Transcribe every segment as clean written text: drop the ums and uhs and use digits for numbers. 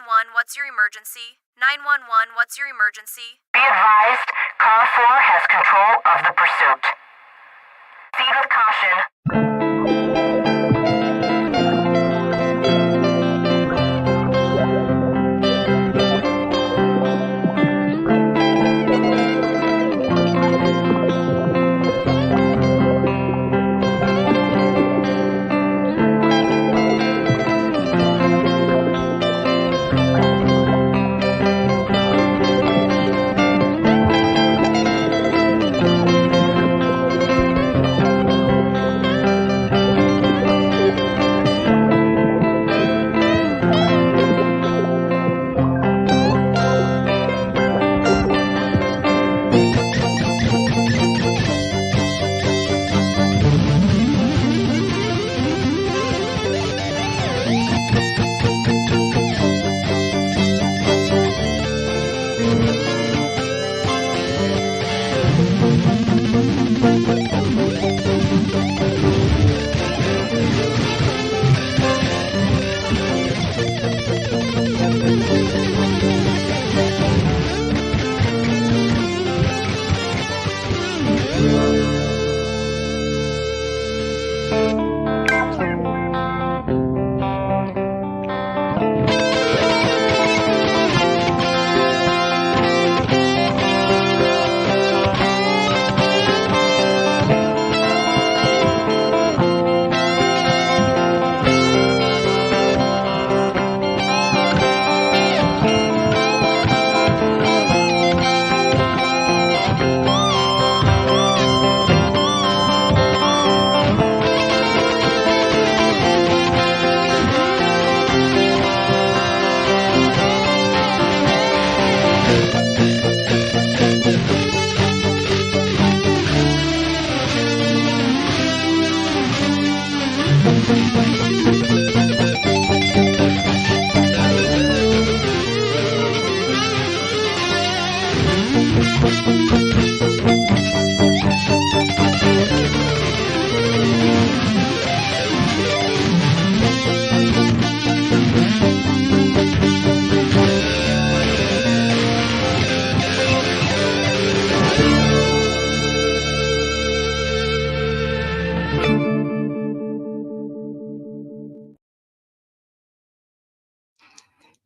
911, what's your emergency? 911, what's your emergency? Be advised, Car 4 has control of the pursuit. Proceed with caution.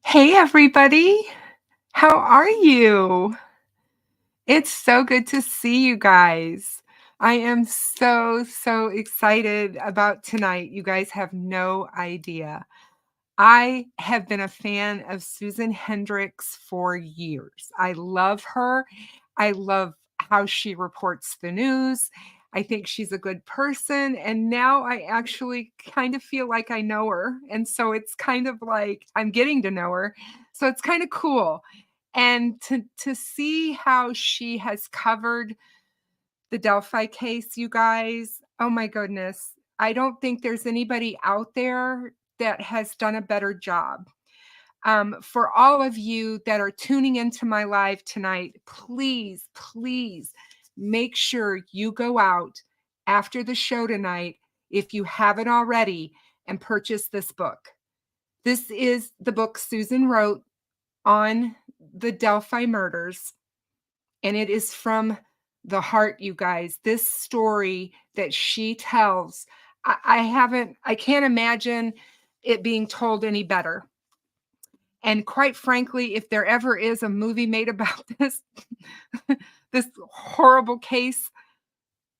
Hey, everybody. How are you? It's so good to see you guys. I am so excited about tonight. You guys have no idea. I have been a fan of Susan Hendricks for years. I love her. I love how she reports the news. I think she's a good person. And now I actually kind of feel like I know her. And so it's kind of like I'm getting to know her. So it's kind of cool. And to see how she has covered the Delphi case, you guys, oh my goodness. I don't think there's anybody out there that has done a better job. For all of you that are tuning into my live tonight, please make sure you go out after the show tonight, if you haven't already, and purchase this book. This is the book Susan wrote on the Delphi murders, and it is from the heart, you guys. This story that she tells, I can't imagine it being told any better. And quite frankly, if there ever is a movie made about this, this horrible case,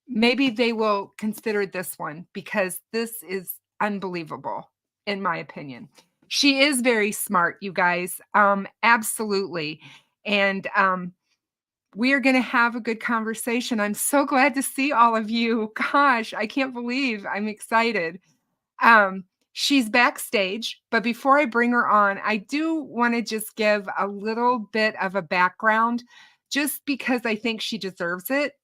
maybe they will consider this one, because this is unbelievable, in my opinion. She is very smart, you guys. Absolutely. And we are going to have a good conversation. I'm so glad to see all of you. Gosh, I can't believe I'm excited. She's backstage, but before I bring her on, I do want to just give a little bit of a background, just because I think she deserves it.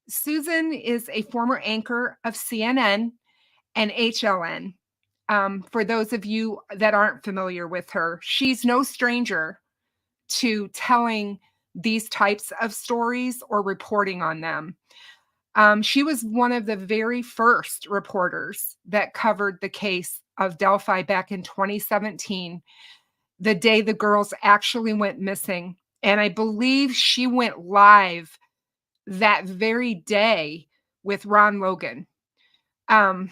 Susan is a former anchor of CNN and HLN. For those of you that aren't familiar with her, she's no stranger to telling these types of stories or reporting on them. She was one of the very first reporters that covered the case of Delphi back in 2017. the day the girls actually went missing. And I believe she went live that very day with Ron Logan. And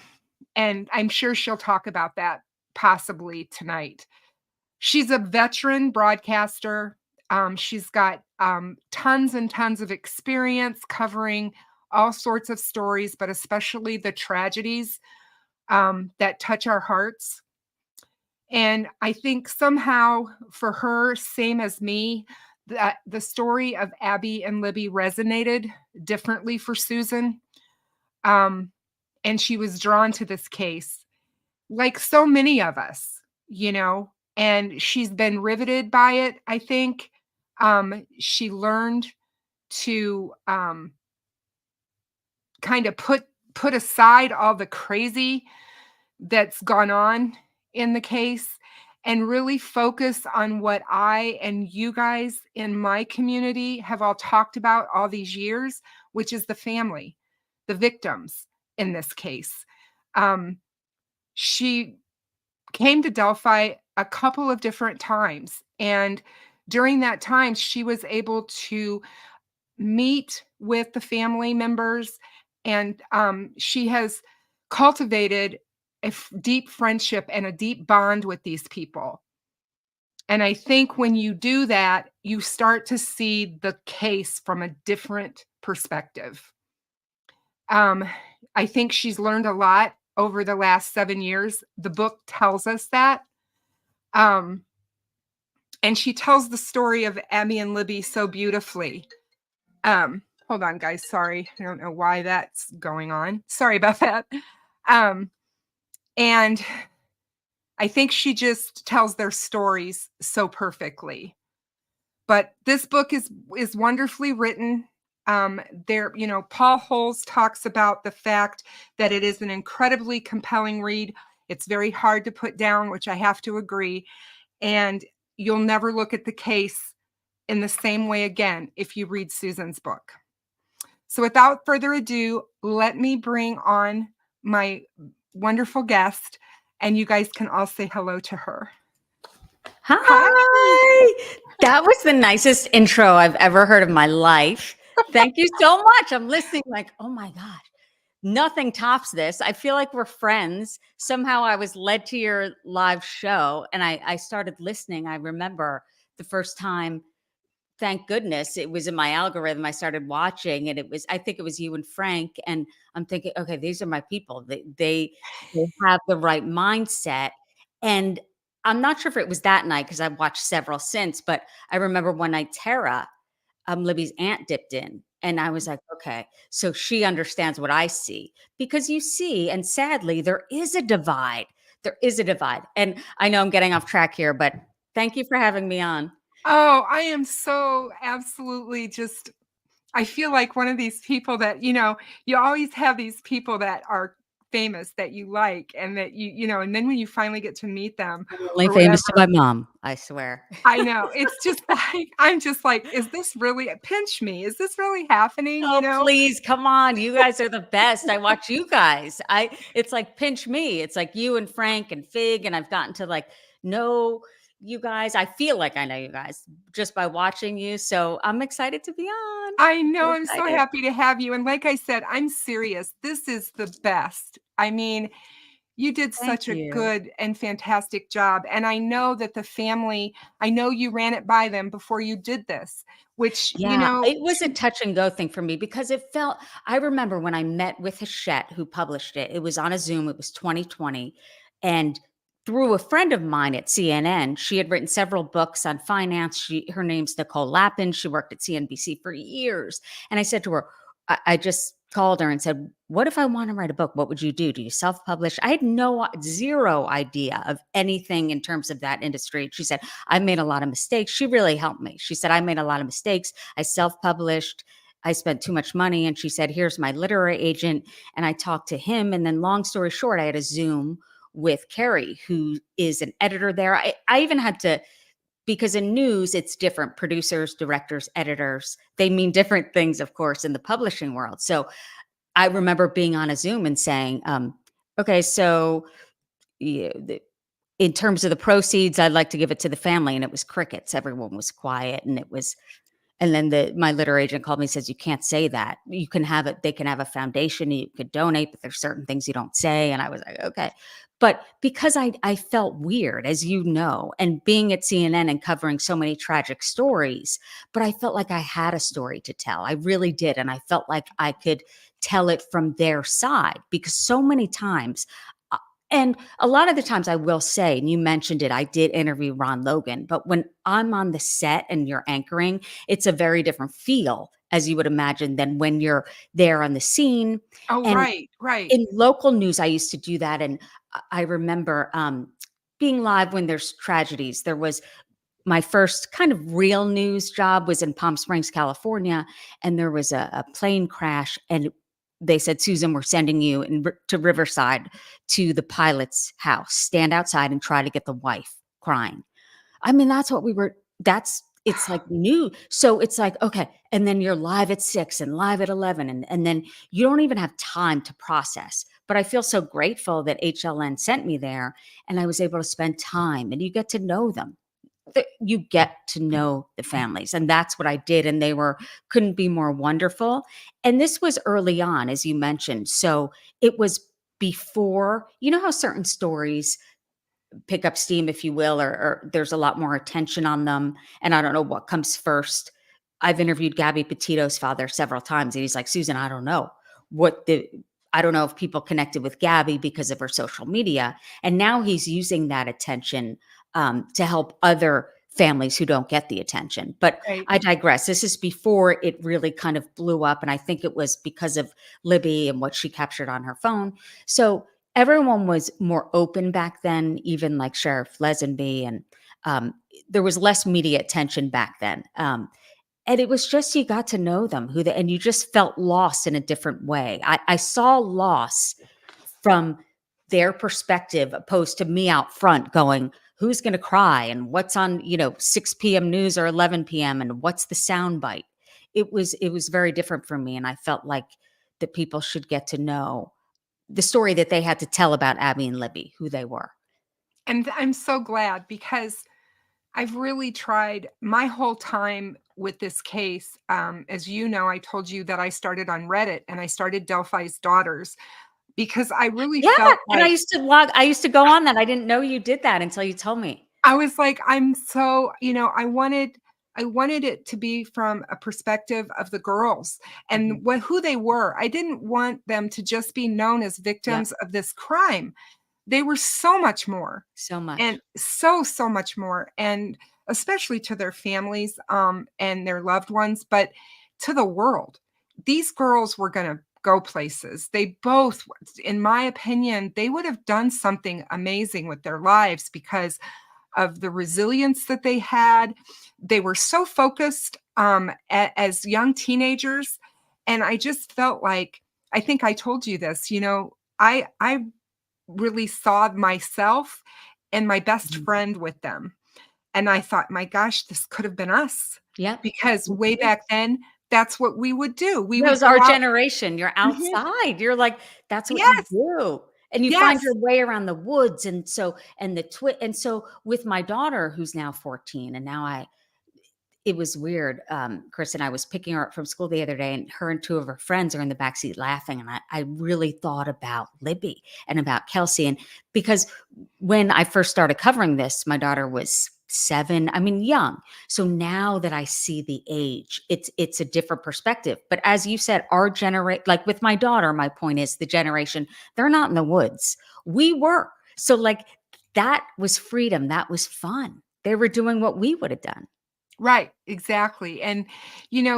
I'm sure she'll talk about that possibly tonight. She's a veteran broadcaster. She's got tons and tons of experience covering all sorts of stories, but especially the tragedies that touch our hearts. And I think somehow for her, same as me, that the story of Abby and Libby resonated differently for Susan. And she was drawn to this case, like so many of us, and she's been riveted by it, I think. She learned to kind of put aside all the crazy that's gone on in the case and really focus on what I and you guys in my community have all talked about all these years, which is the family, the victims in this case. She came to Delphi a couple of different times, and during that time, she was able to meet with the family members, and she has cultivated a deep friendship and a deep bond with these people. And I think when you do that, you start to see the case from a different perspective. I think she's learned a lot over the last 7 years. The book tells us that. And she tells the story of Abby and Libby so beautifully. Hold on, guys. Sorry. I don't know why that's going on. Sorry about that. And I think she just tells their stories so perfectly. But this book is wonderfully written. Paul Holes talks about the fact that it is an incredibly compelling read. It's very hard to put down, which I have to agree. And you'll never look at the case in the same way again if you read Susan's book. So without further ado, let me bring on my wonderful guest, and you guys can all say hello to her. Hi. That was the nicest intro I've ever heard of my life. Thank you so much. I'm listening like, oh my God, nothing tops this. I feel like we're friends. Somehow I was led to your live show and I started listening. I remember the first time, thank goodness, it was in my algorithm. I started watching and I think it was you and Frank. And I'm thinking, okay, these are my people. They have the right mindset. And I'm not sure if it was that night because I've watched several since, but I remember one night Tara, Libby's aunt, dipped in. And I was like, okay, so she understands what I see, because you see, and sadly, there is a divide. There is a divide. And I know I'm getting off track here, but thank you for having me on. Oh, I am so absolutely I feel like one of these people that, you always have these people that are famous that you like and that and then when you finally get to meet them. I'm only famous to my mom, I swear. I know. It's just like, I'm just like, is this really, pinch me? Is this really happening? Oh, please, come on. You guys are the best. I watch you guys. It's like pinch me. It's like you and Frank and Fig, and I've gotten to know you guys. I feel like I know you guys just by watching you. So I'm excited to be on. I know. I'm so happy to have you. And like I said, I'm serious. This is the best. I mean, you did such a good and fantastic job. And I know that the family, I know you ran it by them before you did this, which, it was a touch and go thing for me because I remember when I met with Hachette, who published it, it was on a Zoom, it was 2020. And through a friend of mine at CNN, she had written several books on finance. Her name's Nicole Lappin. She worked at CNBC for years. And I said to her, I just called her and said, what if I want to write a book? What would you do? Do you self-publish? I had zero idea of anything in terms of that industry. She said, I made a lot of mistakes. She really helped me. She said, I made a lot of mistakes. I self-published. I spent too much money. And she said, here's my literary agent. And I talked to him. And then long story short, I had a Zoom with Carrie, who is an editor there. I even had to, because in news, it's different. Producers, directors, editors, they mean different things, of course, in the publishing world. So I remember being on a Zoom and saying, okay, so in terms of the proceeds, I'd like to give it to the family, and it was crickets. Everyone was quiet, and it was and then my litter agent called me and says, "You can't say that. You can have it. They can have a foundation. You could donate, but there's certain things you don't say." And I was like, "Okay." But because I felt weird, as you know, and being at CNN and covering so many tragic stories, but I felt like I had a story to tell. I really did. And I felt like I could tell it from their side because so many times and a lot of the times I will say, and you mentioned it, I did interview Ron Logan, but when I'm on the set and you're anchoring, it's a very different feel, as you would imagine, than when you're there on the scene. Oh, And right, right. in local news, I used to do that. And I remember being live when there's tragedies. There was my first kind of real news job was in Palm Springs, California, and there was a plane crash, and they said, "Susan, we're sending you to Riverside to the pilot's house. Stand outside and try to get the wife crying." I mean, that's what we were. It's like new. So it's like, okay. And then you're live at 6 and live at 11. And then you don't even have time to process. But I feel so grateful that HLN sent me there and I was able to spend time and you get to know them. You get to know the families. And that's what I did. And they couldn't be more wonderful. And this was early on, as you mentioned. So it was before, you know how certain stories pick up steam, if you will, or there's a lot more attention on them. And I don't know what comes first. I've interviewed Gabby Petito's father several times, and he's like, "Susan, I don't know I don't know if people connected with Gabby because of her social media." And now he's using that attention to help other families who don't get the attention. But Right. I digress. This is before it really kind of blew up. And I think it was because of Libby and what she captured on her phone. So everyone was more open back then, even like Sheriff Lesenby, and there was less media attention back then. And it was just you got to know them, and you just felt lost in a different way. I saw loss from their perspective, opposed to me out front going, "Who's going to cry and what's on 6 p.m. news or 11 p.m. and what's the sound bite." It was very different for me, and I felt like that people should get to know the story that they had to tell about Abby and Libby, who they were. And I'm so glad because I've really tried my whole time with this case. As you know, I told you that I started on Reddit and I started Delphi's Daughters because I really Yeah, felt and I like used to log I used to go on that. I didn't know you did that until you told me. I was like, I'm so, I wanted it to be from a perspective of the girls Mhm. and who they were. I didn't want them to just be known as Yep, victims of this crime. They were so much more so and much. so much more, and especially to their families, and their loved ones, but to the world. These girls were gonna go places. They both, in my opinion, they would have done something amazing with their lives because of the resilience that they had. They were so focused, as young teenagers, and I just felt like I think I told you this, I really saw myself and my best Mhm. friend with them. And I thought, "My gosh, this could have been us." Yep. Because It way back is. then, that's what we would do. We That would was go our out. generation. You're Mhm. outside. You're like, that's what you Yes, do. And you find yes. your way around the woods. And so with my daughter, who's now 14, and now it was weird. Chris and I was picking her up from school the other day, and her and two of her friends are in the backseat laughing. And I really thought about Libby and about Kelsey. And because when I first started covering this, my daughter was 7. I mean, young. So now that I see the age, it's a different perspective. But as you said, our generation, like with my daughter, my point is the generation, they're not in the woods. We were. So like that was freedom. That was fun. They were doing what we would have done. Right, exactly. And,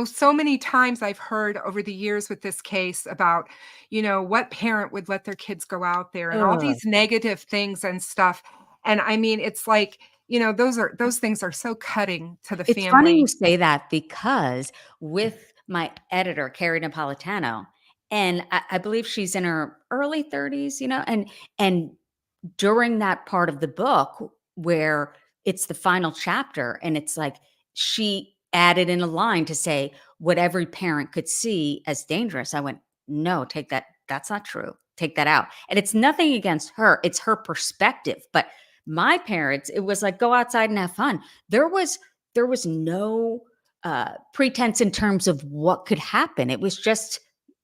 so many times I've heard over the years with this case about, what parent would let their kids go out there and all Ugh. these negative things and stuff. And I mean, it's like, those things are so cutting to the It's funny you family. say that because with my editor, Carrie Napolitano, and I believe she's in her early 30s, and during that part of the book where it's the final chapter, and it's like she added in a line to say what every parent could see as dangerous. I went, no, take that. That's not true. Take that out. And it's nothing against her. It's her perspective. But My parents, it was like, go outside and have fun. There was no pretense in terms of what could happen. It was just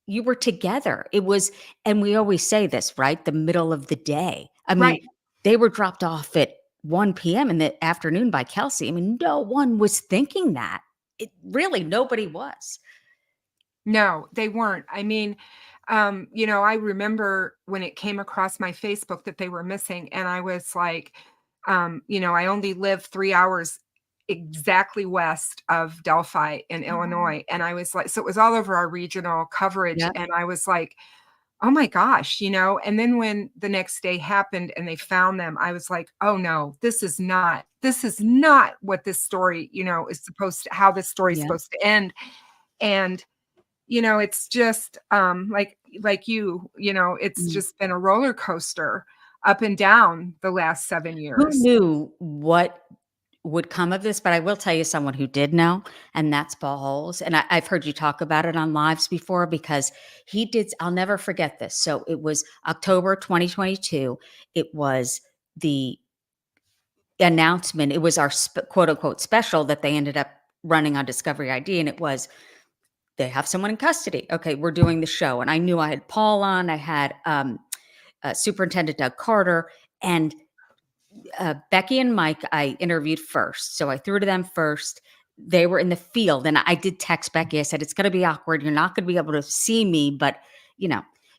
you were together. It was, and we always say this, right? The middle of the day. I mean, Right. they were dropped off at 1 p.m. in the afternoon by Kelsey. I mean, no one was thinking that. It really, nobody was. No, they weren't. I mean, I remember when it came across my Facebook that they were missing, and I was like, I only live 3 hours exactly west of Delphi in Illinois. And I was like, so it was all over our regional coverage. Yep. And I was like, oh my gosh, and then when the next day happened and they found them, I was like, oh no, this is not what this story, is supposed to, how this story is Yep. supposed to end. And it's just it's Mm. just been a roller coaster up and down the last 7 Who years. knew what would come of this? But I will tell you someone who did know, and that's Paul Holes. And I've heard you talk about it on lives before because he did. I'll never forget this. So it was October 2022. It was the announcement. It was our quote unquote special that they ended up running on Discovery ID. And it was, they have someone in custody. Okay, we're doing the show. And I knew I had Paul on, I had Superintendent Doug Carter, and Becky and Mike I interviewed first. So I threw to them first. They were in the field, and I did text Becky. I said, it's going to be awkward. You're not going to be able to see me, but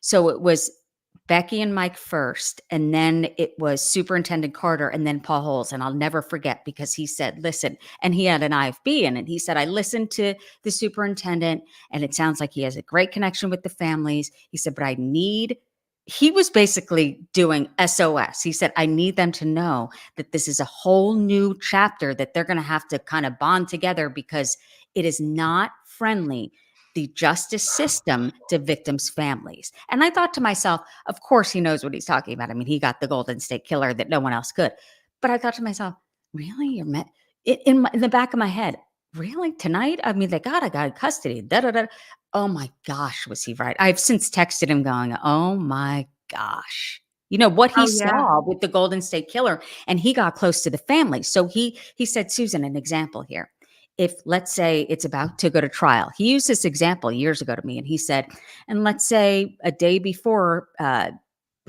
so it was Becky and Mike first, and then it was Superintendent Carter, and then Paul Holes. And I'll never forget because he said, listen, and he had an IFB in it. He said, I listened to the superintendent, and it sounds like he has a great connection with the families. He said, but he was basically doing SOS. He said, I need them to know that this is a whole new chapter that they're going to have to kind of bond together because it is not friendly, the justice system, to victims' families. And I thought to myself, of course he knows what he's talking about. I mean, he got the Golden State Killer that no one else could. But I thought to myself, really? In the back of my head, really? Tonight? I mean, they got a guy in custody. Da, da, da. Oh my gosh, was he right? I've since texted him going, oh my gosh. What he Oh yeah. saw with the Golden State Killer, and he got close to the family. So he said, Susan, an example here. If let's say it's about to go to trial, he used this example years ago to me, and he said, and let's say a day before,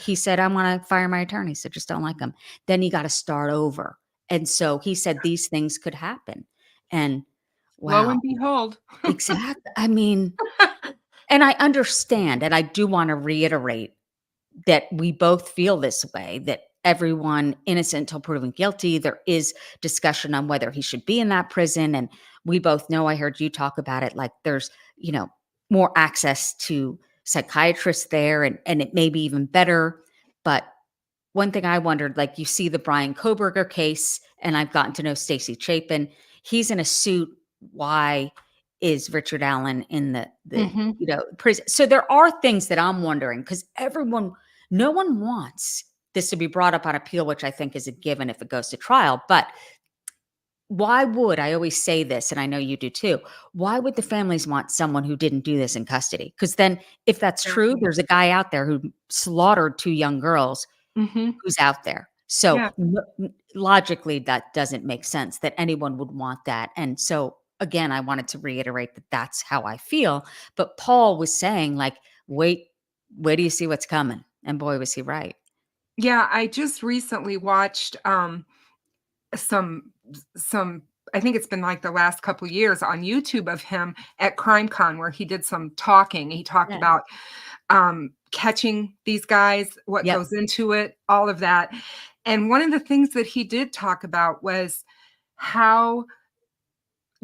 he said, I want to fire my attorney, so just don't like him. Then you got to start over. And so he said these things could happen. And Lo wow, and behold. exactly. I mean, and I understand, and I do want to reiterate that we both feel this way, that everyone innocent until proven guilty. There is discussion on whether he should be in that prison. And we both know, I heard you talk about it, like there's, more access to psychiatrists there, and it may be even better. But one thing I wondered, like you see the Brian Koberger case, and I've gotten to know Stacey Chapin. He's in a suit. Why is Richard Allen in the Hmm. prison? So there are things that I'm wondering because no one wants this to be brought up on appeal, which I think is a given if it goes to trial. But why would, I always say this, and I know you do too, why would the families want someone who didn't do this in custody? Because then if that's true, Exactly. there's a guy out there who slaughtered 2 young girls Hmm. who's out there. So Yeah. logically, that doesn't make sense that anyone would want that. And so again, I wanted to reiterate that that's how I feel. But Paul was saying, like, wait do you see what's coming? And boy, was he right. Yeah, I just recently watched some some I think it's been like the last couple years on YouTube of him at CrimeCon where he did some talking. He talked Yeah. about catching these guys, what Yep. goes into it, all of that. And one of the things that he did talk about was how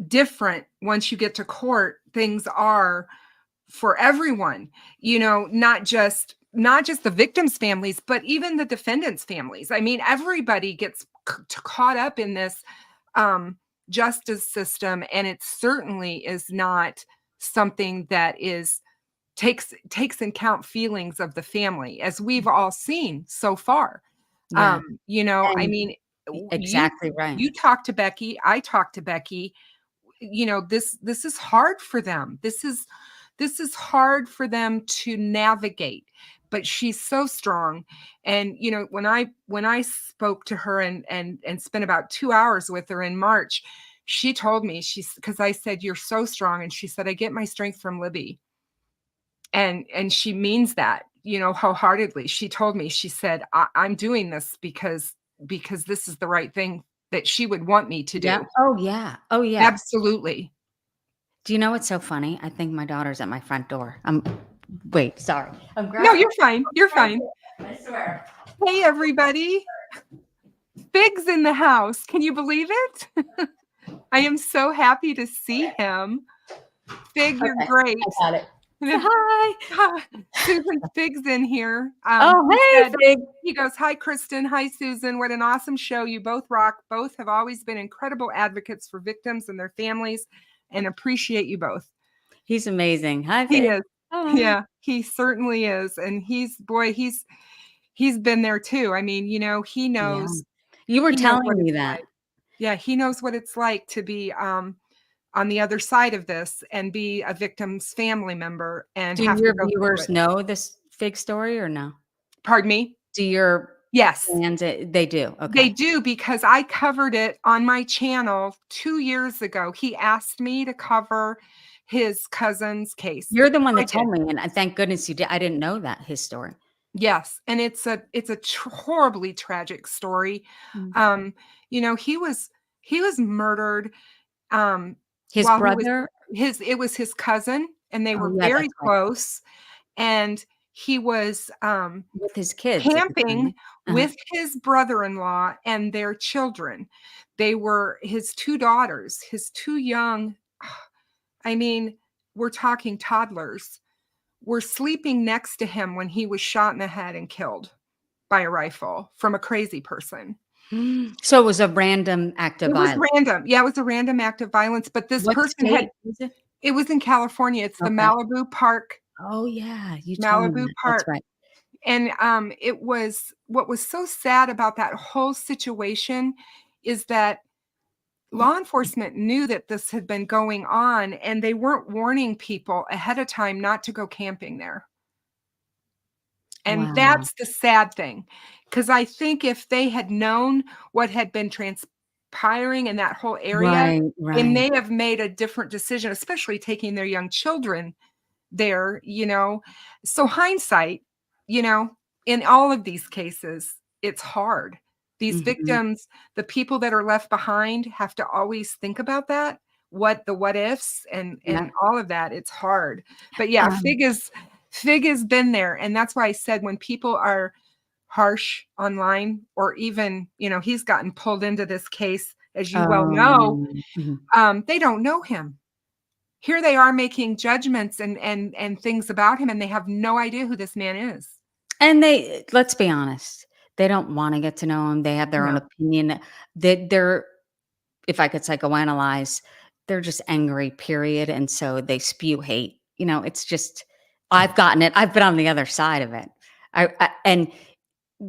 different once you get to court things are for everyone, not just the victims' families, but even the defendants' families. I mean, everybody gets caught up in this justice system, and it certainly is not something that takes in count feelings of the family, as we've all seen so far. Yeah. I And mean, you exactly right. you talk to Becky, I talk to Becky. This is hard for them. This is hard for them to navigate. but she's so strong. And when I spoke to her and spent about 2 hours with her in March, she told me, because I said, "You're so strong," and she said, "I get my strength from Libby." And she means that, wholeheartedly. She told me, she said, I'm doing this because this is the right thing that she would want me to Yeah. do. Oh, yeah. Oh, yeah. Absolutely. Do you know what's so funny? I think my daughter's at my front door. Wait, sorry. I'm No, grabbing. you're fine. You're fine. I swear. Hey, everybody. Fig's in the house. Can you believe it? I am so happy to see him. Fig, you're Okay, great. I got it. Hi. Susan Fig's in here. Oh, He hey, said- Fig. He goes, "Hi, Kristen. Hi, Susan. What an awesome show. You both rock. Both have always been incredible advocates for victims and their families, and appreciate you both." He's amazing. Hi, He Fig. is. Hi. Yeah, he certainly is. And he's been there too. I mean, he knows. You were He knows telling what me it's that. like. Yeah, he knows what it's like to be on the other side of this and be a victim's family member and Do have your to go through viewers it. know this Fig story or no? Pardon me? Do your Yes. fans, they do? They Okay. do, because I covered it on my channel 2 years ago. He asked me to cover his cousin's case. You're the one I that told did. me, and thank goodness you did. I didn't know that, his story. Yes, and it's a horribly tragic story. Mm. He was murdered His while brother? it was his cousin, and they Oh, were yeah, very that's right. close, and he was With his kids at the camping time. Uh-huh. with his brother-in-law and their children. They were his 2 daughters, his 2 young, I mean, we're talking toddlers, were sleeping next to him when he was shot in the head and killed by a rifle from a crazy person. So it was a random act of It was violence. random. Yeah, it was a random act of violence, but this What person state was it? it was in California. It's the Okay. Malibu Park. Oh, yeah, you told me Malibu that. That's Park. right. And it was, what was so sad about that whole situation is that law enforcement knew that this had been going on, and they weren't warning people ahead of time not to go camping there. And Wow. that's the sad thing, because I think if they had known what had been transpiring in that whole area, Right, they right. may have made a different decision, especially taking their young children there. So hindsight, in all of these cases, it's hard. These Mhm. victims, the people that are left behind, have to always think about that, what ifs and Yeah. all of that. It's hard. But yeah, Um, Fig has been there. And that's why I said, when people are harsh online, or even, he's gotten pulled into this case, as you well know, Mhm. they don't know him. Here they are making judgments and things about him, and they have no idea who this man is. And let's be honest, they don't wanna get to know him. They have their own No. opinion. They're if I could psychoanalyze, they're just angry, period, and so they spew hate. It's just I've gotten it. I've been on the other side of it. And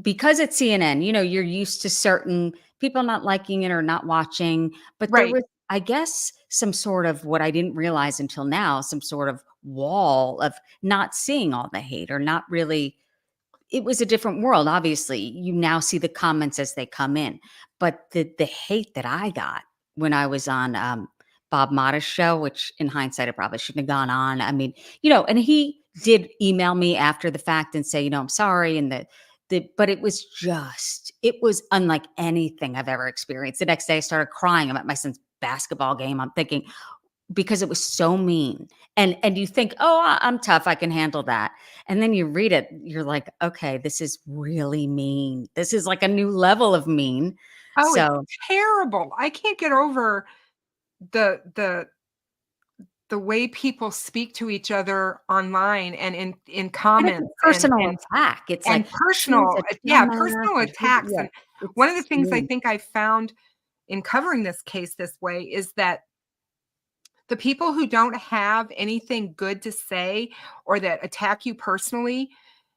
because it's CNN, you're used to certain people not liking it or not watching, but there Right. was, I guess, some sort of, what I didn't realize until now, some sort of wall of not seeing all the hate, or not really. It was a different world. Obviously, you now see the comments as they come in, but the hate that I got when I was on Bob Motta's show, which in hindsight I probably shouldn't have gone on. I mean, and he did email me after the fact and say, I'm sorry, and but it was unlike anything I've ever experienced. The next day I started crying. I'm at my son's basketball game. I'm thinking, because it was so mean. And you think, "Oh, I'm tough. I can handle that." And then you read it, you're like, "Okay, this is really mean. This is like a new level of mean." Oh, So, it's terrible. I can't get over the way people speak to each other online and in and it's comments, a personal attack. It's and like, personal, she's a yeah, dumbass, personal or attacks. yeah, And one of the it's things I mean. think I found in covering this case this way is that the people who don't have anything good to say, or that attack you personally,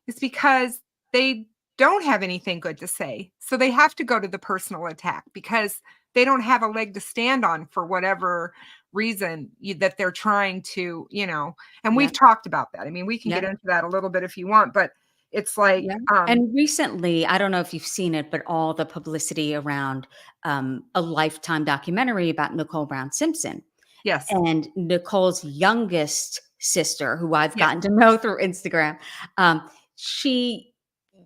is because they don't have anything good to say. So they have to go to the personal attack because they don't have a leg to stand on for whatever reason that they're trying to, and Yeah, we've talked about that. I mean, we can yeah. get into that a little bit if you want, but It's like, Yeah. And recently, I don't know if you've seen it, but all the publicity around a Lifetime documentary about Nicole Brown Simpson. yes, And Nicole's youngest sister, who I've yes. gotten to know through Instagram, she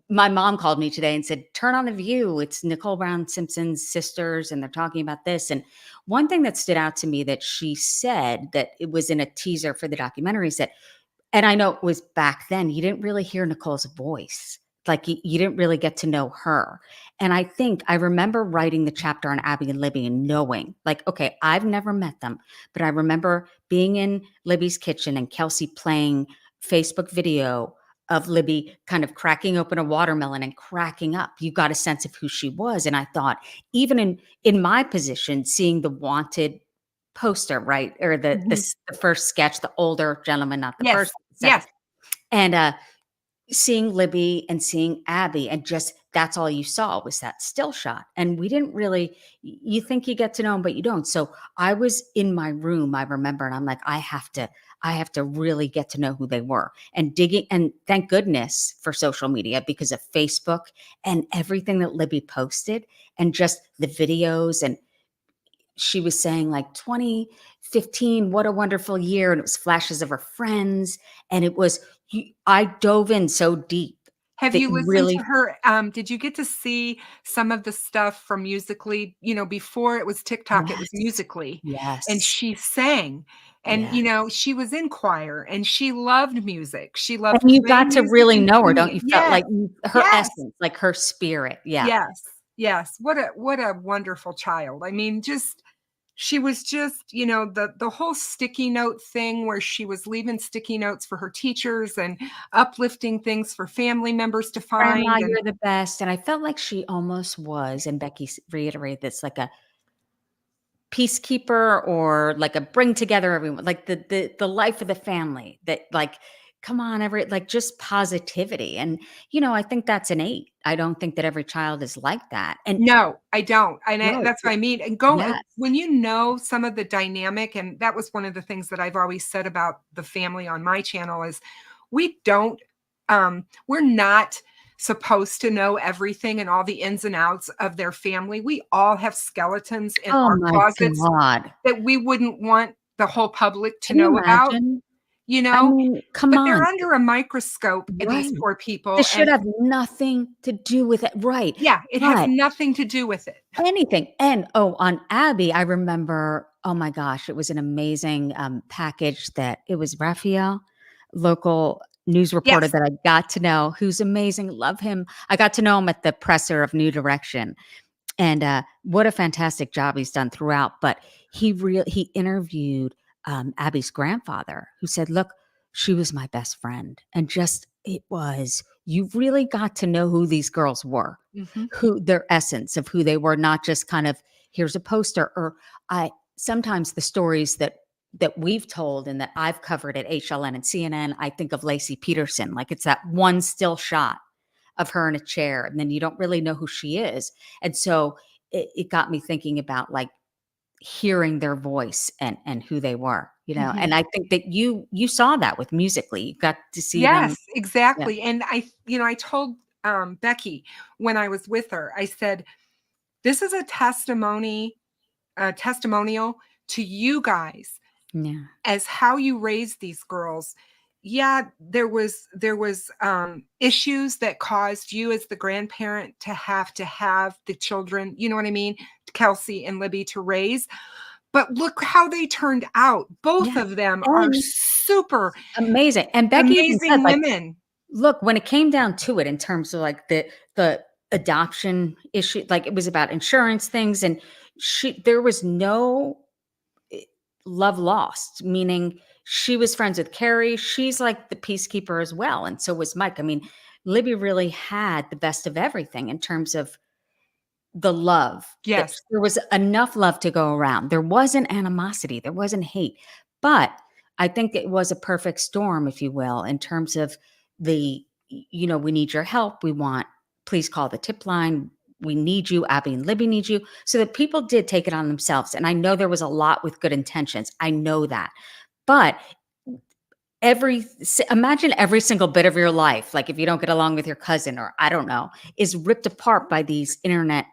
my mom called me today and said, "Turn on The View. It's Nicole Brown Simpson's sisters, and they're talking about this." And one thing that stood out to me that she said that it was in a teaser for the documentary said, and I know it was back then, you didn't really hear Nicole's voice. Like you didn't really get to know her. And I think I remember writing the chapter on Abby and Libby and knowing, like, okay, I've never met them, but I remember being in Libby's kitchen and Kelsey playing Facebook video of Libby kind of cracking open a watermelon and cracking up. You got a sense of who she was. And I thought, even in my position, seeing the wanted poster, right? Or Mhm. the first sketch, the older gentleman, not the Yes, first, yes. and seeing Libby and seeing Abby, and just that's all you saw was that still shot. And we didn't really, you think you get to know them, but you don't. So I was in my room, I remember, and I'm like, I have to really get to know who they were and digging. And thank goodness for social media because of Facebook and everything that Libby posted and just the videos. And she was saying like 2015, what a wonderful year. And it was flashes of her friends. And it was, I dove in so deep Have that you you listened to really, her? Did you get to see some of the stuff from Musical.ly? Before it was TikTok, it was yes, Musical.ly, and yes, she sang, and, yes. she was in choir, and she loved music. She loved And you got playing to music really and know her, singing don't it. you? Felt Yes, like her yes, essence, like her spirit. Yeah. yes, yes. What a wonderful child. I mean, she was just, the whole sticky note thing where she was leaving sticky notes for her teachers and uplifting things for family members to Grandma, find, and you're the best. And I felt like she almost was, and Becky reiterated this, like a peacekeeper or like a bring together everyone, like the life of the family that like, come on, every like just positivity. And I think that's innate. I don't think that every child is like that. And no, I don't, and right, that's what I mean, and yes, when you know some of the dynamic, and that was one of the things that I've always said about the family on my channel is we don't, we're not supposed to know everything and all the ins and outs of their family. We all have skeletons in oh our my closets God, that we wouldn't want the whole public to can you know about, imagine? you I know? mean, come But they're on. under a microscope, these Right. poor people, This should and have nothing to do with it. Right. yeah, it has But nothing to do with it. anything. And on Abby, I remember, oh my gosh, it was an amazing package that it was Raphael, local news reporter Yes. that I got to know, who's amazing. Love him. I got to know him at the presser of New Direction. And what a fantastic job he's done throughout. But he interviewed Abby's grandfather, who said, "Look, she was my best friend," and just it was you really got to know who these girls were, Mhm. who their essence of who they were, not just kind of here's a poster. Or I sometimes the stories that we've told and that I've covered at HLN and CNN, I think of Lacey Peterson, like it's that one still shot of her in a chair, and then you don't really know who she is. And so it got me thinking about like hearing their voice and who they were, Mhm. and I think that you saw that with Musically. You got to see them. Yes, Yeah. exactly, and I told, Becky when I was with her, I said, "This is a testimonial to you guys Yeah. as how you raised these girls." Yeah, there was issues that caused you as the grandparent to have the children, you know what I mean, Kelsey and Libby to raise, but look how they turned out. Both Yeah. of them are And super amazing. And Becky even said, amazing like, women. look, when it came down to it in terms of like the adoption issue, like it was about insurance things, and there was no eh, love lost, meaning she was friends with Carrie. She's like the peacekeeper as well. And so was Mike. I mean, Libby really had the best of everything in terms of the love, that Yes. there was enough love to go around. There wasn't animosity, there wasn't hate. But I think it was a perfect storm, if you will, in terms of we need your help. We want, please call the tip line. We need you. Abby and Libby need you. So that people did take it on themselves. And I know there was a lot with good intentions. I know that. But imagine every single bit of your life, like if you don't get along with your cousin or I don't know, is ripped apart by these internet,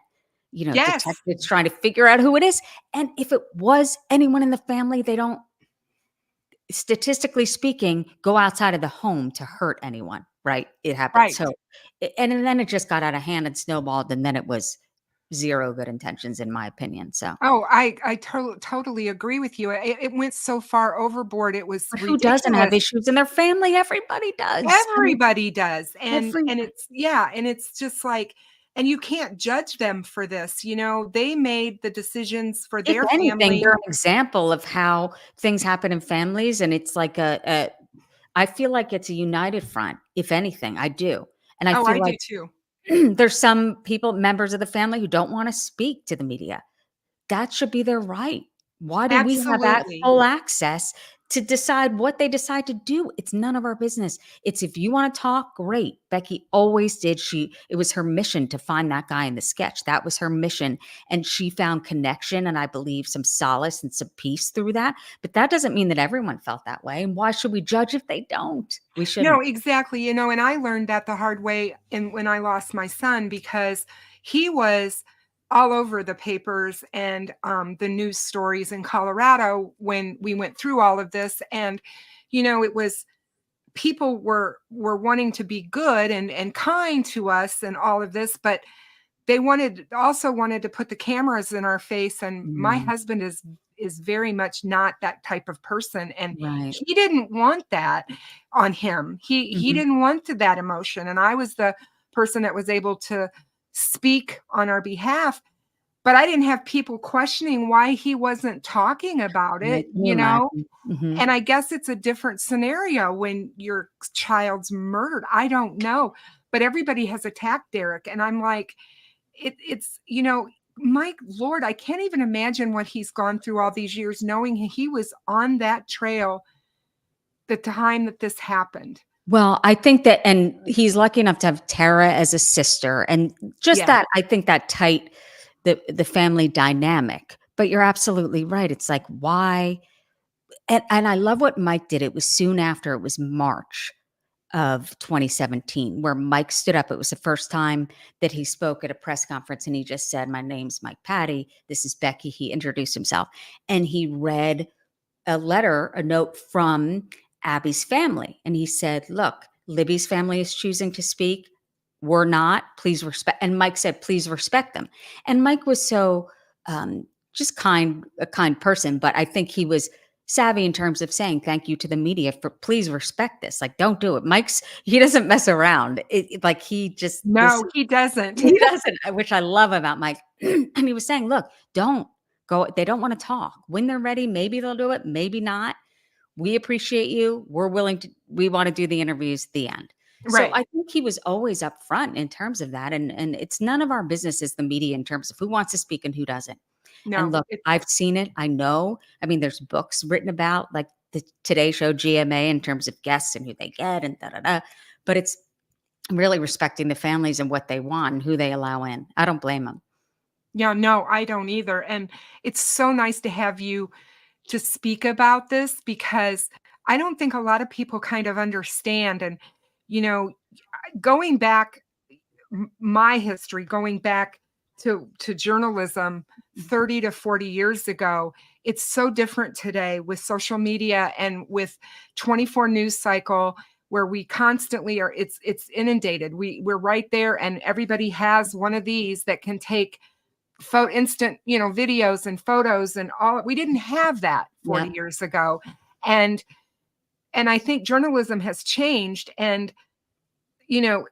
Yes. detectives trying to figure out who it is. And if it was anyone in the family, they don't, statistically speaking, go outside of the home to hurt anyone, right? It happens. Right. So, and then it just got out of hand and snowballed, and then it was zero good intentions, in my opinion. So, Oh, I totally agree with you. It went so far overboard, it was but who doesn't have ridiculous. issues in their family? Everybody does. I mean, Everybody does, and every it's yeah, and it's just like and you can't judge them for this, they made the decisions for If their anything, family. they're an example of how things happen in families, and it's like I feel like it's a united front, if anything, I do. And I Oh, feel I do like too. there's some people, members of the family, who don't wanna speak to the media. That should be their right. Why do we have Absolutely. full access to decide what they decide to do? It's none of our business. It's if you wanna talk, great. Becky always did. It was her mission to find that guy in the sketch. That was her mission, and she found connection and I believe some solace and some peace through that, but that doesn't mean that everyone felt that way, and why should we judge if they don't? We No, shouldn't. exactly, and I learned that the hard way and when I lost my son because he was all over the papers and, the news stories in Colorado when we went through all of this, and, it was people were wanting to be good and kind to us and all of this, but they wanted to put the cameras in our face, and my Mm, husband is very much not that type of person, and right. he didn't want that on him. He Mhm. didn't want that emotion, and I was the person that was able to speak on our behalf, but I didn't have people questioning why he wasn't talking about Right. it, Can you imagine? Mhm. and I guess it's a different scenario when your child's murdered. I don't know, but everybody has attacked Derek, and I'm like, it's my lord, I can't even imagine what he's gone through all these years knowing he was on that trail the time that this happened. Well, I think that, and he's lucky enough to have Tara as a sister, and just Yes. that, I think that tight, the family dynamic. But you're absolutely right. It's like, why? And I love what Mike did. It was soon after, it was March of 2017, where Mike stood up. It was the first time that he spoke at a press conference, and he just said, "My name's Mike Patty. This is Becky." He introduced himself, and he read a note from Abby's family. And he said, "Look, Libby's family is choosing to speak. We're not. Please respect." And Mike said, "Please respect them." And Mike was so just a kind person. But I think he was savvy in terms of saying thank you to the media for please respect this. Like, don't do it. He doesn't mess around. Like he just, this, No, he doesn't. he doesn't, which I love about Mike. And he was saying, look, don't go. They don't want to talk. When they're ready, maybe they'll do it, maybe not. We appreciate you. We want to do the interviews at the end. So Right. I think he was always upfront in terms of that. And it's none of our business as the media in terms of who wants to speak and who doesn't. And No, look, I've seen it. I know. I mean, there's books written about like the Today Show GMA in terms of guests and who they get and da da da. But it's really respecting the families and what they want and who they allow in. I don't blame them. yeah, no, I don't either. And it's so nice to have you to speak about this because I don't think a lot of people kind of understand. And, you know, going back my history going back to journalism 30 to 40 years ago, it's so different today with social media and with 24 news cycle where we constantly are it's inundated. We're right there and everybody has one of these that can take instant, videos and photos and all. We didn't have that 40 Yep. years ago. And I think journalism has changed and you know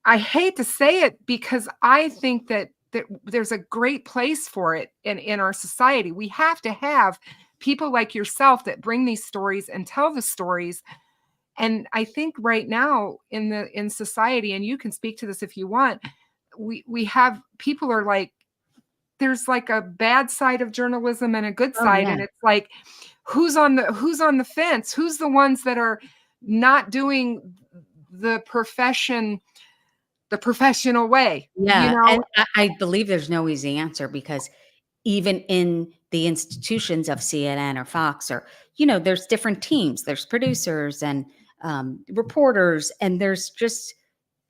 I hate to say it because I think that there's a great place for it in our society. We have to have people like yourself that bring these stories and tell the stories. And I think right now in society, and you can speak to this if you want, we have people are like there's like a bad side of journalism and a good Oh side, yeah. and it's like who's on the fence? Who's the ones that are not doing the professional way, Yeah. And I believe there's no easy answer because even in the institutions of CNN or Fox, or, you know, there's different teams, there's producers and reporters, and there's just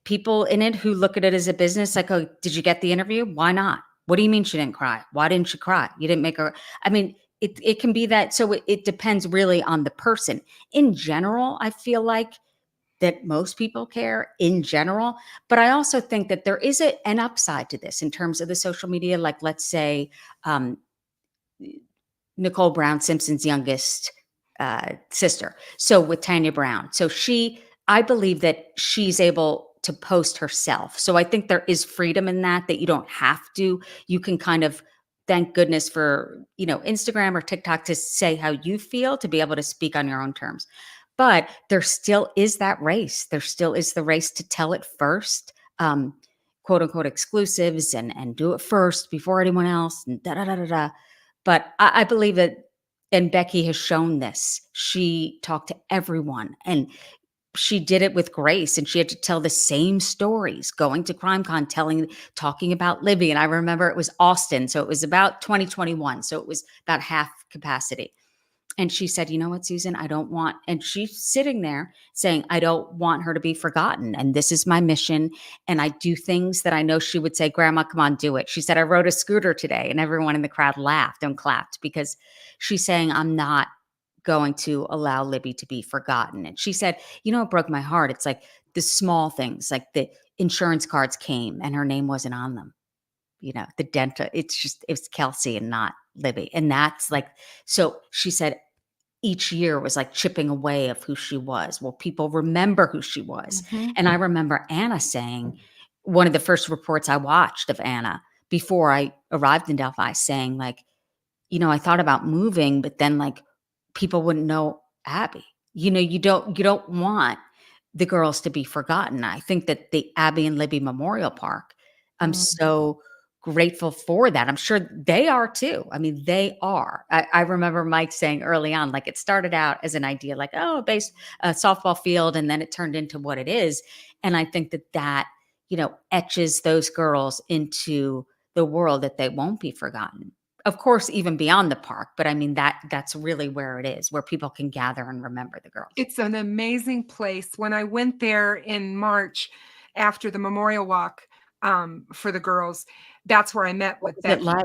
people in it who look at it as a business. Like, oh, did you get the interview? Why not? What do you mean she didn't cry? Why didn't she cry? You didn't make her. I mean, it can be that. So it depends really on the person. In general, I feel like that most people care in general, but I also think that there is an upside to this in terms of the social media. Like, let's say um, Nicole Brown Simpson's youngest sister. So with Tanya Brown, so I believe that she's able to post herself. So I think there is freedom in that you don't have to. You can kind of, thank goodness for, you know, Instagram or TikTok to say how you feel, to be able to speak on your own terms. But there still is that race. There still is the race to tell it first, quote unquote exclusives, and do it first before anyone else, and da da da da da. But I believe that, and Becky has shown this. She talked to everyone, and she did it with grace, and she had to tell the same stories, going to CrimeCon, talking about Libby. And I remember it was Austin. So it was about 2021. So it was about half capacity. And she said, you know what, Susan, I don't want, and she's sitting there saying, I don't want her to be forgotten. And this is my mission. And I do things that I know she would say, Grandma, come on, do it. She said, I rode a scooter today. And everyone in the crowd laughed and clapped, because she's saying, I'm not going to allow Libby to be forgotten. And she said, you know, it broke my heart. It's like the small things, like the insurance cards came and her name wasn't on them. You know, the dental, it's Kelsey and not Libby. And that's like, so she said each year was like chipping away of who she was. Well, people remember who she was. And I remember Anna saying, one of the first reports I watched of Anna before I arrived in Delphi, saying like, you know, I thought about moving, but then like people wouldn't know Abby. You know, you don't want the girls to be forgotten. I think that the Abby and Libby Memorial Park, I'm so grateful for that. I'm sure they are too. I mean, they are. I remember Mike saying early on, like, it started out as an idea, like, oh, a softball field, and then it turned into what it is. And I think that, you know, etches those girls into the world, that they won't be forgotten. Of course, even beyond the park, but I mean, that's really where it is, where people can gather and remember the girls. It's an amazing place. When I went there in March after the memorial walk for the girls, that's where I met with What's it Becky. like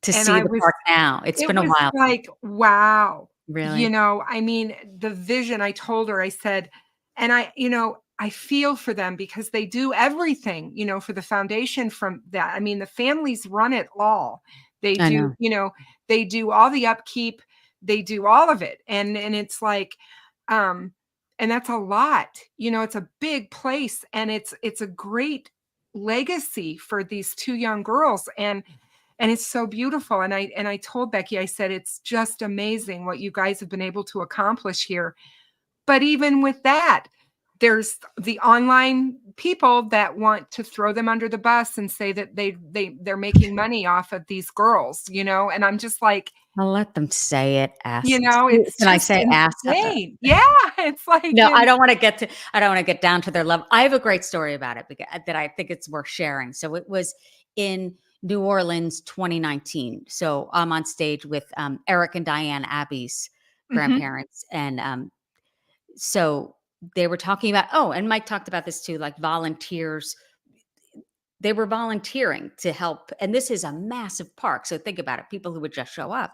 to And see I the was, park now? It's it been a was while. like, wow. Really? You know, I mean, the vision, I told her, I said, and I feel for them, because they do everything, you know, for the foundation from that. I mean, the families run it all. They I do, know. you know, they do all the upkeep, they do all of it. And it's like, and that's a lot, you know, it's a big place, and it's a great legacy for these two young girls. And it's so beautiful. And I told Becky, I said, it's just amazing what you guys have been able to accomplish here. But even with that, there's the online people that want to throw them under the bus and say that they're making money off of these girls, you know. And I'm just like, I'll let them say it. you Ass. know, it's Can I just say ass? insane. Yeah, it's like, No, I don't want to get down to their level. I have a great story about it that I think it's worth sharing. So it was in New Orleans, 2019. So I'm on stage with Eric and Diane, Abby's grandparents. And so they were talking about, and Mike talked about this too, like volunteers. They were volunteering to help. And this is a massive park. So think about it, people who would just show up.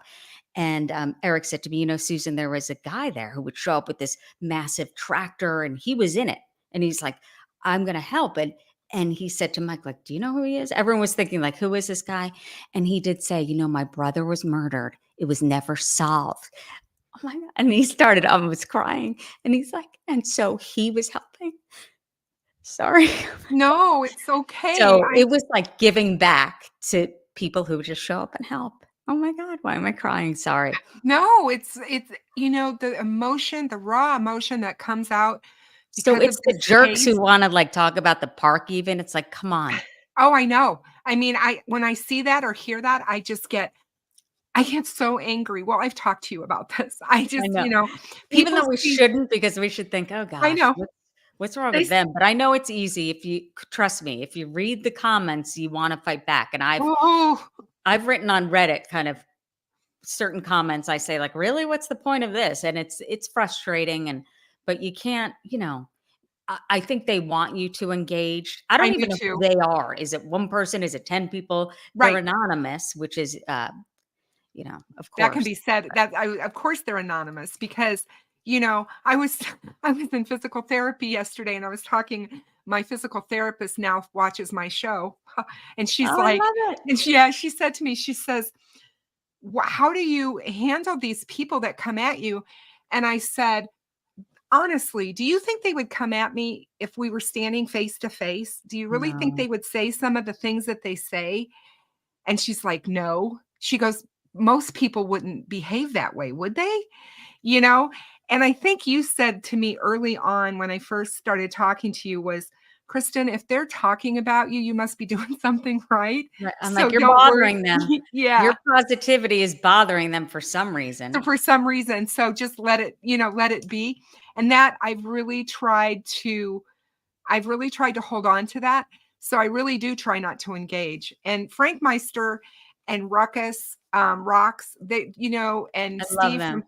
And Eric said to me, you know, Susan, there was a guy there who would show up with this massive tractor, and he was in it. And he's like, I'm going to help. And he said to Mike, like, do you know who he is? Everyone was thinking, like, who is this guy? And he did say, you know, my brother was murdered. It was never solved. Oh my God. And he started, I was crying. And he's like, and so he was helping. Sorry. no, it's okay. So it was like giving back to people who would just show up and help. Oh my God, why am I crying? Sorry. No, it's you know, the emotion, the raw emotion that comes out. So Because of it's the this jerks case. who want to like talk about the park even. It's like, come on. Oh, I know. I mean, when I see that or hear that, I get so angry. Well, I've talked to you about this. I just, know. you know, Even people though we see, shouldn't, because we should think, oh I gosh, know. what's wrong They with them? But I know it's easy. If you trust me, if you read the comments, you want to fight back. And Oh, I've written on Reddit kind of certain comments. I say like, really, what's the point of this? And it's frustrating. But you can't, I think they want you to engage. I I don't do even know who too. they are. Is it one person? Is it 10 people? They're Right. anonymous, which is, of That can course. be said. Of course they're anonymous because, I was I was in physical therapy yesterday and I was talking. My physical therapist now watches my show, and Oh, she's I like, love it. and she said to me, she says, How do you handle these people that come at you?" And I said, honestly, do you think they would come at me if we were standing face to face? Do you really think No. they would say some of the things that they say? And she's like, "No." She goes, "Most people wouldn't behave that way, would they?" You know? And I think you said to me early on when I first started talking to you was, "Kristen, if they're talking about you, you must be doing something right. Right, I'm So like, "You're don't worry." bothering them. Yeah. Your positivity is bothering them for some So reason." for some reason, so just let it be. And that I've really tried to hold on to that. So I really do try not to engage. And Frank Meister and Ruckus, Rocks, and I love Steve them.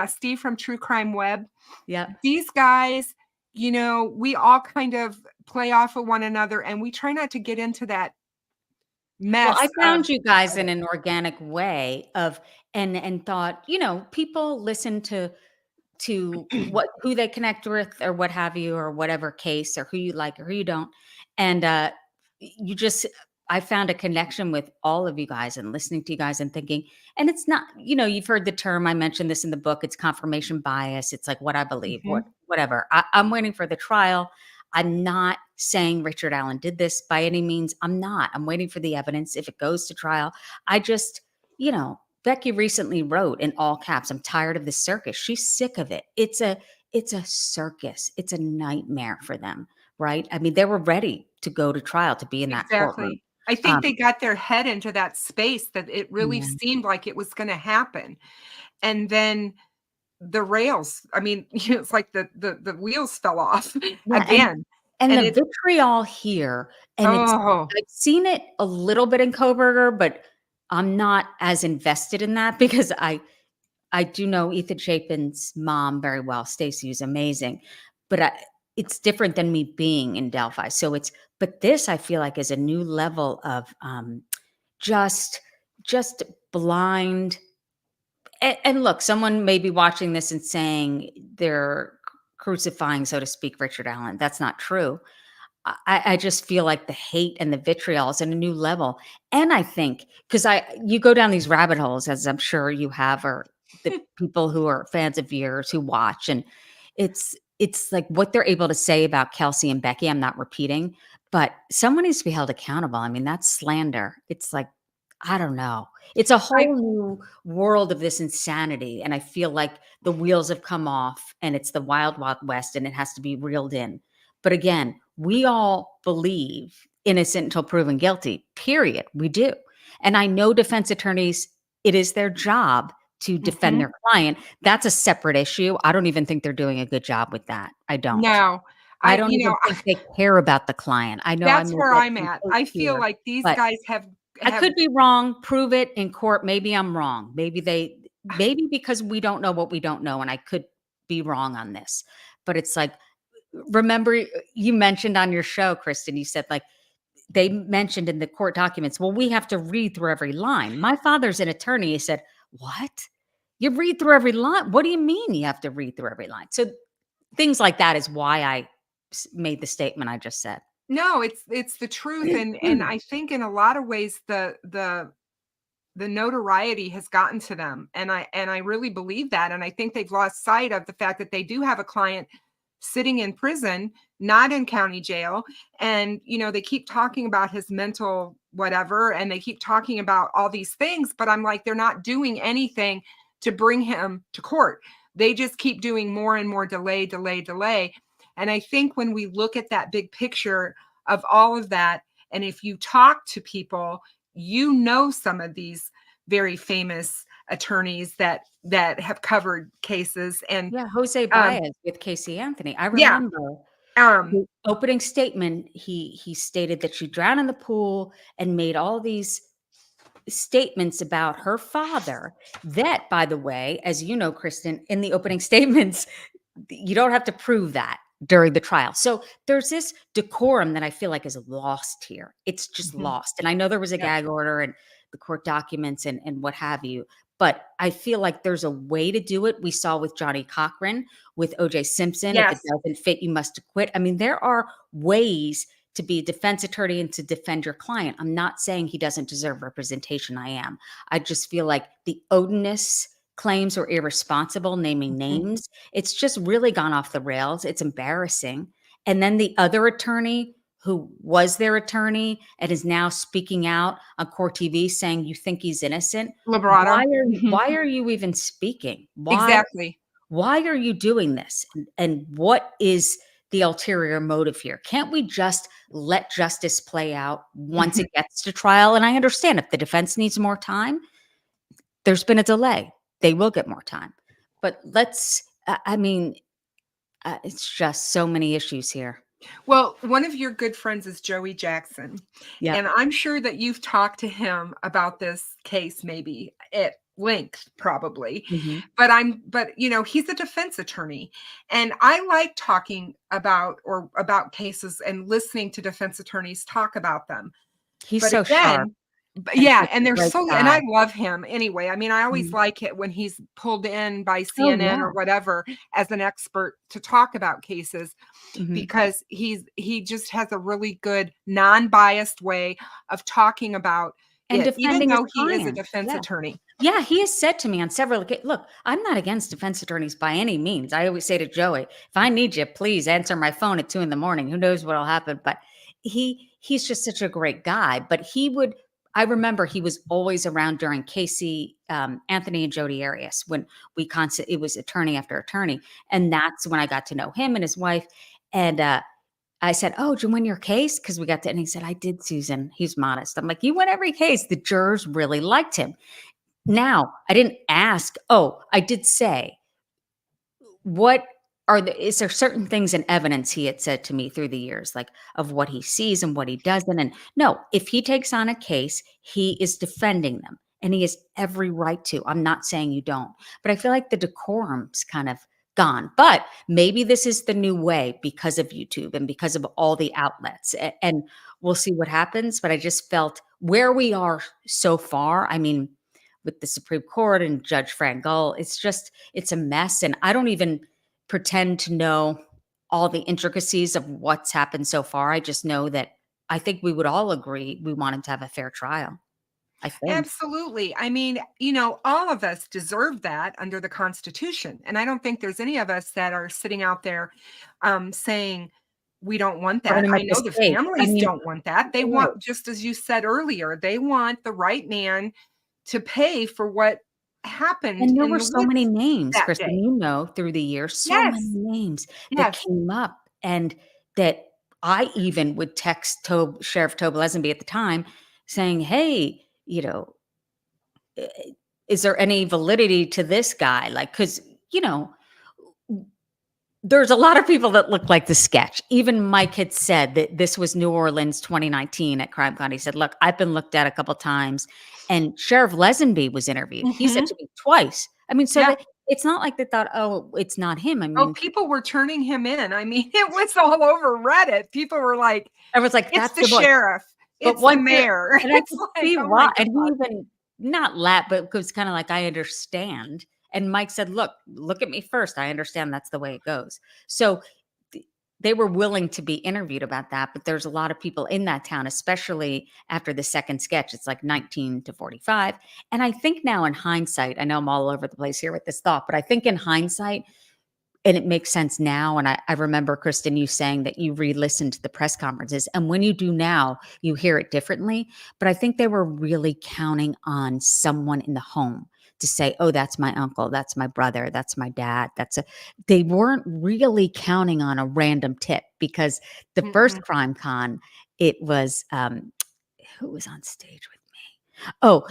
Steve from True Crime Web. Yep. These guys, we all kind of play off of one another and we try not to get into that Well, I mess found you guys of in it. an organic way of and thought, people listen to who they connect with or what have you, or whatever case, or who you like or who you don't. And you just I found a connection with all of you guys and listening to you guys and thinking, and it's not, you've heard the term, I mentioned this in the book, it's confirmation bias. It's like what I believe, Mhm. whatever. I'm waiting for the trial. I'm not saying Richard Allen did this by any means. I'm not. I'm waiting for the evidence. If it goes to trial, I just, Becky recently wrote in all caps, "I'm tired of this circus." She's sick of it. It's a circus. It's a nightmare for them, right? I mean, they were ready to go to trial, to be in that courtroom. Exactly. I think Um, they got their head into that space that it really yeah, seemed like it was gonna happen. And then the rails, I mean, it's like the wheels fell off yeah, again. and And the it's vitriol here, and oh, I've seen it a little bit in Coburger, but I'm not as invested in that because I do know Ethan Chapin's mom very well. Stacy is amazing, but it's different than me being in Delphi. But this I feel like is a new level of just just blind. And look, someone may be watching this and saying they're crucifying, so to speak, Richard Allen. That's not true. I just feel like the hate and the vitriol is at a new level. And I think because you go down these rabbit holes, as I'm sure you have, or the people who are fans of yours who watch, and it's like what they're able to say about Kelsey and Becky. I'm not repeating, but someone needs to be held accountable. I mean, that's slander. It's like, I don't know. It's a I whole new world of this insanity. And I feel like the wheels have come off and it's the wild, wild west and it has to be reeled in. But again, we all believe innocent until proven guilty, period. We do. And I know defense attorneys, it is their job to defend mhm. their client. That's a separate issue. I don't even think they're doing a good job with that. I don't. No. I I don't even think they care about the client. I know I That's may where get I'm some at. hate I feel here, like these but guys have I have could be wrong. Prove it in court. Maybe I'm wrong. Maybe because we don't know what we don't know, and I could be wrong on this. But it's like, remember you mentioned on your show, Kristen, you said like they mentioned in the court documents, well, we have to read through every line. My father's an attorney. He said, what? You read through every line? What do you mean you have to read through every line? So things like that is why I made the statement I just said. no, it's the truth. And I think in a lot of ways the notoriety has gotten to them. And I really believe that. And I think they've lost sight of the fact that they do have a client sitting in prison, not in county jail. And, they keep talking about his mental whatever, and they keep talking about all these things, but I'm like, they're not doing anything to bring him to court. They just keep doing more and more delay, delay, delay. And I think when we look at that big picture of all of that, and if you talk to people, some of these very famous attorneys that have covered cases. And Yeah, Jose um Baez with Casey Anthony. I yeah remember um the opening statement, he stated that she drowned in the pool and made all these statements about her father that, by the way, as you know, Kristen, in the opening statements, you don't have to prove that during the trial. So there's this decorum that I feel like is lost here. It's just Mhm. lost. And I know there was a Yep. gag order and the court documents and what have you, but I feel like there's a way to do it. We saw with Johnny Cochran, with OJ Simpson, if it Yes. doesn't fit, you must acquit. I mean, there are ways to be a defense attorney and to defend your client. I'm not saying he doesn't deserve representation. I am. I just feel like the odinous claims or irresponsible naming Mhm. names, it's just really gone off the rails. It's embarrassing. And then the other attorney who was their attorney and is now speaking out on court TV saying you think he's innocent. Liberato. Mhm. Why are you even speaking? Exactly. Why are you doing this? And what is the ulterior motive here? Can't we just let justice play out once Mhm. it gets to trial? And I understand if the defense needs more time, there's been a delay. They will get more time. But I mean, it's just so many issues here. Well, one of your good friends is Joey Jackson, Yeah. and I'm sure that you've talked to him about this case maybe at length, probably. Mhm. But he's a defense attorney, and I like talking about cases and listening to defense attorneys talk about them. He's But so sharp again, and yeah, such and a they're great so, and I guy. love him anyway. I mean, I always Mhm. like it when he's pulled in by Oh, CNN or yeah. whatever as an expert to talk about cases, Mhm. because he just has a really good non-biased way of talking about And it, even defending his though he is a client. defense Yeah. attorney. Yeah, he has said to me on several look, I'm not against defense attorneys by any means. I always say to Joey, if I need you, please answer my phone at 2 a.m. Who knows what'll happen? But he's just such a great guy. But I remember he was always around during Casey, Anthony and Jodi Arias when it was attorney after attorney. And that's when I got to know him and his wife. And I said, "Oh, did you win your case?" Because we got to, and he said, "I did, Susan." He's modest. I'm like, "You win every case." The jurors really liked him. Now, I didn't ask. Oh, I did say, what is there certain things in evidence he had said to me through the years, like of what he sees and what he doesn't? And no, if he takes on a case, he is defending them and he has every right to. I'm not saying you don't, but I feel like the decorum's kind of gone. But maybe this is the new way because of YouTube and because of all the outlets. And we'll see what happens. But I just felt where we are so far. I mean, with the Supreme Court and Judge Frank Gull. It's a mess. And I don't even pretend to know all the intricacies of what's happened so far. I just know that I think we would all agree we want him to have a fair trial. I think. Absolutely. I mean, all of us deserve that under the Constitution. And I don't think there's any of us that are sitting out there saying we don't want We're that. going to I make know the mistakes. I families mean, don't want that. They right. want, just as you said earlier, they want the right man to pay for what happened And there in were the so many woods names, that Kristen, day. through the years, so many Yes. names that Yes. came up and that I even would text Sheriff Tobe Lesenby at the time saying, hey, "I is there any validity to this guy?" Like, because, you know, there's a lot of people that look like the sketch. Even Mike had said that this was New Orleans 2019 at CrimeCon. He said, "Look, I've been looked at a couple times." And Sheriff Lesenby was interviewed. He said Hmm. to me twice. I mean, so Yeah. that it's not like they thought, "Oh, it's not him." I Oh, mean, people were turning him in. I mean, it was all over Reddit. People were like, I was like, it's "That's the the voice." sheriff. But It's the once you're mayor. and I It's could like, see oh my why, and he God. even not laughed, but it was kinda like, "I understand." And Mike said, look at me first. I understand that's the way it goes." So, th they were willing to be interviewed about that, but there's a lot of people in that town, especially after the second sketch, it's like 19 to 45, and I think now in hindsight, I know I'm all over the place here with this thought, but I think in hindsight, and it makes sense now. And I remember, Kristen, you saying that you re-listened to the press conferences. And when you do now, you hear it differently. But I think they were really counting on someone in the home to say, oh, that's my uncle, that's my brother, that's my dad. They weren't really counting on a random tip because the first Mhm. Crime Con, it was who was on stage with me? Oh,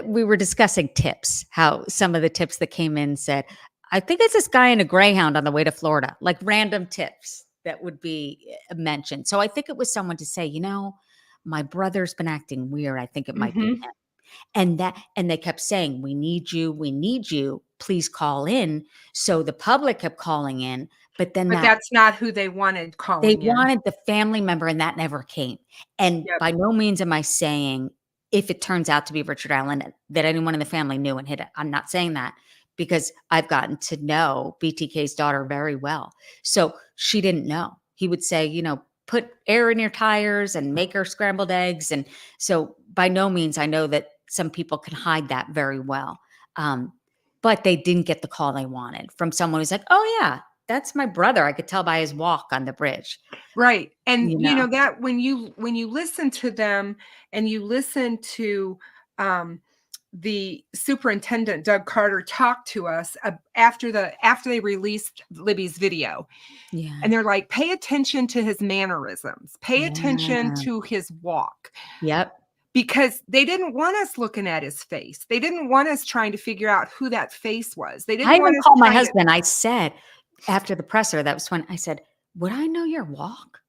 we were discussing tips, how some of the tips that came in said, I think it's this guy in a Greyhound on the way to Florida, like random tips that would be mentioned. So I think it was someone to say, my brother's been acting weird. I think it might be Mhm. him. And they kept saying, we need you, please call in. So the public kept calling in, but then But that's not who they wanted they calling in. wanted the family member, and that never came. And Yep. by no means am I saying if it turns out to be Richard Allen that anyone in the family knew and hid it. I'm not saying that, because I've gotten to know BTK's daughter very well. So she didn't know. He would say, put air in your tires and make her scrambled eggs. And so by no means, I know that some people can hide that very well. But they didn't get the call they wanted from someone who's like, oh yeah, that's my brother. I could tell by his walk on the bridge. Right. And You that when you listen to them and you listen to the superintendent Doug Carter talk to us after they released Libby's video, Yeah. and they're like, pay attention to his mannerisms, pay attention Yeah. to his walk, Yep. because they didn't want us looking at his face. They didn't want us trying to figure out who that face was. They I didn't want even us called my trying to- husband. I said, after the presser, that was when I said, would I know your walk?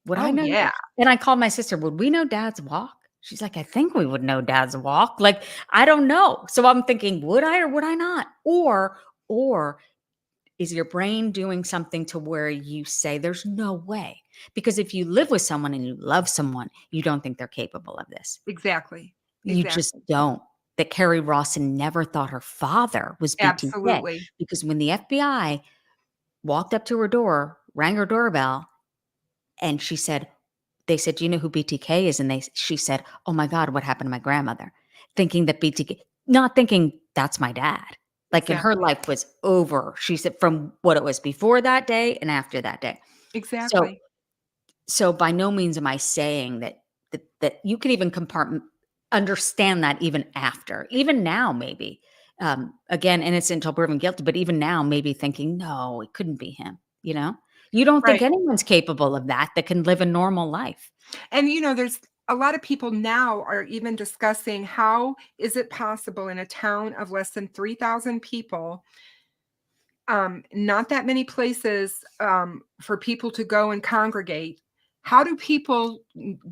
Would I Oh, know? yeah. And I called my sister, would we know Dad's walk? She's like, I think we would know Dad's walk. Like, I don't know. So I'm thinking, would I or would I not? Or is your brain doing something to where you say there's no way? Because if you live with someone and you love someone, you don't think they're capable of this. Exactly. You just don't. That Carrie Rawson never thought her father was BTK. Absolutely. Because when the FBI walked up to her door, rang her doorbell, and they said, do you know who BTK is? And she said, oh my God, what happened to my grandmother? Thinking that BTK, not thinking that's my dad. Like, in her Exactly. life was over. She said, from what it was before that day and after that day. Exactly. So by no means am I saying that you can even understand that even after, even now, maybe, again, innocent until proven guilty, but even now, maybe thinking, no, it couldn't be him. You don't think Right. anyone's capable of that can live a normal life. And there's a lot of people now are even discussing, how is it possible in a town of less than 3,000 people, not that many places for people to go and congregate? How do people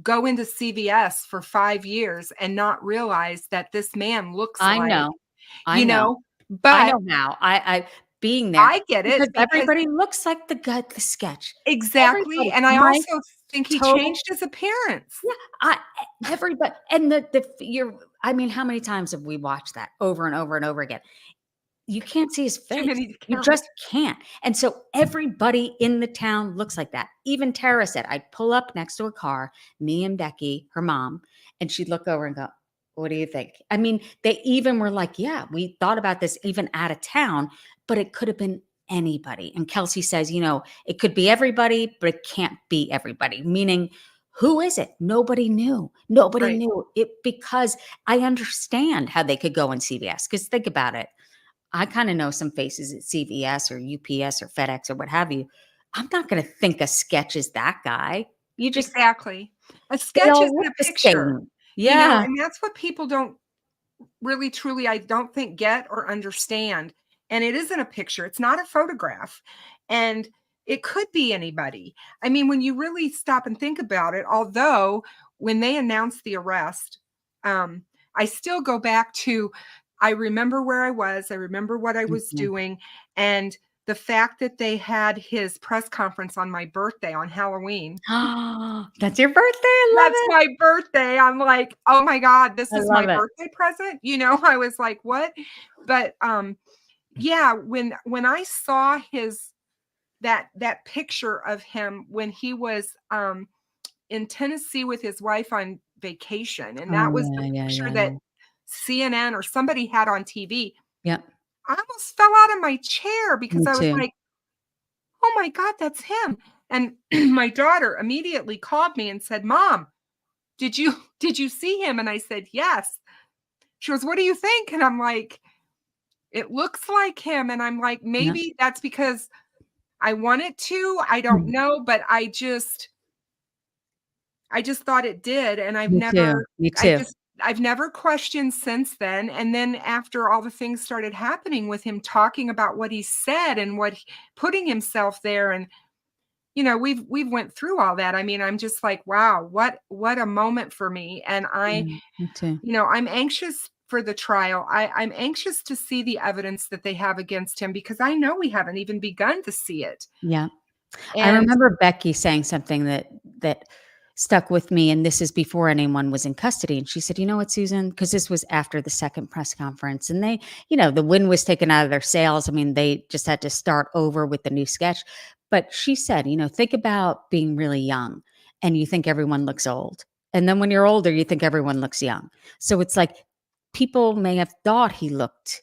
go into CVS for 5 years and not realize that this man looks I like, know. I know. But I know how. I being there. I get it, Because because everybody looks like the sketch. exactly. Everybody. And I My also think he total changed his appearance. Yeah, everybody, and I mean, how many times have we watched that over and over and over again? You can't see his Too face. many to You count. just can't. And so everybody in the town looks like that. Even Tara said, I'd pull up next to a car, me and Becky, her mom, and she'd look over and go, what do you think? I mean, they even were like, yeah, we thought about this even out of town, but it could have been anybody. And Kelsey says, it could be everybody, but it can't be everybody. Meaning, who is it? Nobody knew. Nobody Right. knew it, because I understand how they could go in CVS. Because think about it. I kind of know some faces at CVS or UPS or FedEx or what have you. I'm not going to think a sketch is that guy. You just, Exactly. A they sketch all isn't look a the picture, same. Yeah. and that's what people don't really, truly, I don't think, get or understand. And it isn't a picture. It's not a photograph. And it could be anybody. I mean, when you really stop and think about it, although when they announced the arrest, I still go back to, I remember where I was. I remember what I was Mhm. doing. And the fact that they had his press conference on my birthday on Halloween. That's your birthday. I love That's it. my birthday. I'm like, "Oh my God, this I is my love it. birthday present?" I was like, "What?" But, yeah, when I saw that picture of him when he was, in Tennessee with his wife on vacation, and Oh, that was the yeah, picture yeah, that yeah. CNN or somebody had on TV, Yep. I almost fell out of my chair because Me I was too. like, "Oh my God, that's him." And my daughter immediately called me and said, "Mom, did you see him?" And I said, "Yes." She goes, "What do you think?" And I'm like, "It looks like him." And I'm like, Yep. "Maybe that's because I wanted to. I don't Mm. know, but I just thought it did." And Me too. Me too. I've never questioned since then. And then after all the things started happening with him talking about what he said and putting himself there, and we've went through all that. I mean, I'm just like, wow, what a moment for me. And Yeah, me too. I'm anxious for the trial. I'm anxious to see the evidence that they have against him because I know we haven't even begun to see it. Yeah. I And remember Becky saying something that stuck with me, and this is before anyone was in custody. And she said, "You know what, Susan?" Because this was after the second press conference, and they, the wind was taken out of their sails. I mean, they just had to start over with the new sketch. But she said, think about being really young, and you think everyone looks old, and then when you're older, you think everyone looks young. So it's like people may have thought he looked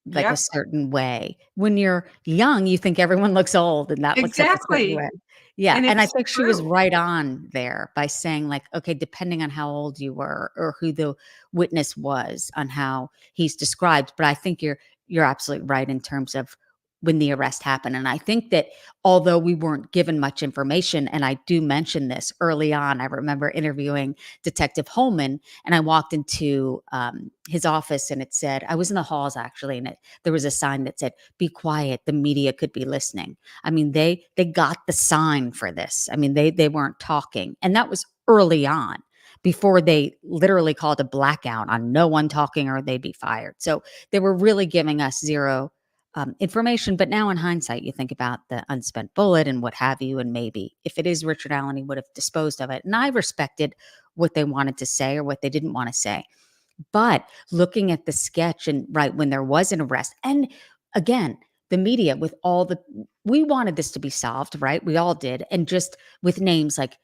like a yep, certain way. When you're young, you think everyone looks old and that looks like a certain exactly. way. Yeah, And and I it's think she was true. right on there by saying like, okay, depending on how old you were or who the witness was on how he's described, but I think you're absolutely right in terms of when the arrest happened. And I think that although we weren't given much information, and I do mention this early on, I remember interviewing Detective Holman, and I walked into his office, and it said, I was in the halls actually, and there was a sign that said, "Be quiet, the media could be listening." I mean, they got the sign for this. I mean, they weren't talking, and that was early on before they literally called a blackout on no one talking or they'd be fired. So they were really giving us zero information. But now in hindsight, you think about the unspent bullet and what have you, and maybe if it is Richard Allen, he would have disposed of it. And I respected what they wanted to say or what they didn't want to say. But looking at the sketch and right when there was an arrest, and again, the media with all we wanted this to be solved, right? We all did. And just with names like,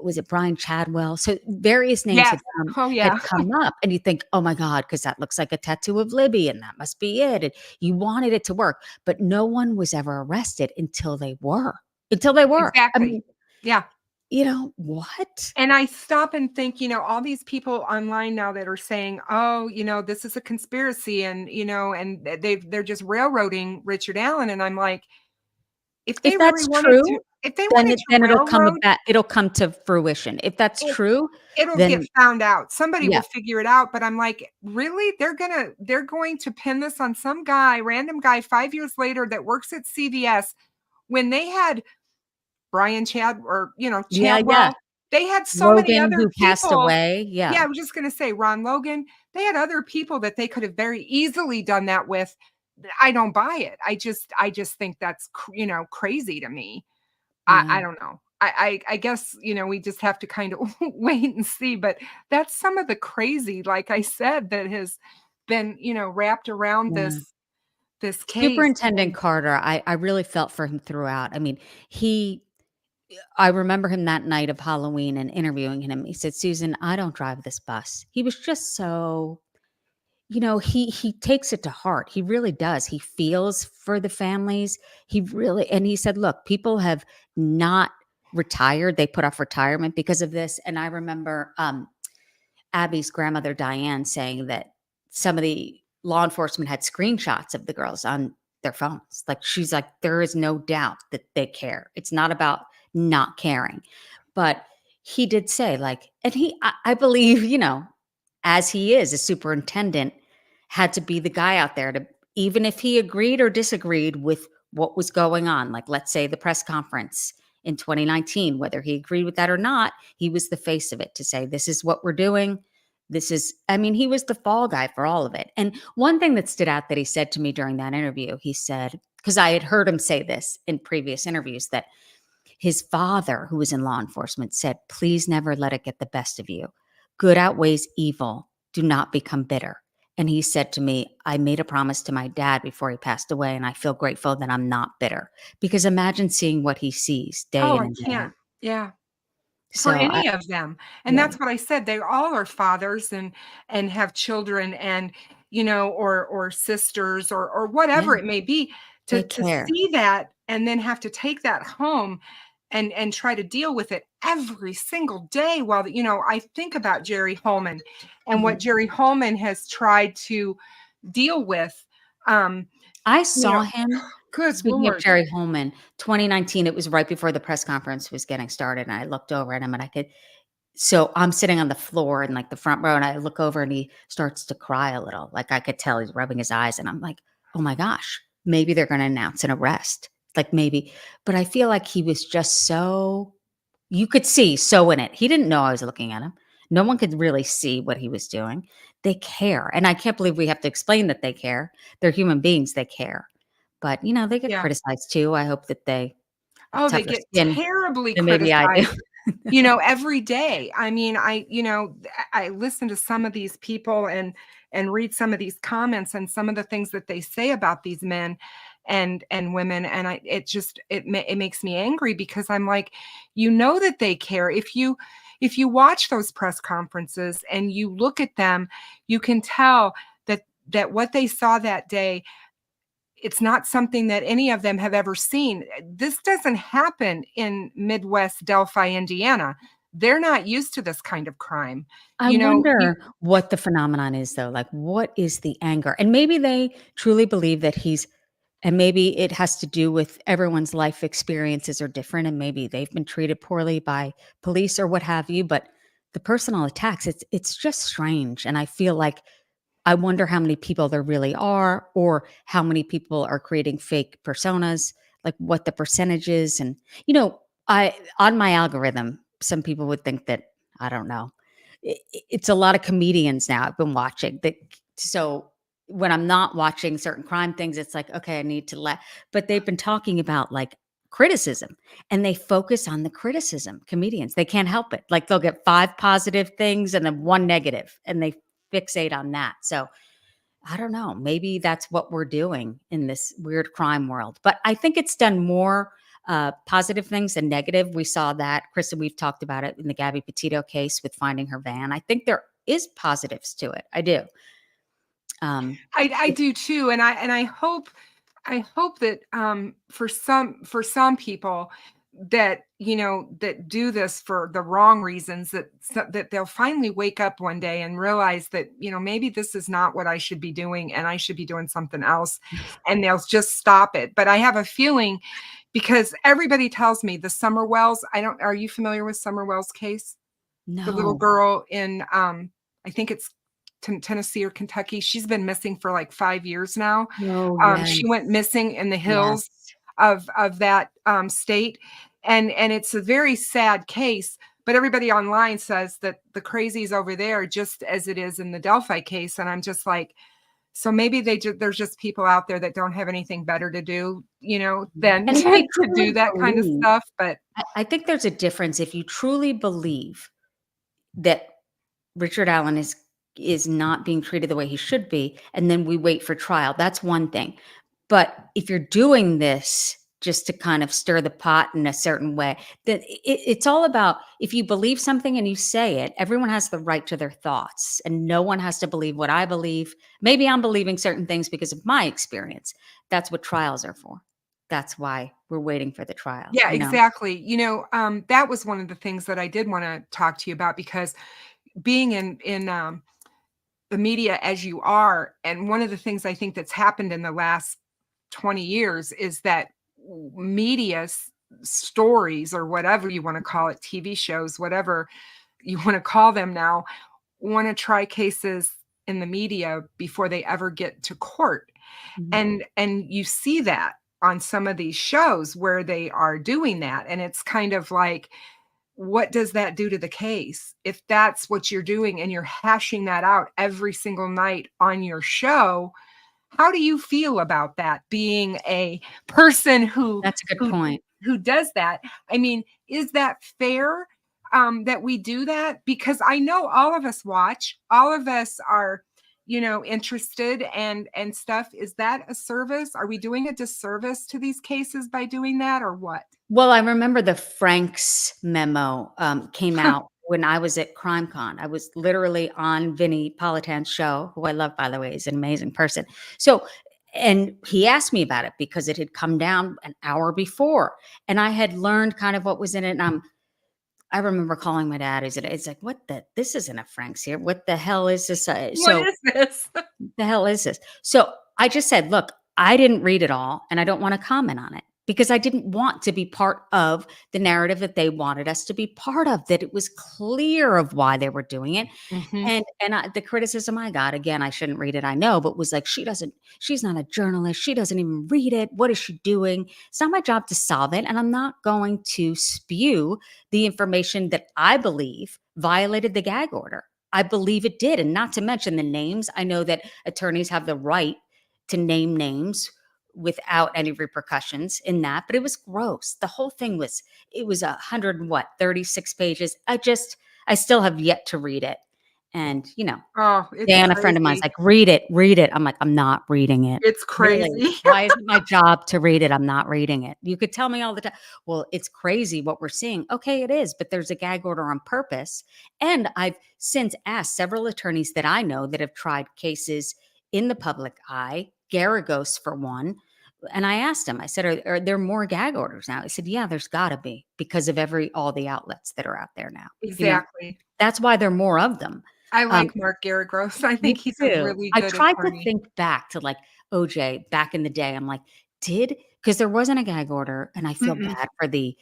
was it Brian Chadwell? So various names Yes. Oh, had yeah. come up, and you think, oh my God, because that looks like a tattoo of Libby, and that must be it. And you wanted it to work, but no one was ever arrested until they were. Until they were. I Exactly. mean, Yeah. what? And I stop and think, all these people online now that are saying, "Oh, this is a conspiracy," and and they're just railroading Richard Allen, and I'm like, if they If really that's wanted true, to, if they wanted to railroad, it'll come to fruition. If that's it, true, it'll get then found out. Somebody will yeah. figure it out. But I'm like, really? They're going to pin this on some guy, random guy, 5 years later that works at CVS when they had Brian Chad or Yeah, yeah. Chadwell. They had so many Logan, other who passed people. away, Yeah, yeah, I was just gonna say Ron Logan. They had other people that they could have very easily done that with. I don't buy it. I just think that's crazy to me. yeah, I don't know. I guess we just have to kind of wait and see. But that's some of the crazy, like I said, that has been wrapped around yeah. this case. Superintendent And Carter, I really felt for him throughout. I mean, he I remember him that night of Halloween and interviewing him. He said, "Susan, I don't drive this bus." He was just so, he takes it to heart. He really does. He feels for the families. He really, and he said, "Look, people have not retired. They put off retirement because of this." And I remember Abby's grandmother Diane saying that some of the law enforcement had screenshots of the girls on their phones. Like she's like, there is no doubt that they care. It's not about not caring. But he did say, like, and I believe, as he is a superintendent, had to be the guy out there to, even if he agreed or disagreed with what was going on, like let's say the press conference in 2019, whether he agreed with that or not, he was the face of it to say, this is what we're doing. I mean, he was the fall guy for all of it. And one thing that stood out that he said to me during that interview, he said, because I had heard him say this in previous interviews, that his father, who was in law enforcement, said, "Please never let it get the best of you. Good outweighs evil. Do not become bitter." And he said to me, "I made a promise to my dad before he passed away, and I feel grateful that I'm not bitter." Because imagine seeing what he sees day oh, in I and day out. can't. Yeah. For So any of them, and yeah, that's what I said, they all are fathers and have children and, or sisters or yeah, whatever it may be, to they to care. see that and then have to take that home and try to deal with it every single day while I think about Jerry Holman and what Mhm. Jerry Holman has tried to deal with, um, I you know, saw him. good Speaking of lord. Jerry Holman, 2019, it was right before the press conference was getting started, and I looked over at him, and so I'm sitting on the floor in like the front row, and I look over and he starts to cry a little. Like I could tell he's rubbing his eyes, and I'm like, oh my gosh, maybe they're going to announce an arrest. like maybe, but I feel like he was just so, you could see so in it. He didn't know I was looking at him. No one could really see what he was doing. They care. And I can't believe we have to explain that they care. They're human beings, they care. But, they get Yeah. criticized too. I hope that they have Oh, they tougher get skin terribly than maybe I do. criticized, every day. I mean, I listen to some of these people and read some of these comments and some of the things that they say about these men and women, and it makes me angry because I'm like, that they care. If you watch those press conferences and you look at them, you can tell that what they saw that day, it's not something that any of them have ever seen. This doesn't happen in Midwest Delphi, Indiana. They're not used to this kind of crime. I You wonder what the phenomenon is though. Like, what is the anger? And maybe they truly believe that and maybe it has to do with everyone's life experiences are different, and maybe they've been treated poorly by police or what have you. But the personal attacks, it's just strange. And I feel like I wonder how many people there really are, or how many people are creating fake personas, like what the percentage is. And, I, on my algorithm, some people would think that, I don't know, it's a lot of comedians now I've been watching that. So when I'm not watching certain crime things, it's like, okay, I need to but they've been talking about like criticism, and they focus on the criticism. Comedians, they can't help it. Like they'll get 5 positive things and then 1 negative, and they fixate on that. So I don't know. Maybe that's what we're doing in this weird crime world. But I think it's done more positive things than negative. We saw that, Krista, we've talked about it in the Gabby Petito case with finding her van. I think there is positives to it. I do. I do too, and I hope that for some people that that do this for the wrong reasons, that they'll finally wake up one day and realize that maybe this is not what I should be doing and I should be doing something else, and they'll just stop it. But I have a feeling, because everybody tells me the Summerwells, are you familiar with Summerwell's case? The little No. girl in I think it's Tennessee or Kentucky. She's been missing for like 5 years now. Oh, She went yes. missing in the Yes. hills of that state, and it's a very sad case. But everybody online says that the crazies over there, just as it is in the Delphi case, and I'm just like, so maybe there's just people out there that don't have anything better to do, than And if you to do truly that kind of believe, stuff. But I think there's a difference if you truly believe that Richard Allen is not being treated the way he should be, and then we wait for trial. That's one thing. But if you're doing this just to kind of stir the pot in a certain way, that it's all about, if you believe something and you say it, everyone has the right to their thoughts, and no one has to believe what I believe. Maybe I'm believing certain things because of my experience. That's what trials are for. That's why we're waiting for the trial. yeah, exactly. That was one of the things that I did want to talk to you about, because being in the media as you are, and one of the things I think that's happened in the last 20 years is that media stories, or whatever you want to call it, TV shows, whatever you want to call them now, want to try cases in the media before they ever get to court. Mhm. And you see that on some of these shows where they are doing that, and it's kind of like, what does that do to the case? If that's what you're doing and you're hashing that out every single night on your show, how do you feel about that, being a person who That's a good who point. who does that? I mean, is that fair, that we do that? Because I know all of us watch, all of us are, interested and stuff. Is that a service? Are we doing a disservice to these cases by doing that, or what? Well, I remember the Franks memo came out when I was at CrimeCon. I was literally on Vinnie Politan's show, who I love, by the way. He's an amazing person. So, and he asked me about it because it had come down an hour before, and I had learned kind of what was in it. And I remember calling my dad. It's like, what the? This isn't a Franks here. What the hell is this? What So is this? the hell is this? So I just said, look, I didn't read it all, and I don't want to comment on it, because I didn't want to be part of the narrative that they wanted us to be part of, that it was clear of why they were doing it. Mhm. The criticism I got, again, I shouldn't read it, I know, but was like, she's not a journalist. She doesn't even read it. What is she doing? It's not my job to solve it. And I'm not going to spew the information that I believe violated the gag order. I believe it did. And not to mention the names. I know that attorneys have the right to name names without any repercussions in that, but it was gross. The whole thing was, it was 36 pages. I still have yet to read it. And, Oh, it's Dan, a friend of mine's crazy. like, read it, read it. I'm like, I'm not reading it. It's Really? crazy. Why is it my job to read it? I'm not reading it. You could tell me all the time, well, it's crazy what we're seeing. Okay, it is, but there's a gag order on purpose. And I've since asked several attorneys that I know that have tried cases in the public eye, Garagos for one. And I asked him, I said, are there more gag orders now? He said, yeah, there's gotta be, because of all the outlets that are out there now. Exactly. That's why there are more of them. I Um, like Mark Garagos. I me think he's a too. really I good tried to attorney. think back to, like, OJ back in the day. I'm like, because there wasn't a gag order, and I feel Mm-mm. bad for the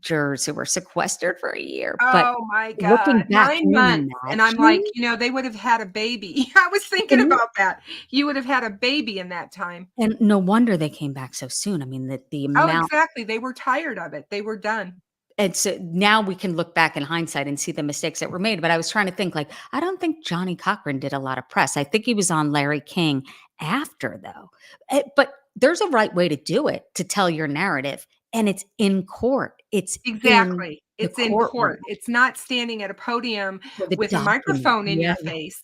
jurors who were sequestered for a year, but Oh my looking God, back, can 9 you months, and I'm like, imagine? they would have had a baby. I was thinking And about that. You would have had a baby in that time. and no wonder they came back so soon. I mean, the Oh, amount. exactly. They were tired of it. They were done. And so now we can look back in hindsight and see the mistakes that were made. But I was trying to think, like, I don't think Johnny Cochran did a lot of press. I think he was on Larry King after, though. But there's a right way to do it, to tell your narrative, and it's in court. It's in Exactly. the It's in courtroom court. It's not standing at a podium with a with a document. microphone in Yeah. your face,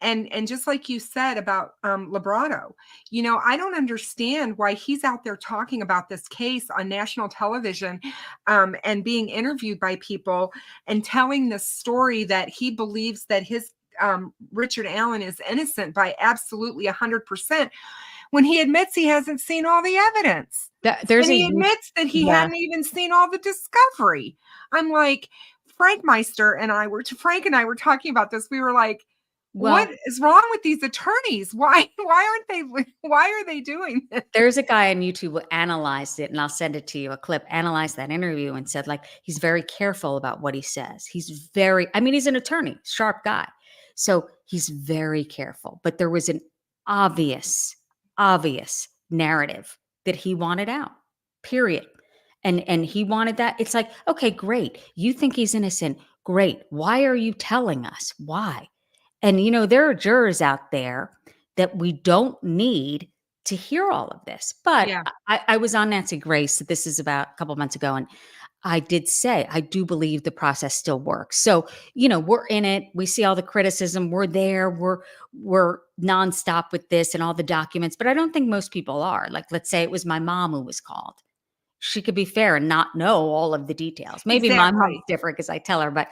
And just like you said about Librato, I don't understand why he's out there talking about this case on national television, and being interviewed by people and telling this story that he believes that his Richard Allen is innocent by absolutely 100%, when he admits he hasn't seen all the evidence. There's And a he huge, admits that he yeah. hadn't even seen all the discovery. I'm like, Frank and I were talking about this. We were like, what Well, is wrong with these attorneys? Why are they doing this? there's a guy on YouTube who analyzed it, and I'll send it to you, a clip, analyzed that interview and said, like, he's very careful about what he says. I mean, he's an attorney, sharp guy. So he's very careful. But there was an obvious, obvious narrative that he wanted out, period. And he wanted that. It's like, okay, great. You think he's innocent. Great. Why are you telling us? Why? And, there are jurors out there that we don't need to hear all of this. But Yeah. I was on Nancy Grace. This is about a couple months ago. And I did say, I do believe the process still works. So, we're in it. We see all the criticism. We're there. We're nonstop with this and all the documents. But I don't think most people are. Like, let's say it was my mom who was called. She could be fair and not know all of the details. Maybe my mom's Exactly. different because I tell her, but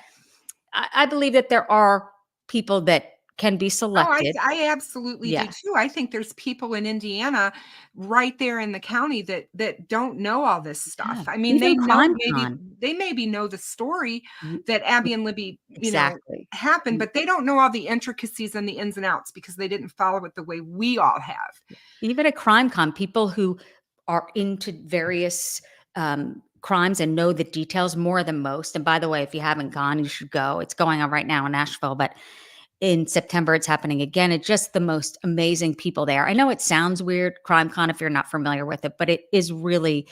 I believe that there are people that can be Oh, I selected. I absolutely do Yeah. too. I think there's people in Indiana right there in the county that don't know all this Yeah. stuff. I mean, Even CrimeCon. they maybe know the story Y that Abby and Libby, Exactly. happened, Mm, but they don't know all the intricacies and the ins and outs because they didn't follow it the way we all have. even at CrimeCon, people who are into various, crimes and know the details more than most, and by the way, if you haven't gone, you should go. It's going on right now in Nashville, but in September, it's happening again. It's just the most amazing people there. I know it sounds weird, CrimeCon, if you're not familiar with it, but it is really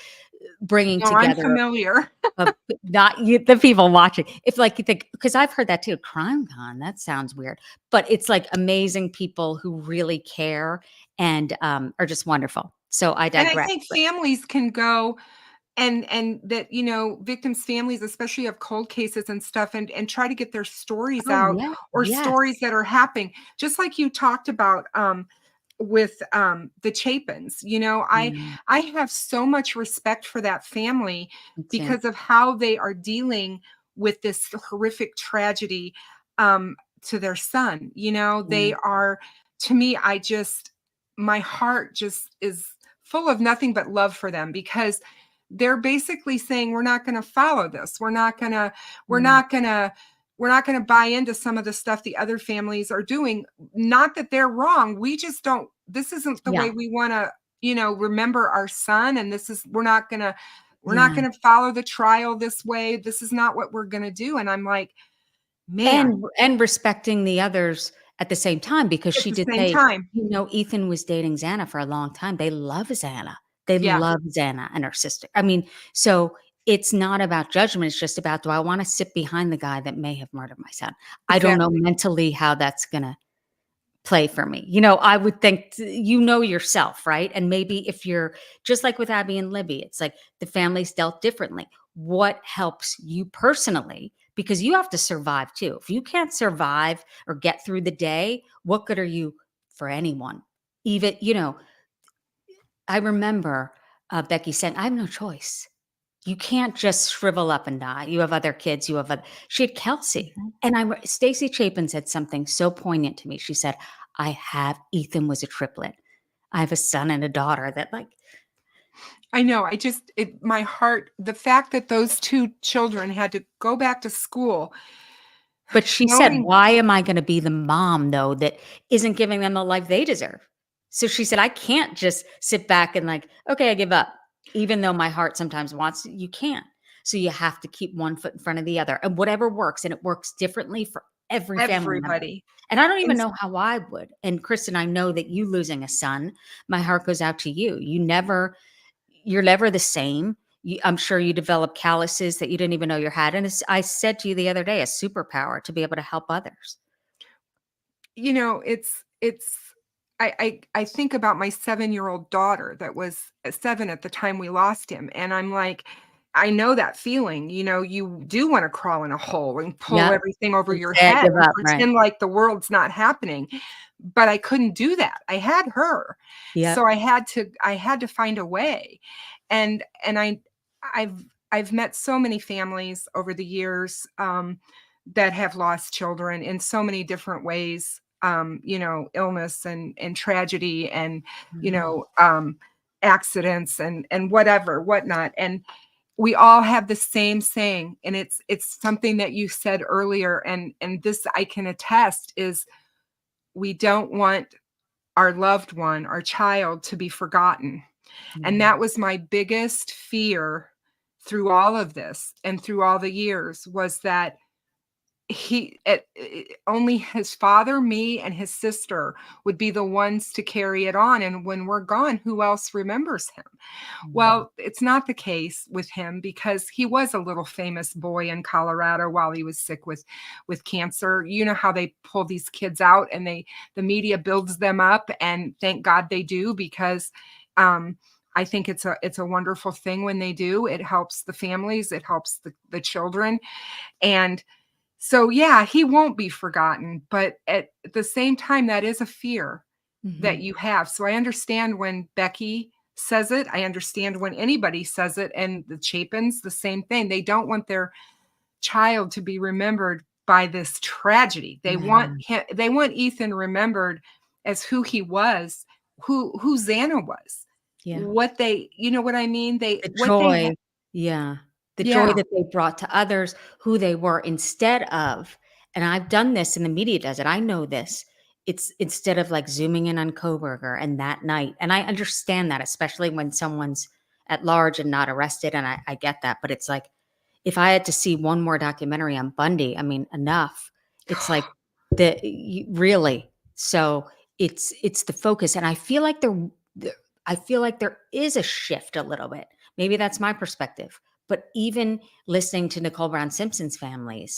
bringing No, I'm together familiar. of not you, the people watching. If, like, you think, because I've heard that too, CrimeCon, that sounds weird, but it's like amazing people who really care and are just wonderful. So I And I digress. think But families can go and that, victims' families, especially of cold cases and stuff, and try to get their stories oh out, yeah, or yes, stories that are happening. Just like you talked about with the Chapins. yeah, I have so much respect for that family me too. because of how they are dealing with this horrific tragedy to their son. Yeah, They are, to me, my heart just is full of nothing but love for them, because they're basically saying, we're not going to follow this. We're yeah, not going to we're not going to buy into some of the stuff the other families are doing. Not that they're wrong. We just don't, this isn't the yeah. way we want to remember our son, and we're not going Yeah. to follow the trial this way. This is not what we're going to do. And I'm like, man, And respecting the others at the same time, because at she the did same say, time. Ethan was dating Xana for a long time. They love Xana. They Yeah, love Xana and her sister. I mean, so it's not about judgment. It's just about, do I want to sit behind the guy that may have murdered my son? I don't know exactly. mentally how that's gonna play for me. I would think, yourself, right? And maybe if you're just like with Abby and Libby, it's like the families dealt differently. What helps you personally? Because you have to survive too. If you can't survive or get through the day, what good are you for anyone? Even, I remember Becky saying, I have no choice. You can't just shrivel up and die. You have other kids. She had Kelsey. Mhm. And Stacy Chapin said something so poignant to me. She said, Ethan was a triplet. I have a son and a daughter that, like, I know. My heart, the fact that those two children had to go back to school, but she said, knowing, why am I going to be the mom though, that isn't giving them the life they deserve? So she said, I can't just sit back and like, okay, I give up. Even though my heart sometimes wants, you can't. So you have to keep one foot in front of the other, and whatever works. And it works differently for every family member. everybody. And I don't even And know how I would. And Kristen, I know that you losing a son, my heart goes out to you. You're never the same. I'm sure you develop calluses that you didn't even know you had. And I said to you the other day, a superpower to be able to help others. it's I think about my 7-year-old daughter that was 7 at the time we lost him, and I'm like, I know that feeling. You do want to crawl in a hole and pull Yep. everything over And your say, I head give and up, right? pretend like the world's not happening, but I couldn't do that. I had her. So Yep. I had to find a way. And I've I've met so many families over the years, that have lost children in so many different ways, illness and tragedy and, you Mhm. know, accidents and whatnot. And we all have the same saying, and it's something that you said earlier, and this I can attest is, we don't want our loved one, our child, to be forgotten. And Yeah. that was my biggest fear through all of this and through all the years, was that only his father, me, and his sister would be the ones to carry it on. And when we're gone, who else remembers him? Mhm. Well, it's not the case with him, because he was a little famous boy in Colorado while he was sick with cancer. You know how they pull these kids out, and the media builds them up, and thank God they do, because I think it's a wonderful thing when they do. It helps the families, it helps the children. And so, yeah, he won't be forgotten, but at the same time, that is a fear that Mhm. you have. So I understand when Becky says it. I understand when anybody says it. And the Chapins, the same thing. They don't want their child to be remembered by this tragedy. No. They want Ethan remembered as who he was, who Xana was, Yeah. you know what I mean? The What they had. joy. Yeah. The joy Yeah, that they brought to others, who they were instead of, and I've done this and the media does it. I know this. It's instead of like zooming in on Koberger and that night. And I understand that, especially when someone's at large and not arrested. And I get that. But it's like, if I had to see one more documentary on Bundy, I mean, enough. It's like really. So it's the focus, and I feel like I feel like there is a shift a little bit. Maybe that's my perspective, but even listening to Nicole Brown Simpson's family,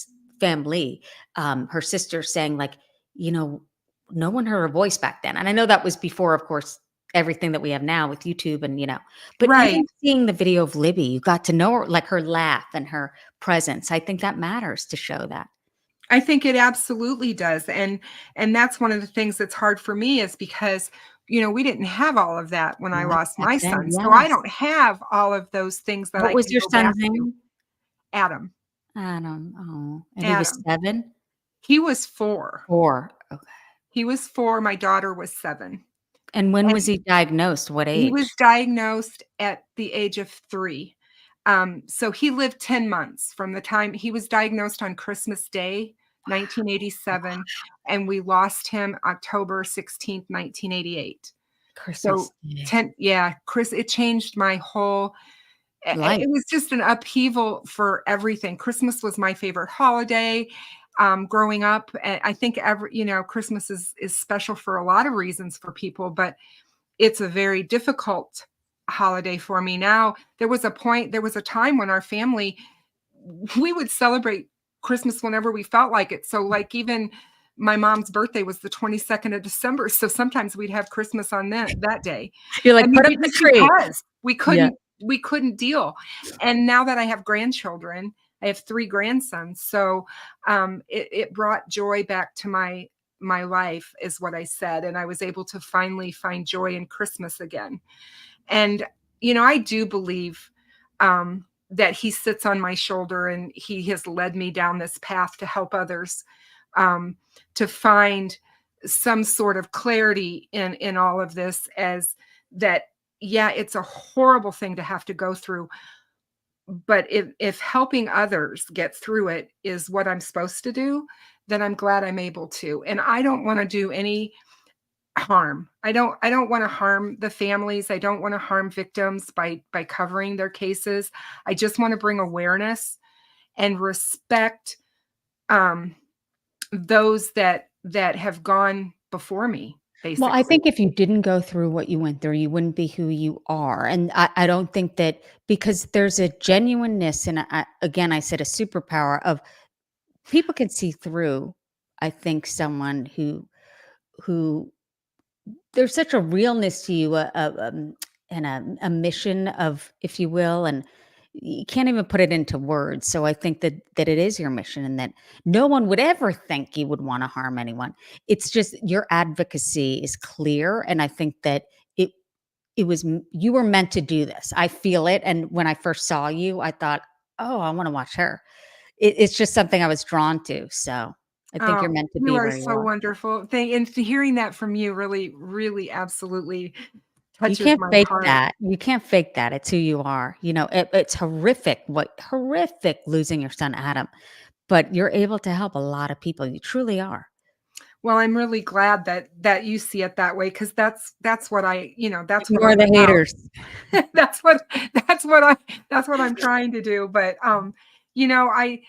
her sister saying like, you know, no one heard her voice back then, and I know that was before, of course, everything that we have now with YouTube and but right. even seeing the video of Libby, you got to know her, like her laugh and her presence. I think that matters to show that. I think it absolutely does. And that's one of the things that's hard for me, is because, we didn't have all of that when I Not lost back my then, son. So I yes. don't have all of those things that What I was can your go back son's to. name? Adam. I don't know. And he was Adam. 7? He was 4. 4. Okay. He was 4. My daughter was 7. And when was And he diagnosed? What he was age? diagnosed at the age of 3. So he lived 10 months from the time he was diagnosed on Christmas Day, 1987, and we lost him October 16th, 1988. Christmas So Day. Chris, it changed my whole Life. it was just an upheaval for everything. Christmas was my favorite holiday. Growing up, I think Christmas is special for a lot of reasons for people, but it's a very difficult holiday for me now. There was a time when our family, we would celebrate Christmas whenever we felt like it. So like even my mom's birthday was the 22nd of December. So sometimes we'd have Christmas on that day. You're I like, mean, put up the just tree. because Yeah. we couldn't deal. And now that I have grandchildren, I have 3 grandsons. So it brought joy back to my life, is what I said. And I was able to finally find joy in Christmas again. And, I do believe that he sits on my shoulder and he has led me down this path to help others, to find some sort of clarity in all of this, as that, yeah, it's a horrible thing to have to go through. But if helping others get through it is what I'm supposed to do, then I'm glad I'm able to. And I don't want to do any harm. I don't want to harm the families. I don't want to harm victims by covering their cases. I just want to bring awareness and respect, um, those that have gone before me, Well, I basically. think if you didn't go through what you went through, you wouldn't be who you are. And I don't think that, because there's a genuineness, and again, I said a superpower of people can see through, I think, someone who there's such a realness to you, and a mission of, if you will, and you can't even put it into words. So I think that it is your mission, and that no one would ever think you would want to harm anyone. It's just your advocacy is clear, and I think that it you were meant to do this. I feel it, and when I first saw you, I thought, oh, I want to watch her. It's just something I was drawn to. So I think you're Oh, meant to you be are where you so are. wonderful. And hearing that from you really, really absolutely You touches can't my fake heart. that. You can't fake that. It's who you are. It's horrific, horrific losing your son, Adam, but you're able to help a lot of people. You truly are. Well, I'm really glad that you see it that way, because that's what that's what Ignore I'm the about. haters. That's what that's what I that's what I'm trying to do. But I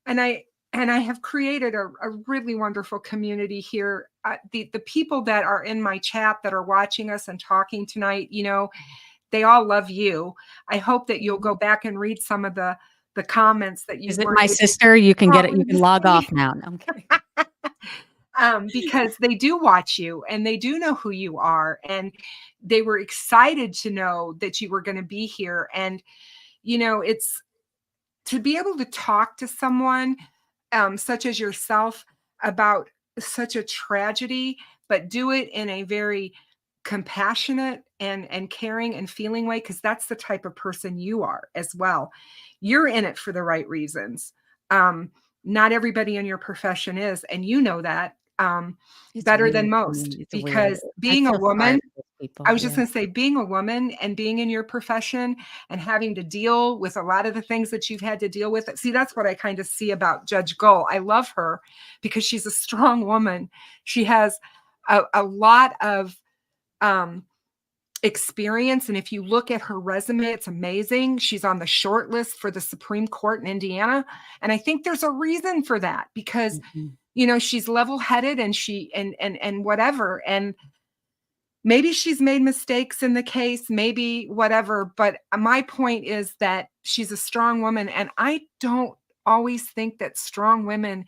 and I and I have created a really wonderful community here. The people that are in my chat that are watching us and talking tonight, they all love you. I hope that you'll go back and read some of the comments that you Is it weren't my able sister? You can get it. You probably can to log see. off now. No, I'm kidding. Because they do watch you and they do know who you are, and they were excited to know that you were going to be here. And it's to be able to talk to someone, such as yourself, about such a tragedy, but do it in a very compassionate and caring and feeling way, because that's the type of person you are as well. You're in it for the right reasons. Not everybody in your profession is, and you know that, It's better weird than to me. most, It's weird. because I being a feel sorry woman, for those I people. was just Yeah. going to say, being a woman and being in your profession and having to deal with a lot of the things that you've had to deal with. See, that's what I kind of see about Judge Gull. I love her because she's a strong woman. She has a lot of um, experience. And if you look at her resume, it's amazing. She's on the short list for the Supreme Court in Indiana. And I think there's a reason for that, because, Mhm. she's level headed, and and whatever. And maybe she's made mistakes in the case, maybe whatever. But my point is that she's a strong woman. And I don't always think that strong women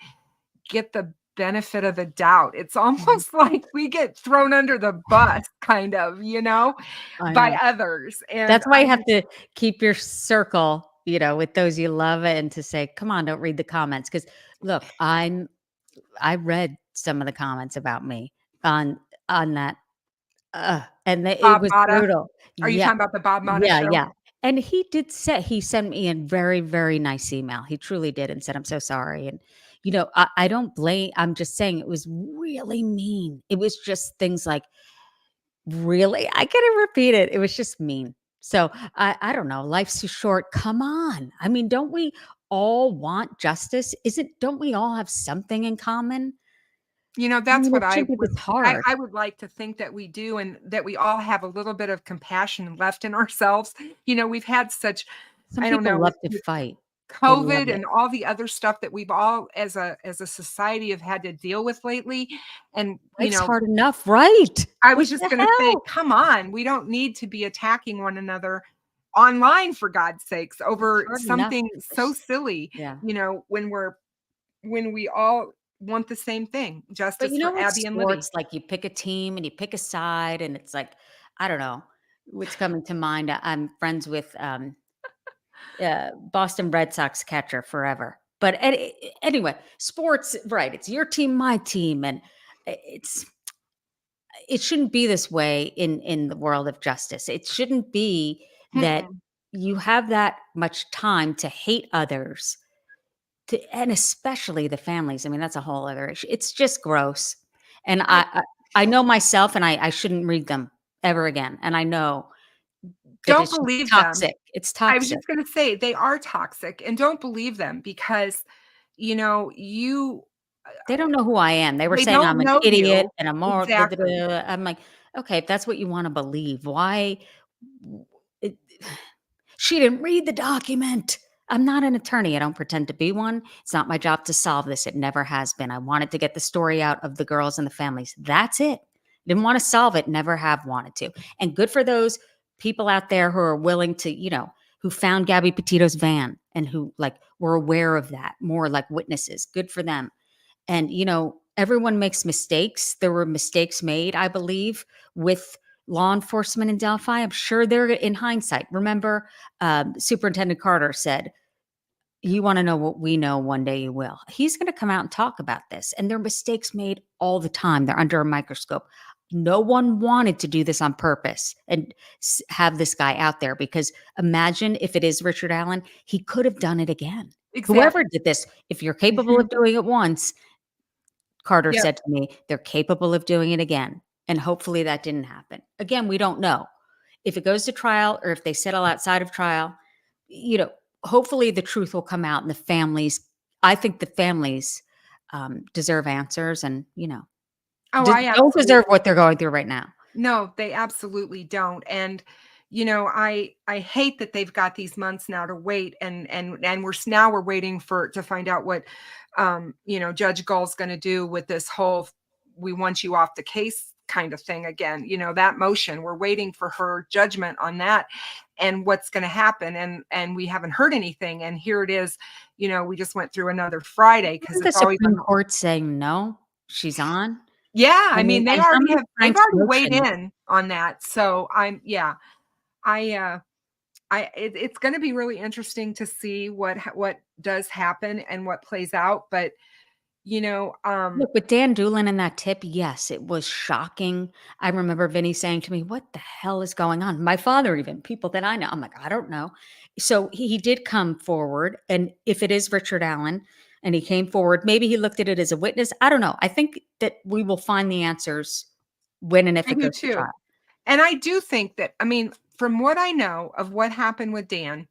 get the benefit of the doubt. It's Mhm. almost like we get thrown under the bus, kind of, I by know. others. And That's why you have to keep your circle, with those you love, and to say, "Come on, don't read the comments." Because look, I read some of the comments about me on that, and it Bob was Motta, brutal. are you Yeah, talking about the Bob Motta yeah, show? yeah. And he sent me a very, very nice email. He truly did, and said, "I'm so sorry." And I don't blame. I'm just saying it was really mean. It was just things like, really? I couldn't repeat it. It was just mean. So I don't know. Life's too short. Come on. I mean, don't we all want justice? Don't we all have something in common? You know, I that's mean, what it shouldn't be this hard. I would like to think that we do, and that we all have a little bit of compassion left in ourselves. You know, we've had such, Some I don't people know, love to with fight. They love COVID it. and all the other stuff that we've all as a society have had to deal with lately. And, you Life's know, hard enough, right? I What was just the gonna say, hell? come on, we don't need to be attacking one another online, for God's sakes, It's over hard enough something so just silly, yeah. you know, when we all want the same thing, But justice you know, for with Abby and Libby. sports, like, you pick a team and you pick a side, and it's like, I don't know what's coming to mind. I'm friends with, Boston Red Sox catcher forever. But anyway, sports, right? It's your team, my team, and it's it shouldn't be this way in the world of justice. It shouldn't be that Mm-mm. you have that much time to hate others, and especially the families. I mean, that's a whole other issue. It's just gross, and I I know myself, and I shouldn't read them ever again. And I know that don't it's just believe them. toxic. It's I was toxic. just gonna say, they are toxic, and don't believe them because, you know, They don't know who I am. They were they saying don't I'm an know idiot you. and a moral. Da, da, Exactly. da. I'm like, okay, if that's what you want to believe, why? It, she didn't read the document. I'm not an attorney. I don't pretend to be one. It's not my job to solve this. It never has been. I wanted to get the story out of the girls and the families. That's it. Didn't want to solve it. Never have wanted to. And good for those people out there who are willing to, who found Gabby Petito's van and who like were aware of that, more like witnesses. Good for them. And, everyone makes mistakes. There were mistakes made, I believe, with law enforcement in Delphi. I'm sure they're in hindsight. Remember, Superintendent Carter said, you want to know what we know, one day you will. He's going to come out and talk about this. And there are mistakes made all the time. They're under a microscope. No one wanted to do this on purpose and have this guy out there, because imagine if it is Richard Allen, he could have done it again. Whoever Exactly. did this, if you're capable Mhm. of doing it once, Carter Yep. said to me, they're capable of doing it again. And hopefully that didn't happen. Again, we don't know. If it goes to trial or if they settle outside of trial, you know, hopefully the truth will come out, and the families, I think the families deserve answers, and, Oh, I don't deserve absolutely what they're going through right now. no, they absolutely don't, and, you know, I hate that they've got these months now to wait, and we're waiting for to find out what, you know, Judge Gull's gonna do with this whole "we want you off the case" kind of thing again, you know, that motion. We're waiting for her judgment on that and what's gonna happen, and we haven't heard anything, and here it is, you know, we just went through another Friday because Isn't the it's always Supreme on. Court saying no? She's on. Yeah, I I mean, mean, and how many they've Franks already weighed motions? in on that, so yeah, I, it's gonna be really interesting to see what does happen and what plays out, but, you know, Look, with Dan Doolin and that tip, yes, it was shocking. I remember Vinny saying to me, "What the hell is going on?" My father, even people that I know, I'm like, "I don't know." So he did come forward, and if it is Richard Allen, and he came forward, maybe he looked at it as a witness. I don't know. I think that we will find the answers when and if I it do goes to too, trial. and I do think that, I mean, from what I know of what happened with Dan,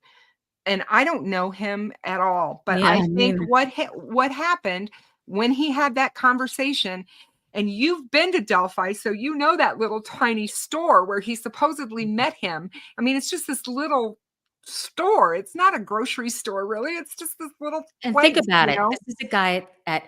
and I don't know him at all, but Yeah, I me think neither. what happened when he had that conversation, and you've been to Delphi, so you know that little tiny store where he supposedly met him. I mean, it's just this little store. It's not a grocery store, really. It's just this little And think place, about you it. know? This is a guy at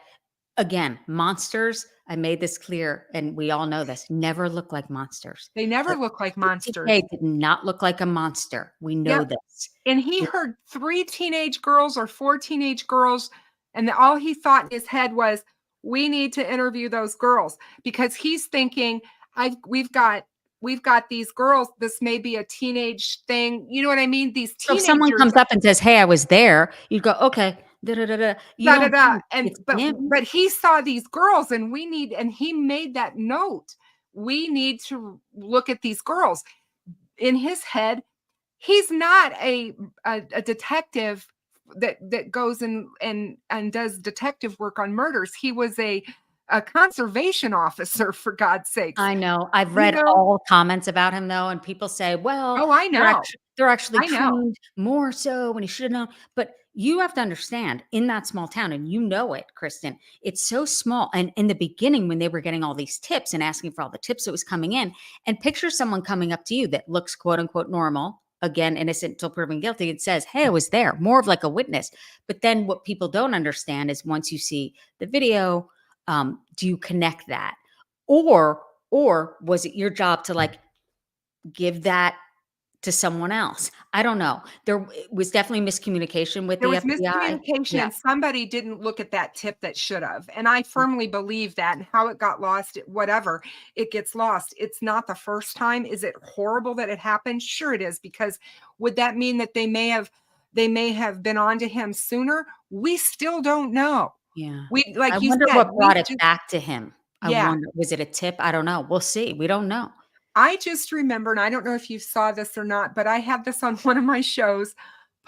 again, monsters, I made this clear, and we all know this, never look like monsters. They never The look like BTK monsters. did not look like a monster. We know Yep. this. And he It heard 3 teenage girls or 4 teenage girls, and all he thought in his head was, "We need to interview those girls," because he's thinking, "I we've got these girls, this may be a teenage thing." You know what I mean? These so if someone teenagers, comes up and says, "Hey, I was there," you go, "Okay, da, da, da, da." You da, da, don't da, think and it's him. but he saw these girls, and he made that note. We need to look at these girls. In his head, he's not a detective that goes and does detective work on murders. He was a conservation officer, for God's sakes. I know. I've You read know? all comments about him though, and people say, "Well, Oh, I know. they're actually I know. trained more so, and he should have known." But you have to understand, in that small town, and you know it, Kristen, it's so small. And in the beginning, when they were getting all these tips and asking for all the tips that was coming in, and picture someone coming up to you that looks quote unquote normal, again, innocent until proven guilty, and says, hey, I was there, more of like a witness. But then what people don't understand is once you see the video, do you connect that? Or was it your job to like give that to someone else? I don't know. There was definitely miscommunication with There the was FBI. miscommunication Yeah. and somebody didn't look at that tip that should have. And I firmly believe that, and how it got lost, whatever, it gets lost. It's not the first time. Is it horrible that it happened? Sure it is, because would that mean that they may have been on to him sooner? We still don't know. Yeah. We, I like you wonder said, what we brought it just, back to him. I yeah. wonder, was it a tip? I don't know. We'll see. We don't know. I just remember, and I don't know if you saw this or not, but I had this on one of my shows.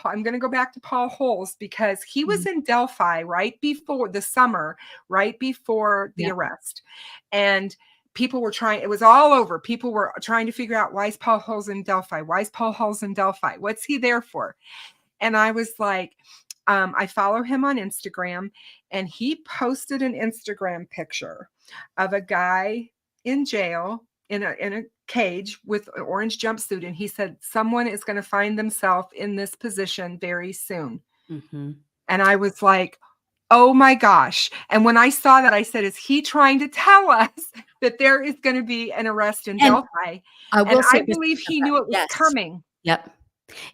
I'm going to go back to Paul Holes because he was Mhm. in Delphi right before the summer, right before the Yeah. arrest. And people were trying, it was all over. People were trying to figure out, why is Paul Holes in Delphi? Why is Paul Holes in Delphi? What's he there for? And I was like, I follow him on Instagram, and he posted an Instagram picture of a guy in jail in a cage with an orange jumpsuit. And he said, someone is going to find themselves in this position very soon. Mhm. And I was like, oh my gosh. And when I saw that, I said, is he trying to tell us that there is going to be an arrest in And Delphi? I And will say I this believe about he that. knew it was Yes. coming. Yep.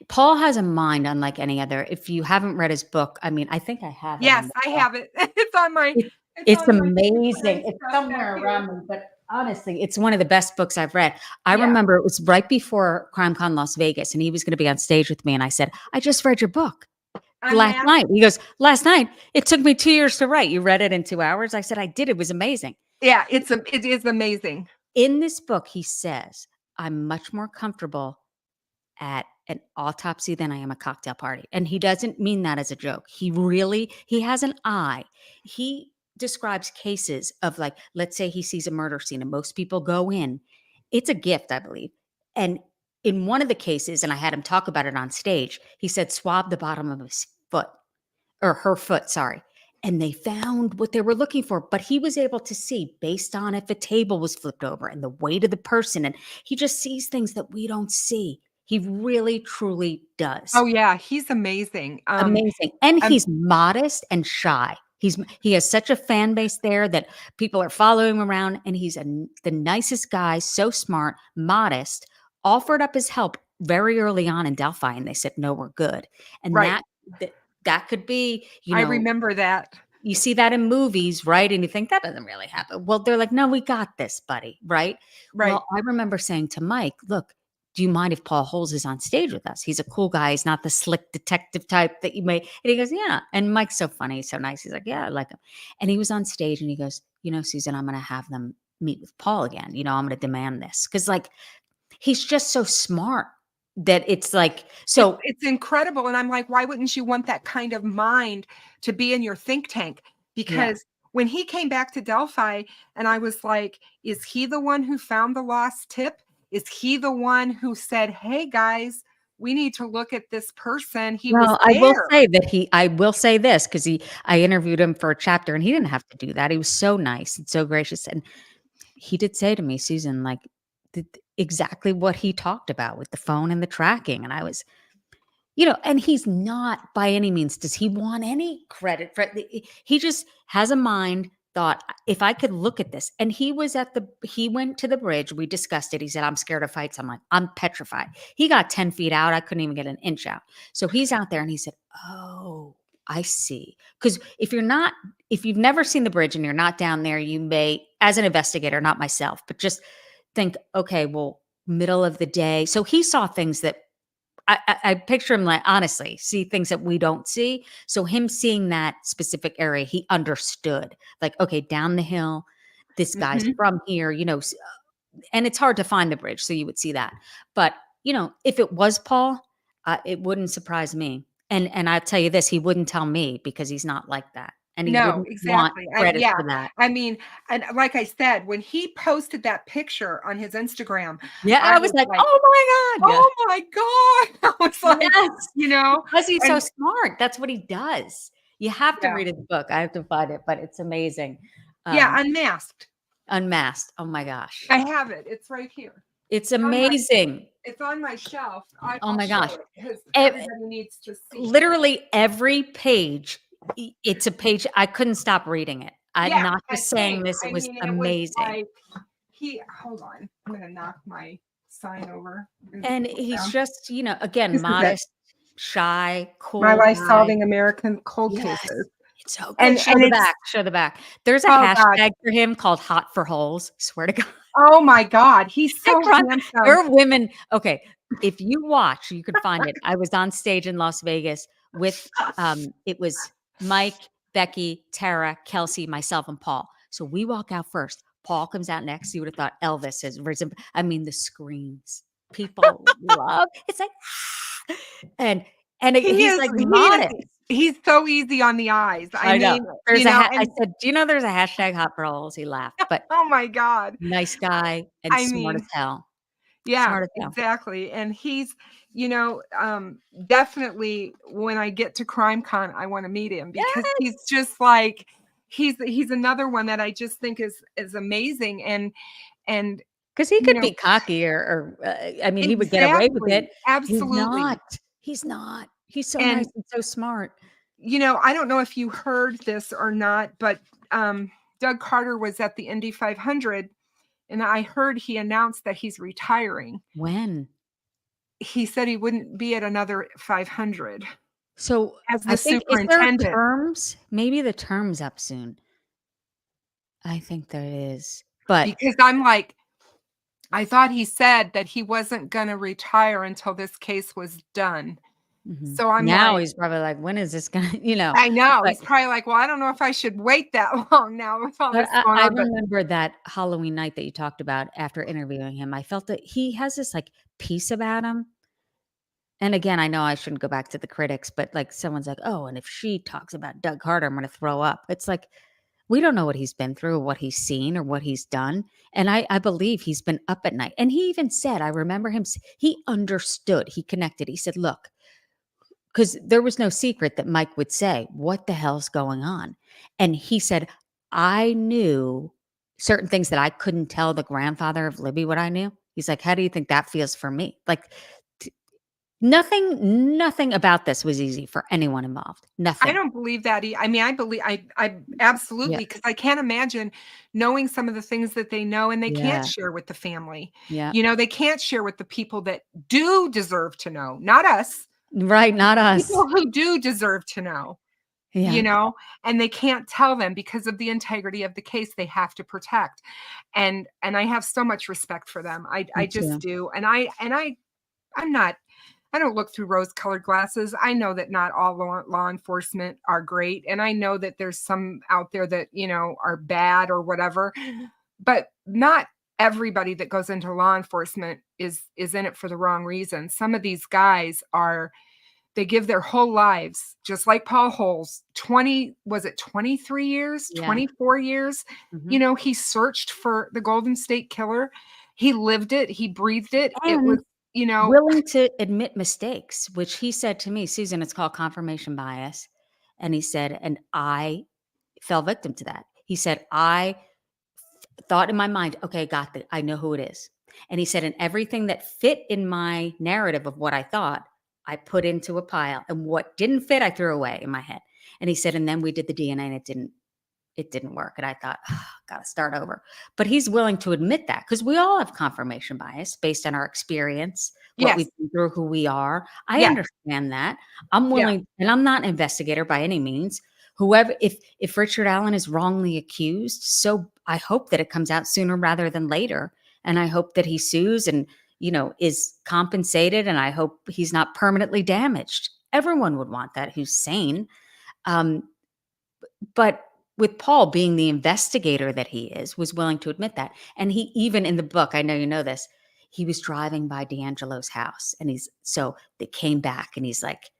Paul has a mind unlike any other. If you haven't read his book, I mean, I think I have it on Yes, the I wall. have it. It's on my It, it's it's on my amazing. It's stuff back somewhere here. around me, but honestly, it's one of the best books I've read. I Yeah. remember it was right before CrimeCon Las Vegas, and he was going to be on stage with me, and I said, I just read your book last Unmasked. night. He goes, last night? It took me 2 years to write. You read it in 2 hours? I said, I did. It was amazing. Yeah, it is amazing. In this book, he says, I'm much more comfortable at an autopsy than I am a cocktail party. And he doesn't mean that as a joke. He has an eye. He describes cases of, like, let's say he sees a murder scene and most people go in. It's a gift, I believe. And in one of the cases, and I had him talk about it on stage, he said, swab the bottom of his foot, or her foot, sorry. And they found what they were looking for, but he was able to see based on if a table was flipped over and the weight of the person. And he just sees things that we don't see. He really, truly does. Oh yeah, he's amazing. Amazing. And Um, he's modest and shy. He has such a fan base there that people are following him around, and he's the nicest guy, so smart, modest, offered up his help very early on in Delphi, and they said, no, we're good. And right. that could be, I remember that. you see that in movies, right? And you think that doesn't really happen. Well, they're like, no, we got this, buddy. Right. Right. Well, I remember saying to Mike, look, do you mind if Paul Holes is on stage with us? He's a cool guy. He's not the slick detective type that you may. And he goes, yeah. And Mike's so funny. He's so nice. He's like, yeah, I like him. And he was on stage and he goes, Susan, I'm going to have them meet with Paul again. I'm going to demand this. Cause like, he's just so smart that it's like, so It's incredible. And I'm like, why wouldn't you want that kind of mind to be in your think tank? yeah. Because when he came back to Delphi, and I was like, is he the one who found the lost tip? Is he the one who said, hey guys, we need to look at this person? He was Well, I will there. say that I will say this, because I interviewed him for a chapter and he didn't have to do that. He was so nice and so gracious. And he did say to me, Susan, like, exactly what he talked about with the phone and the tracking. And I was, and he's not by any means, does he want any credit for it? He just has a mind, thought, if I could look at this. And he went to the bridge. We discussed it. He said, I'm scared of heights. I'm like, I'm petrified. He got 10 feet out. I couldn't even get an inch out. So he's out there and he said, oh, I see. Because if you've never seen the bridge and you're not down there, you may, as an investigator, not myself, but just think, okay, well, middle of the day. So he saw things that I picture him, like, honestly, see things that we don't see. So him seeing that specific area, he understood, like, okay, down the hill, this guy's Mhm. from here, and it's hard to find the bridge. So you would see that. But, if it was Paul, it wouldn't surprise me. And I'll tell you this, he wouldn't tell me because he's not like that. and he No, wouldn't want exactly. credit Yeah, for that. I mean, and like I said, when he posted that picture on his Instagram, Yeah, I I was was like, like, "Oh my god." Yeah. "Oh my god." I was like, Yes, you know, because he's so and smart. That's what he does. You have to yeah. read his book. I have to find it, but it's amazing. Yeah, Um, Unmasked. Unmasked. Oh my gosh. I have it. It's right here. It's On my amazing. it's on my shelf. Oh I'll my show gosh. it because Ev everybody needs to see. Literally every page, it's a page I couldn't stop reading it. I'm Yeah, not just saying same. this, it I was mean, it was amazing. like hold on. I'm gonna knock my sign over. And he's just, again, This is it. modest, shy, My cool life guy. solving American cold Yes. cases. It's so good. And Show and the it's back, show the back. There's a oh god. hashtag for him called Hot for Holes, swear to God. Oh my god. He's I so cried. There handsome. are women okay, if you watch, you can find it. I was on stage in Las Vegas with, it was Mike, Becky, Tara, Kelsey, myself, and Paul. So we walk out first. Paul comes out next. You would have thought Elvis has risen. I mean, the screams. People love it's like, and He he's is like he is modest. he's so easy on the eyes. I I know. mean, There's a I and said, "Do you know there's a hashtag hot for holes?" He laughed, but oh my god. nice guy and I smart as mean, hell. yeah, Smart as hell. exactly. And he's, definitely when I get to CrimeCon, I want to meet him because Yes. he's just like he's another one that I just think is amazing and 'Cause he you could know be cocky I mean, he would get away with exactly. it. He's Absolutely. not. He's not. He's so nice And and so smart. I don't know if you heard this or not, but Doug Carter was at the Indy 500 and I heard he announced that he's retiring. When? He said he wouldn't be at another 500 So, as I the think is there superintendent terms? Maybe the term's up soon. I think there is. But because I'm like, I thought he said that he wasn't going to retire until this case was done. mhm. So I'm Now like, he's probably like, "When is this gonna" I know. But He's probably like, well, I don't know if I should wait that long now with all But this I going I on. But remember that Halloween night that you talked about after interviewing him. I felt that he has this, like, peace about him. And again, I know I shouldn't go back to the critics, but, like, someone's like, "Oh, and if she talks about Doug Carter, I'm gonna throw up." It's like, we don't know what he's been through, or what he's seen, or what he's done, and I believe he's been up at night. And he even said, I remember him he understood, he connected. He said, "Look," 'cause there was no secret that Mike would say, "What the hell's going on?" And he said, "I knew certain things that I couldn't tell the grandfather of Libby what I knew." He's like, "How do you think that feels for me?" Like, t nothing about this was easy for anyone involved. I Nothing. don't believe that. I mean, I believe I Yeah. absolutely because I can't imagine knowing some of the things that they know and they can't Yeah. share with the family. Yeah. They can't share with the people that do deserve to know, not us. Right, not us. People who do deserve to know, you Yeah. know, and they can't tell them because of the integrity of the case they have to protect. And I have so much respect for them. I Me just too. do. I'm not I don't look through rose-colored glasses. I know that not all law enforcement are great, and I know that there's some out there that, are bad or whatever, but not everybody that goes into law enforcement is in it for the wrong reason. Some of these guys they give their whole lives, just like Paul Holes, 23 years, Yeah. 24 years? Mhm. He searched for the Golden State Killer. He lived it, he breathed it. It was, And willing to admit mistakes, which he said to me, "Susan, it's called confirmation bias." And he said, and I fell victim to that. He said, "I thought in my mind, okay, got that. I know who it is." And he said, and everything that fit in my narrative of what I thought, I put into a pile. And what didn't fit, I threw away in my head." And he said, and then we did the DNA and it didn't work. And I thought, oh, gotta start over. But he's willing to admit that because we all have confirmation bias based on our experience, what yes, we've been through, who we are. I yes, understand that. I'm yeah. willing, and I'm not an investigator by any means. Whoever, if Richard Allen is wrongly accused, so I hope that it comes out sooner rather than later. And I hope that he sues and, is compensated. And I hope he's not permanently damaged. Everyone would want that who's sane. Um, but with Paul being the investigator that he is, was willing to admit that. And he even in the book, I know you know this, he was driving by D'Angelo's house and so they came back and he's like,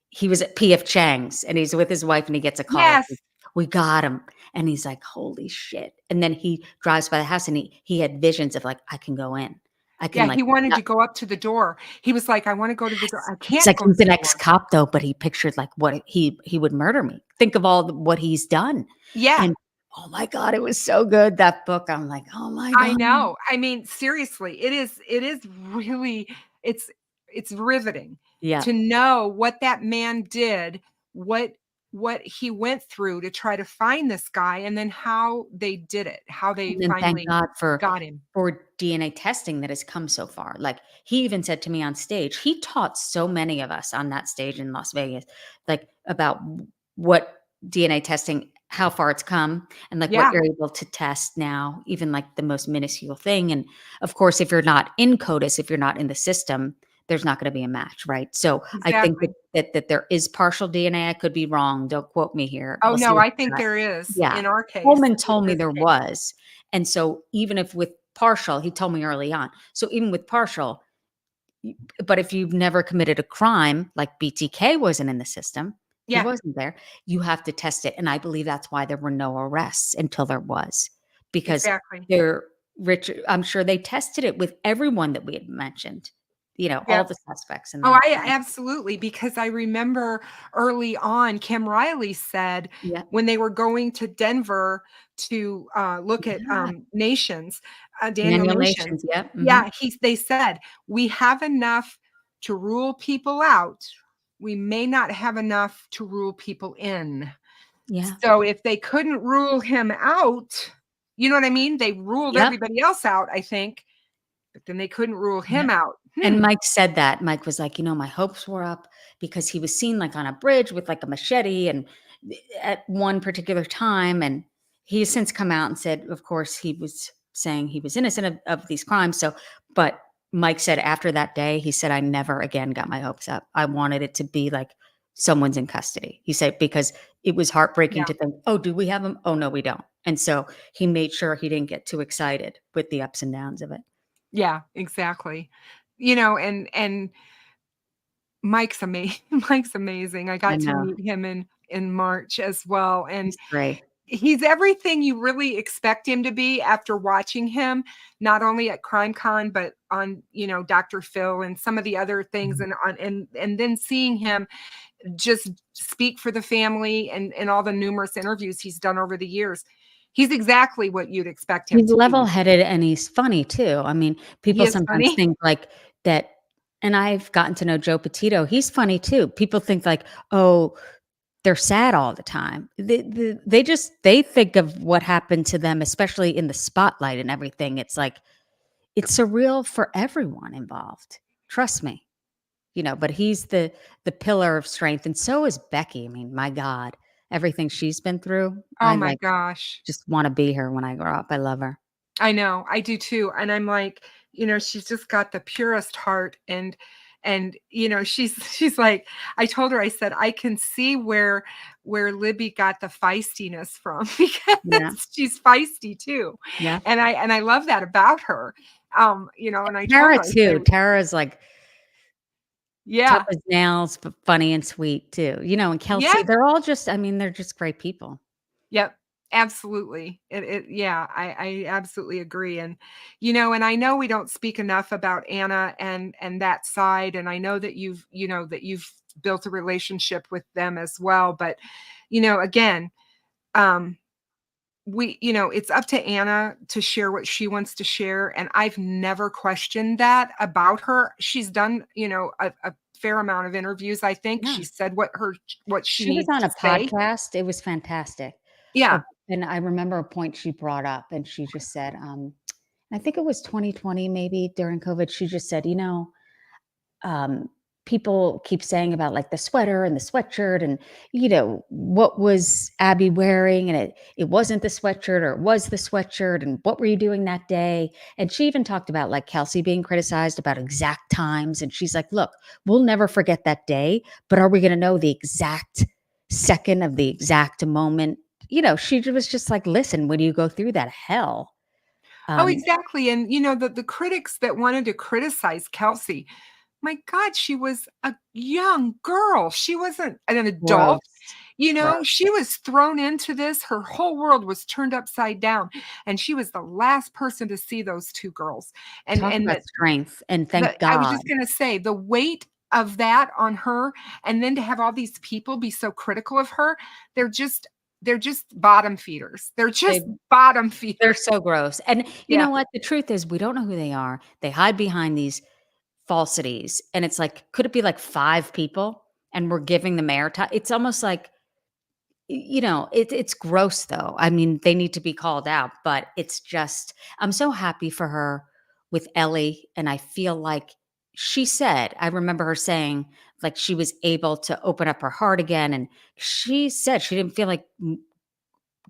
he was at PF Chang's and he's with his wife and he gets a call. Yes. we got him. And he's like, holy shit. And then he drives by the house and he had visions of like, I can go in. I can Yeah, like, he wanted yeah, to go up to the door. He was like, "I wanna go to the door. I he's can't like, go to he's an the door." ex-cop though, but he pictured like what he would murder me. Think of all what he's done. Yeah. And oh my God, it was so good. That book. I'm like, oh my I God. know. I mean, seriously, it is really it's it's riveting Yeah. to know what that man did, what what he went through to try to find this guy, and then how they did it, how they And then thank finally God got him. for DNA testing that has come so far. Like he even said to me on stage, he taught so many of us on that stage in Las Vegas, like about what DNA testing, how far it's come, and like what Yeah, you're able to test now, even like the most minuscule thing. And of course, if you're not in CODIS, if you're not in the system, there's not going to be a match, right? So I think exactly. that there is partial DNA. I could be wrong. Don't quote me here. Oh, We'll see no, what I the think there is. yeah. In our case, Coleman with told me this there case. was. And so even if with partial, he told me early on. So even with partial, y- but if you've never committed a crime, like BTK wasn't in the system, he Yeah, wasn't there, you have to test it. And I believe that's why there were no arrests until there was, because exactly. they're rich. I'm sure they tested it with everyone that we had mentioned, all Yep. the suspects. And Oh, then, I absolutely, because I remember early on, Kim Riley said yeah, when they were going to Denver to, look at, yeah, nations, Daniel Manual Nations. Nations. Yeah. Yeah, they said, "We have enough to rule people out. We may not have enough to rule people in." Yeah. So if they couldn't rule him out, you know what I mean? They ruled Yep. everybody else out, I think, but then they couldn't rule Yeah. him out. And Mike said that. Mike was like, my hopes were up because he was seen like on a bridge with like a machete and at one particular time. And he has since come out and said, of course, he was saying he was innocent of these crimes. So, but Mike said after that day, he said, I never again got my hopes up. I wanted it to be like someone's in custody. He said, because it was heartbreaking Yeah. to think, oh, do we have him? Oh, no, we don't. And so he made sure he didn't get too excited with the ups and downs of it. Yeah, exactly. And Mike's amazing. Mike's amazing. I I got to know. meet him in March as well, and He's great. he's everything you really expect him to be after watching him, not only at CrimeCon, but on, Dr. Phil and some of the other things, Mhm. and then seeing him just speak for the family and all the numerous interviews he's done over the years. He's exactly what you'd expect him He's to be. level-headed and he's funny too. I mean, He people is sometimes funny. think like that, and I've gotten to know Joe Petito. He's funny too. People think like, "Oh, they're sad all the time." They think of what happened to them, especially in the spotlight and everything. It's like it's surreal for everyone involved. Trust me. But he's the pillar of strength, and so is Becky. I mean, my God, everything she's been through, Oh I my like gosh. just want to be her when I grow up. I love her. I know, I do too, and I'm like, she's just got the purest heart, and she's like, I told her, I said, "I can see where Libby got the feistiness from Yeah. because she's feisty too." Yeah. And I love that about her. And I told Tara her, I too. said, Tara's like tough "Yeah, as nails, but funny and sweet too. And yeah, Kelsey, they're all just, I mean, they're just great people. yep, absolutely." Yeah, I absolutely agree. And I know we don't speak enough about Anna and that side, and I know that you've built a relationship with them as well. But, again, um, it's up to Anna to share what she wants to share, and I've never questioned that about her. She's done, a fair amount of interviews. I think Yeah. she said what she She was needs on to a say. podcast. It was fantastic. Uh, Yeah. and I remember a point she brought up and she just said, I think it was 2020, maybe during COVID. She just said, um, people keep saying about like the sweater and the sweatshirt and what was Abby wearing, and it wasn't the sweatshirt, or it was the sweatshirt, and what were you doing that day? And she even talked about like Kelsey being criticized about exact times, and she's like, look, we'll never forget that day, but are we going to know the exact second of the exact moment? She was just like, listen, when you go through that hell, Oh, um exactly. And the critics that wanted to criticize Kelsey, my God, she was a young girl. She wasn't an adult. Gross. You know, Gross. she was thrown into this. Her whole world was turned upside down, and she was the last person to see those 2 girls. Talk And about strength, and thank I was God. just gonna say, the weight of that on her, and then to have all these people be so critical of her, they're just bottom feeders. They're just They bottom they're feeders. so gross. And you Yeah. know what? The truth is we don't know who they are. They hide behind these falsities, and it's like, could it be like 5 people and we're giving them airtime? It's almost like, it's gross though. I mean, they need to be called out, but it's just, I'm so happy for her with Ellie. And I feel like she said, I remember her saying, like, she was able to open up her heart again. And she said she didn't feel like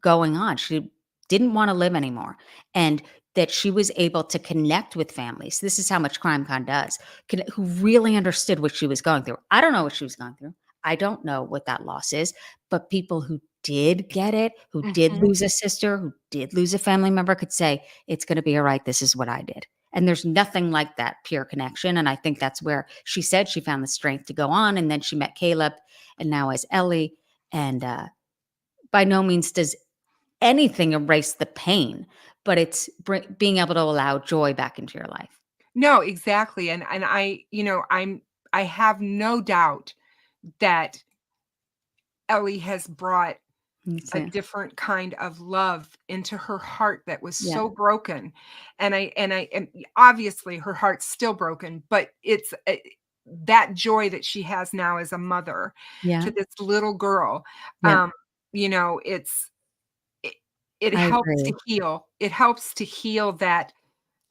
going on. She didn't want to live anymore. And that she was able to connect with families. This is how much CrimeCon does, who really understood what she was going through. I don't know what she was going through. I don't know what that loss is, but people who did get it, who did Mhm. lose a sister, who did lose a family member could say, it's going to be all right. This is what I did. And there's nothing like that pure connection. And I think that's where she said she found the strength to go on. And then she met Caleb and now as Ellie. And by no means does anything erase the pain, but it's being able to allow joy back into your life. No, exactly, and I I have no doubt that Ellie has brought Me a too. different kind of love into her heart that was Yeah. so broken, and obviously her heart's still broken, but it's, that joy that she has now as a mother Yeah. to this little girl, Yep. um, it's it it I helps to agree. heal. It helps to heal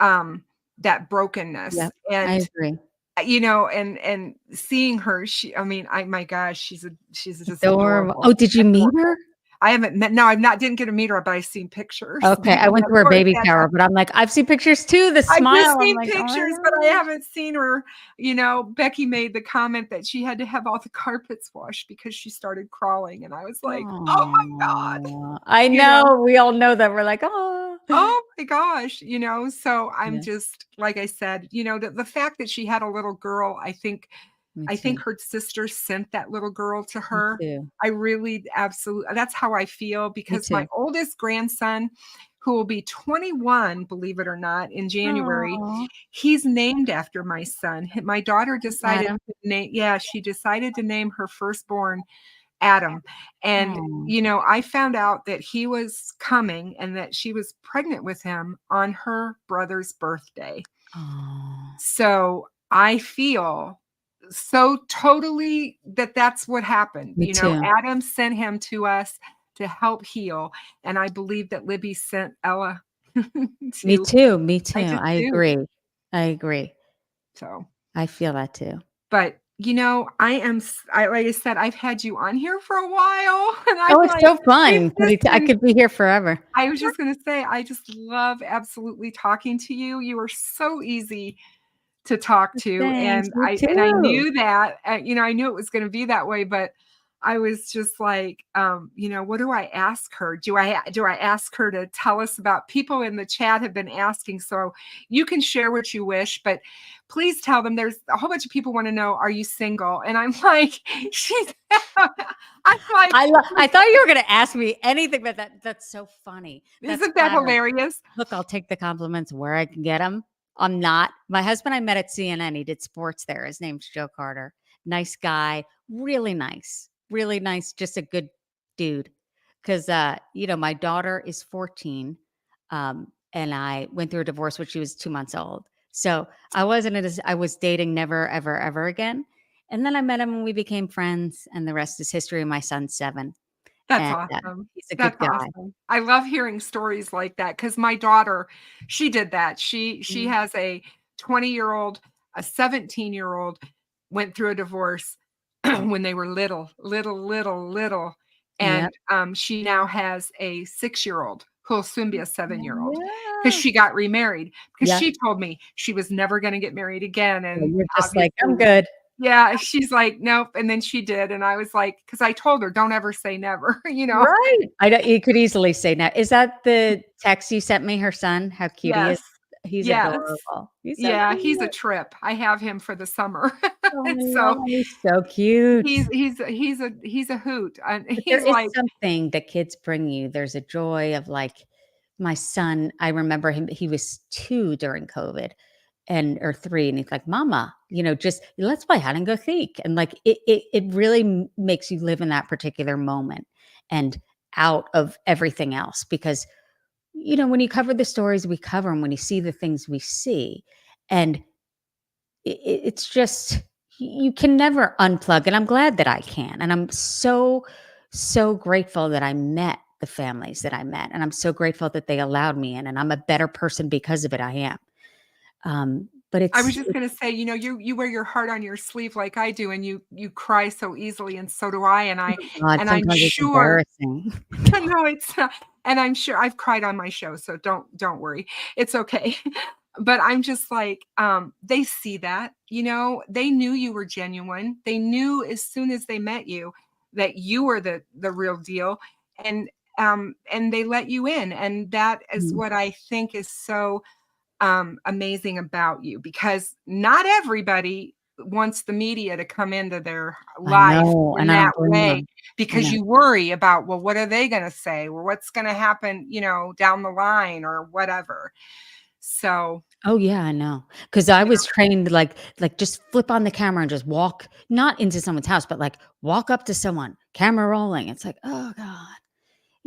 um, that brokenness, Yep. I and agree. and seeing her, I mean, my gosh, she's just Adorable. adorable, Oh, did you meet her? adorable. I haven't met no, I've not didn't get to meet her, but I've seen pictures. Okay. I went Of to her course, baby yeah, shower, but I'm like, I've seen pictures too. The I've just smile. I'm seen like, oh my pictures, but I gosh. haven't seen her. Becky made the comment that she had to have all the carpets washed because she started crawling, and I was like, "Oh my god," Aw. I you know? know. We all know that. We're like, oh. Oh my gosh, so I'm Yeah. just like I said, the fact that she had a little girl, Me I think too. her sister sent that little girl to Me her. too. I really absolutely that's how I feel Me because my too. oldest grandson, who will be 21, believe it or not, in January, Oh, he's named after my son. My daughter decided Adam. to name, yeah, she decided to name her firstborn Adam. And, Oh. I found out that he was coming and that she was pregnant with him on her brother's birthday. Oh. So I feel so totally that that's what happened. Me too. Adam sent him to us to help heal. And I believe that Libby sent Ella Me to, too. Me I too. just I do. agree. I agree. So, I feel that too. but like I said, I've had you on here for a while and I'm Oh, it's like, so fun. it's just I been could be here forever. I was just gonna say, I just love absolutely talking to you. You are so easy to talk to, Thanks. and You I too. knew that, I knew it was gonna be that way, but I was just like, what do I ask her? Do I ask her to tell us about people in the chat have been asking, so you can share what you wish, but please tell them there's a whole bunch of people wanna know, are you single? And I'm like, she's I'm like, I thought you were gonna ask me anything, but that's so funny. That's isn't that flattering. hilarious? Look, I'll take the compliments where I can get them. I'm not. My husband I met at CNN. He did sports there. His name's Joe Carter. Nice guy. Really nice. Really nice. Just a good dude. Because my daughter is 14. And I went through a divorce when she was 2 months old. So I was dating never, ever, ever again. And then I met him and we became friends. And the rest is history. My son's 7. That's And awesome. he's a That's good guy. awesome. I love hearing stories like that because my daughter, she did that. She Mm. has a 20-year-old, a 17-year-old, went through a divorce when they were little, little, little, little, Yep. and, she now has a 6-year-old who'll soon be a 7-year-old because Yeah. she got remarried, because Yeah. she told me she was never gonna get married again, Well, and you're just like, "I'm obviously good." yeah, she's like, "Nope," and then she did, and I was like, because I told her, "Don't ever say never," you know? Right. I know you could easily say that. Is that the text you sent me, her son? How cute he is? Yes. He's Yes. adorable. He's so Yeah, he's a cute. trip. I have him for the summer. Oh, I love So him. He's so cute. he's a hoot, and But there he's is like something that kids bring you. There's a joy of, like, my son, I remember him, he was 2 during COVID and or 3, and he's like, "Mama, just let's play hide and go seek." And, like, it really makes you live in that particular moment and out of everything else because, when you cover the stories we cover and when you see the things we see, and it's just you can never unplug, and I'm glad that I can, and I'm so grateful that I met the families that I met, and I'm so grateful that they allowed me in, and I'm a better person because of it. I am. But I was just gonna say, you wear your heart on your sleeve like I do, and you cry so easily, and so do I, God, and I'm sometimes it's sure embarrassing. no, it's not, and I'm sure I've cried on my show, so don't worry. It's okay. But I'm just like, they see that, they knew you were genuine. They knew as soon as they met you that you were the real deal, and they let you in, and that is Mhm. what I think is so amazing about you, because not everybody wants the media to come into their I life know, in and I that don't blame way, them. I because know. you worry about, well, what are they going to say, or what's going to happen, down the line, or whatever. So, Oh, yeah, I know. Because I yeah, was trained, like, just flip on the camera and just walk not into someone's house, but, like, walk up to someone, camera rolling. It's like, "Oh god."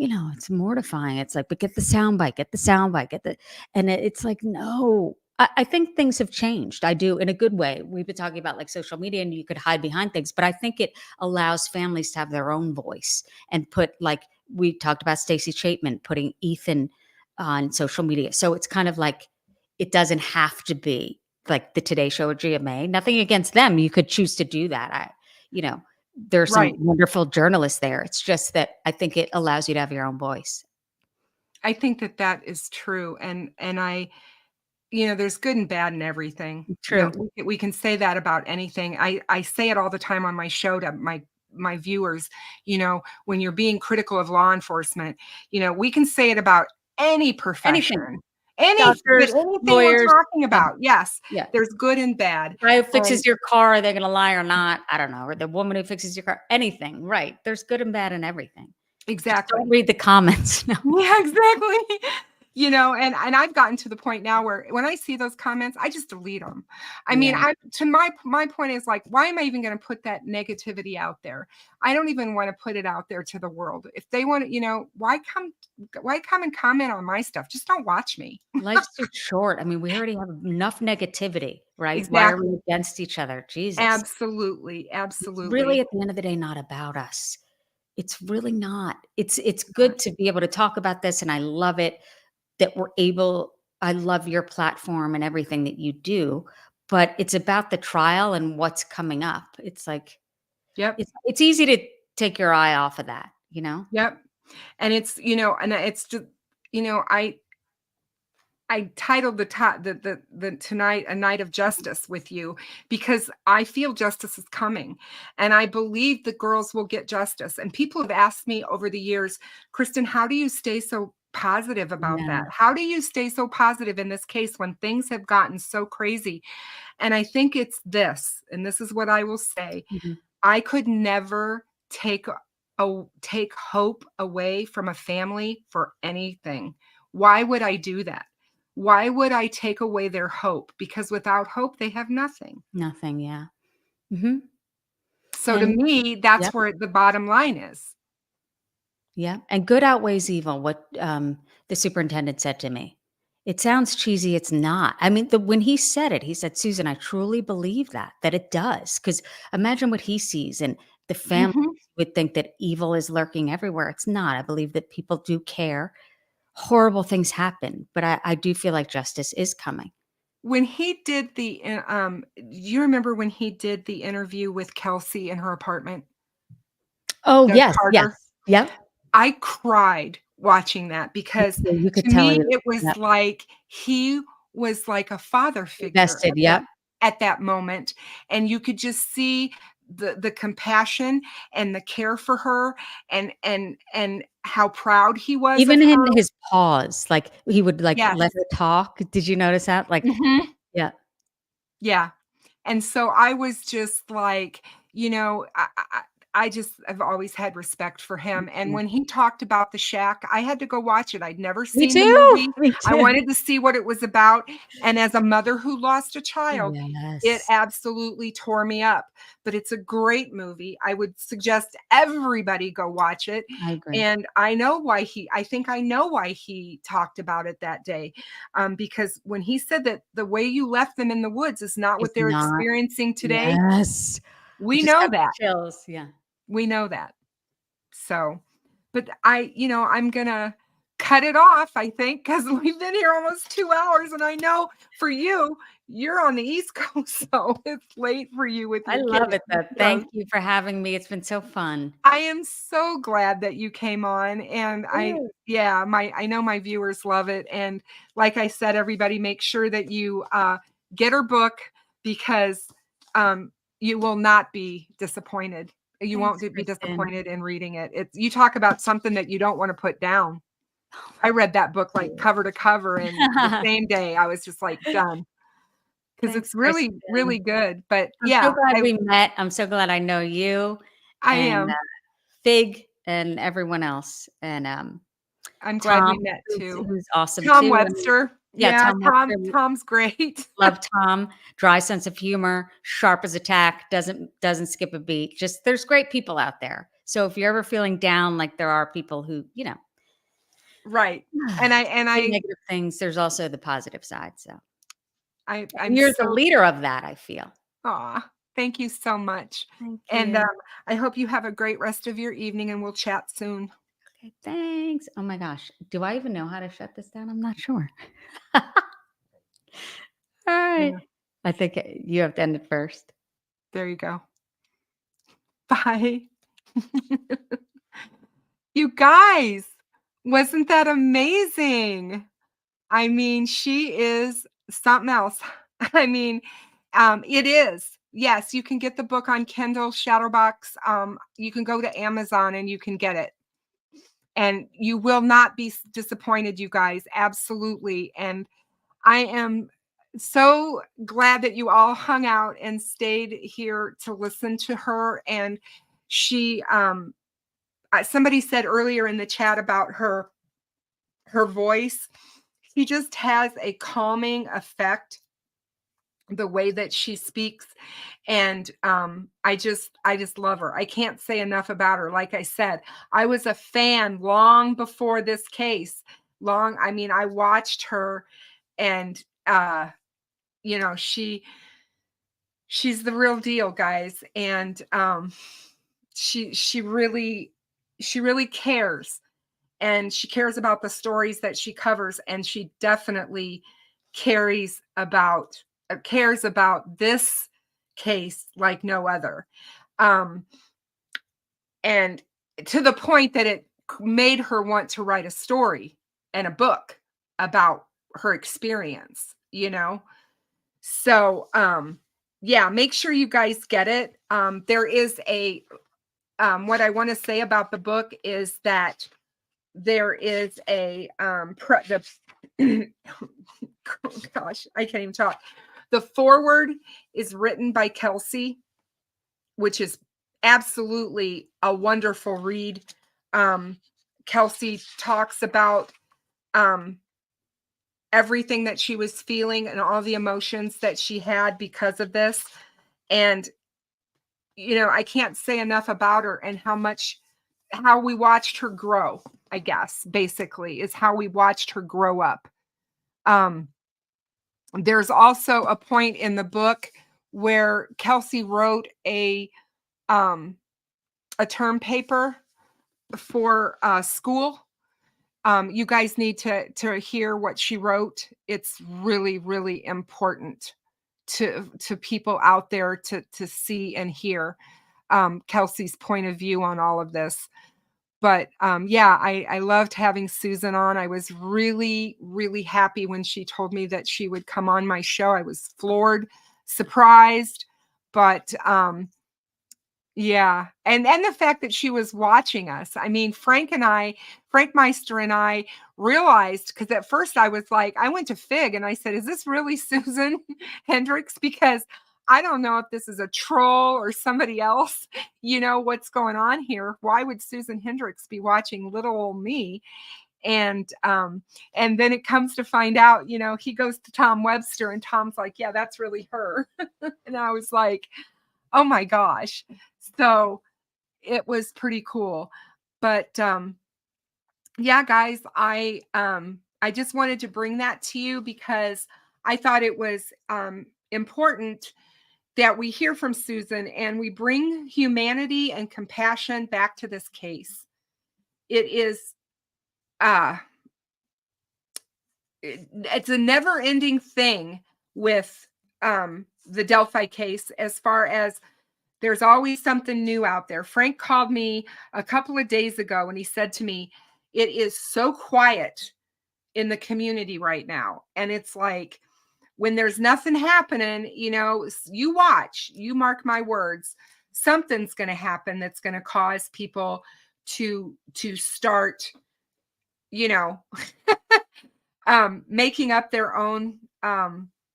It's mortifying. It's like, "But get the sound bite, get the sound bite, get the," and it's like, no. I think things have changed. I do, in a good way. We've been talking about, like, social media and you could hide behind things, but I think it allows families to have their own voice and put, like, we talked about Stacey Chapman putting Ethan on social media. So it's kind of like it doesn't have to be like the Today Show or GMA. Nothing against them. You could choose to do that. You know, there's some right. wonderful journalists there. It's just that I think it allows you to have your own voice. I think that that is true. And there's good and bad in everything. True. We can say that about anything. I say it all the time on my show to my viewers, when you're being critical of law enforcement, we can say it about any Anything. profession, but Doctors, anything we're lawyers, talking about. Yes, yeah. there's good and bad. Guy who And fixes your car, are they gonna lie or not? I don't know. Or the woman who fixes your car, anything, right. There's good and bad in everything. Just don't exactly. read the comments. No. Yeah, exactly. And I've gotten to the point now where when I see those comments, I just delete them. I mean, Yeah. I to my point is like, why am I even going to put that negativity out there? I don't even want to put it out there to the world. If they want to, why come and comment on my stuff? Just don't watch me. Life's too short. I mean, we already have enough negativity, right? Why are Exactly. we against each other? Jesus. Absolutely. It's really Absolutely. at the end of the day not about us. It's really not. It's good to be able to talk about this, and I love it that we're able. I love your platform and everything that you do, but it's about the trial and what's coming up. It's like Yep. it's easy to take your eye off of that, you know? Yep. And it's just, I titled the tonight a night of justice with you, because I feel justice is coming, and I believe the girls will get justice. And people have asked me over the years, Kristen, how do you stay so positive about Yeah. that? How do you stay so positive in this case when things have gotten so crazy? And I think it's this, and this is what I will say. Mhm. I could never take hope away from a family for anything. Why would I do that? Why would I take away their hope? Because without hope, they have nothing. Nothing, yeah. Mhm. So to And me, that's yep, where the bottom line is. yeah, and good outweighs evil, what, the superintendent said to me. It sounds cheesy, it's not. I mean, when he said it, he said, "Susan, I truly believe that it does." Because imagine what he sees, and the family Mhm. would think that evil is lurking everywhere. It's not. I believe that people do care. Horrible things happen, but I do feel like justice is coming. When he did do you remember when he did the interview with Kelsey in her apartment, Oh, Doug yes, Carter? yes. Yep. I cried watching that, Me because too, you could to tell me, he it was yep, like he was like a father figure invested, yep. at that moment, and you could just see the compassion and the care for her, and how proud he was of Even in her. his pause, like, he would, like, Yes. let her talk. Did you notice that? Like, Mhm. yeah. Yeah. And so I was just like, I've always had respect for him. And Yeah. when he talked about the shack, I had to go watch it. I'd never Me seen the too. movie. Me I too. wanted to see what it was about. And as a mother who lost a child, it Yes. absolutely tore me up. But it's a great movie. I would suggest everybody go watch it. I agree. And I think I know why he talked about it that day. Because when he said that the way you left them in the woods is not what It's they're not. experiencing today, Yes. I we just know got the that. chills. Yeah. We know that. So, but I'm gonna cut it off, I think, because we've been here almost 2 hours, and I know for you, you're on the East Coast, so it's late for you with I your love it, though. kiddos. Thank you for having me. It's been so fun. I am so glad that you came on, and Good. I know my viewers love it, and like I said, everybody make sure that you get her book, because you will not be disappointed. You won't Thanks, be Kristen. disappointed in reading it. You talk about something that you don't want to put down. I read that book like cover to cover, and the same day I was just like done, because Thanks, it's really, Kristen. really good. But I'm so yeah, glad we met. I'm so glad I know you I and, am. Fig and everyone else, and, I'm glad we Tom, met too. who's awesome Tom too, and Webster. yeah, Yeah, Tom Webster, Tom's great. love Tom, dry sense of humor, sharp as a tack, doesn't skip a beat. Just there's great people out there. So if you're ever feeling down, like there are people who, Right. say negative things, there's also the positive side, so I'm and you're the so leader of that, I feel. aw, thank you so much. Thank And you. I hope you have a great rest of your evening, and we'll chat soon. Okay, thanks. Oh my gosh. Do I even know how to shut this down? I'm not sure. All right. Yeah, I think you have to end it first. there you go. Bye. You guys, wasn't that amazing? I mean, she is something else. I mean, it is. Yes, you can get the book on Kindle, Shadowbox. You can go to Amazon and you can get it. And you will not be disappointed, you guys. Absolutely. And I am so glad that you all hung out and stayed here to listen to her. And she, somebody said earlier in the chat about her voice. He just has a calming effect, the way that she speaks. And I just love her. I can't say enough about her. Like I said, I was a fan long before this case. I mean, I watched her, and she's the real deal, guys. And she really cares, and she cares about the stories that she covers, and she definitely cares about this case like no other. um and to the point that it made her want to write a story and a book about her experience. So yeah, make sure you guys get it. There is a what I want to say about the book is that there is a oh gosh, I can't even talk. The foreword is written by Kelsey, which is absolutely a wonderful read. Kelsey talks about everything that she was feeling and all the emotions that she had because of this. And I can't say enough about her, and how we watched her grow, I guess, basically, is how we watched her grow up. There's also a point in the book where Kelsey wrote a term paper for school. You guys need to hear what she wrote. It's really, really important to people out there to see and hear Kelsey's point of view on all of this. But yeah, I loved having Susan on. I was really, really happy when she told me that she would come on my show. I was floored, surprised, but Yeah. And the fact that she was watching us. I mean, Frank Meister and I realized, because at first I was like, I went to Fig and I said, is this really Susan Hendricks? Because I don't know if this is a troll or somebody else, what's going on here. Why would Susan Hendricks be watching little old me? And then it comes to find out, he goes to Tom Webster and Tom's like, yeah, that's really her. And I was like, oh my gosh. So it was pretty cool. But yeah, guys, I just wanted to bring that to you because I thought it was important that we hear from Susan and we bring humanity and compassion back to this case. It is it's a never-ending thing with the Delphi case, as far as there's always something new out there. Frank called me a couple of days ago and he said to me, it is so quiet in the community right now. And it's like, when there's nothing happening, you watch, you mark my words, something's going to happen that's going to cause people to start, making up their own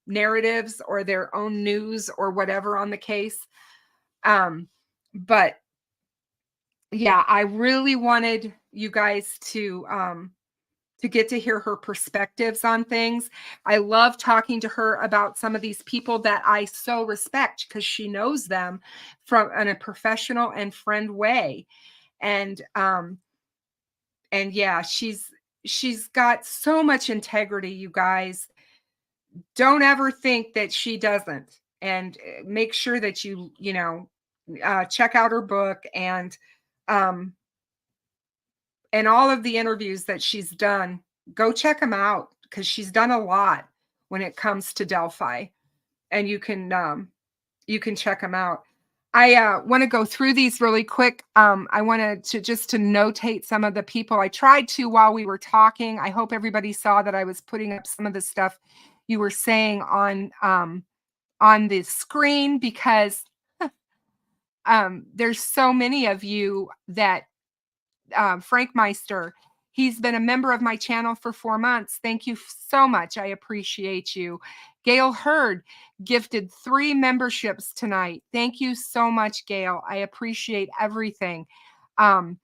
narratives or their own news or whatever on the case. But yeah, I really wanted you guys to get to hear her perspectives on things. I love talking to her about some of these people that I so respect because she knows them in a professional and friend way. And yeah, she's got so much integrity, you guys. Don't ever think that she doesn't. And make sure that you check out her book and all of the interviews that she's done. Go check them out because she's done a lot when it comes to Delphi, and you can check them out. I want to go through these really quick. I wanted to notate some of the people. I tried to while we were talking. I hope everybody saw that I was putting up some of the stuff you were saying on the screen, because there's so many of you that Frank Meister, he's been a member of my channel for 4 months. Thank you so much. I appreciate you. Gail Hurd gifted 3 memberships tonight. Thank you so much, Gail. I appreciate everything. And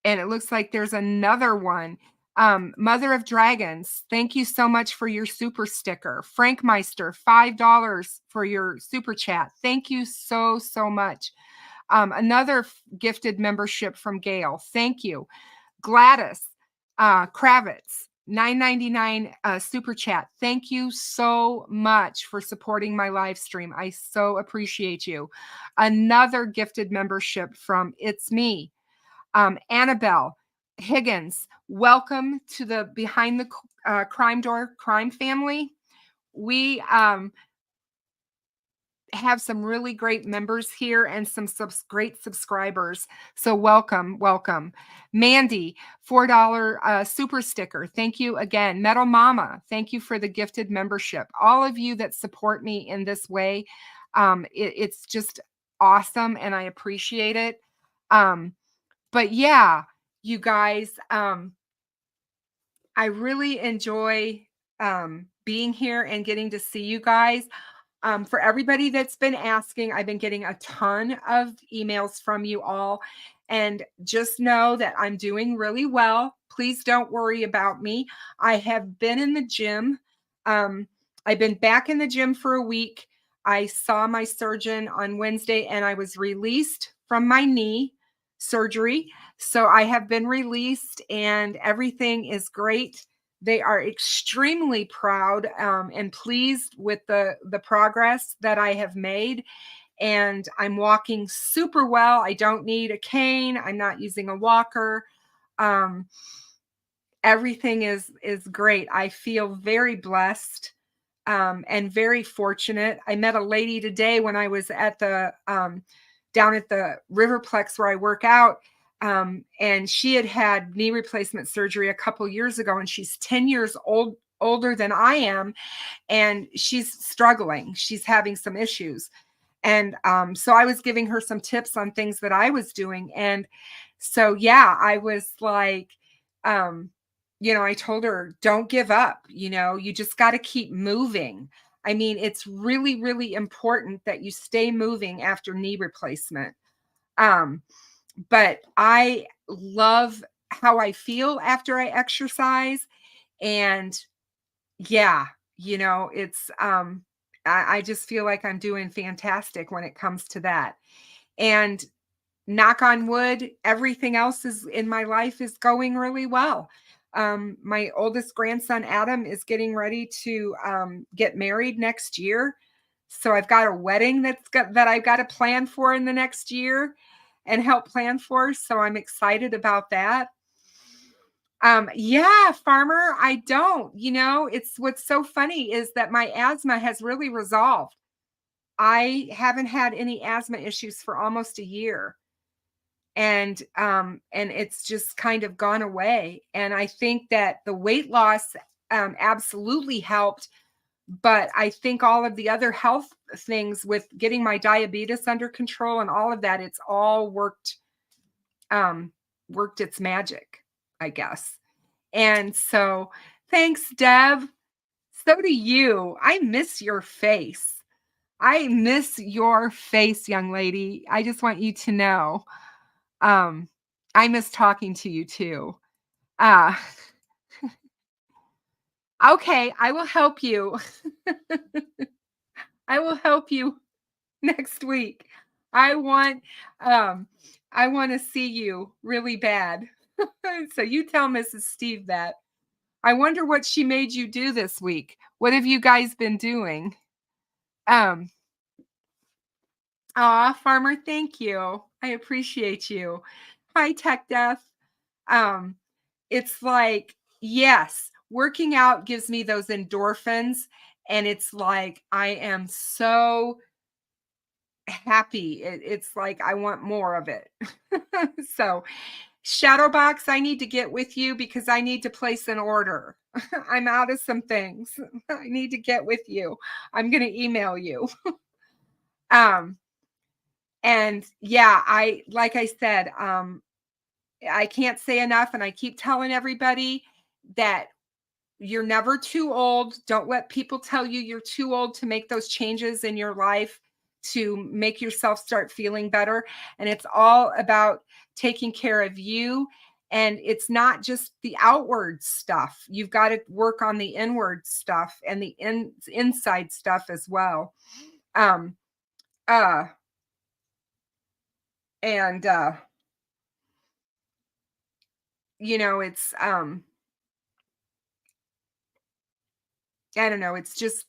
it looks like there's another one. Mother of Dragons, thank you so much for your super sticker. Frank Meister, $5 for your super chat. Thank you so, so much. Another gifted membership from Gail. Thank you. Gladys Kravitz, $9.99 super chat. Thank you so much for supporting my live stream. I so appreciate you. Another gifted membership from It's Me. Annabelle Higgins, welcome to the Behind the Crime Door crime family. We have some really great members here and some great subscribers. So welcome. Mandy, $4 super sticker. Thank you again. Metal Mama, thank you for the gifted membership. All of you that support me in this way, it's just awesome and I appreciate it. But yeah, you guys, I really enjoy being here and getting to see you guys. For everybody that's been asking, I've been getting a ton of emails from you all. And just know that I'm doing really well. Please don't worry about me. I have been in the gym. I've been back in the gym for a week. I saw my surgeon on Wednesday and I was released from my knee surgery. So I have been released and everything is great. They are extremely proud and pleased with the progress that I have made. And I'm walking super well. I don't need a cane. I'm not using a walker. Everything is great. I feel very blessed and very fortunate. I met a lady today when I was at the down at the Riverplex where I work out. And she had knee replacement surgery a couple years ago, and she's 10 years older than I am, and she's struggling. She's having some issues. And so I was giving her some tips on things that I was doing. And so, yeah, I was like, I told her, don't give up. You just got to keep moving. I mean, it's really, really important that you stay moving after knee replacement. But I love how I feel after I exercise. And yeah, it's, I just feel like I'm doing fantastic when it comes to that. And knock on wood, everything else is in my life is going really well. My oldest grandson, Adam, is getting ready to get married next year. So I've got a wedding that I've got to plan for in the next year and help plan for. So I'm excited about that. Yeah, farmer, I don't, it's what's so funny is that my asthma has really resolved. I haven't had any asthma issues for almost a year. And it's just kind of gone away. And I think that the weight loss absolutely helped, but I think all of the other health things with getting my diabetes under control and all of that, it's all worked its magic, I guess. And so thanks, Deb. So do you. I miss your face. I miss your face, young lady. I just want you to know. I miss talking to you too. Uh, okay, I will help you. I will help you next week. I want I want to see you really bad. So you tell Mrs. Steve that. I wonder what she made you do this week. What have you guys been doing? Um Farmer, thank you. I appreciate you. Hi, Tech Death. Um, it's like, yes, working out gives me those endorphins, and it's like I am so happy. It's like I want more of it. So, Shadowbox, I need to get with you because I need to place an order. I'm out of some things. I need to get with you. I'm going to email you. um, and yeah, like I said, I can't say enough, and I keep telling everybody that you're never too old. Don't let people tell you you're too old to make those changes in your life to make yourself start feeling better. And it's all about taking care of you. And it's not just the outward stuff. You've got to work on the inward stuff and the inside stuff as well. Um, uh, and it's I don't know, it's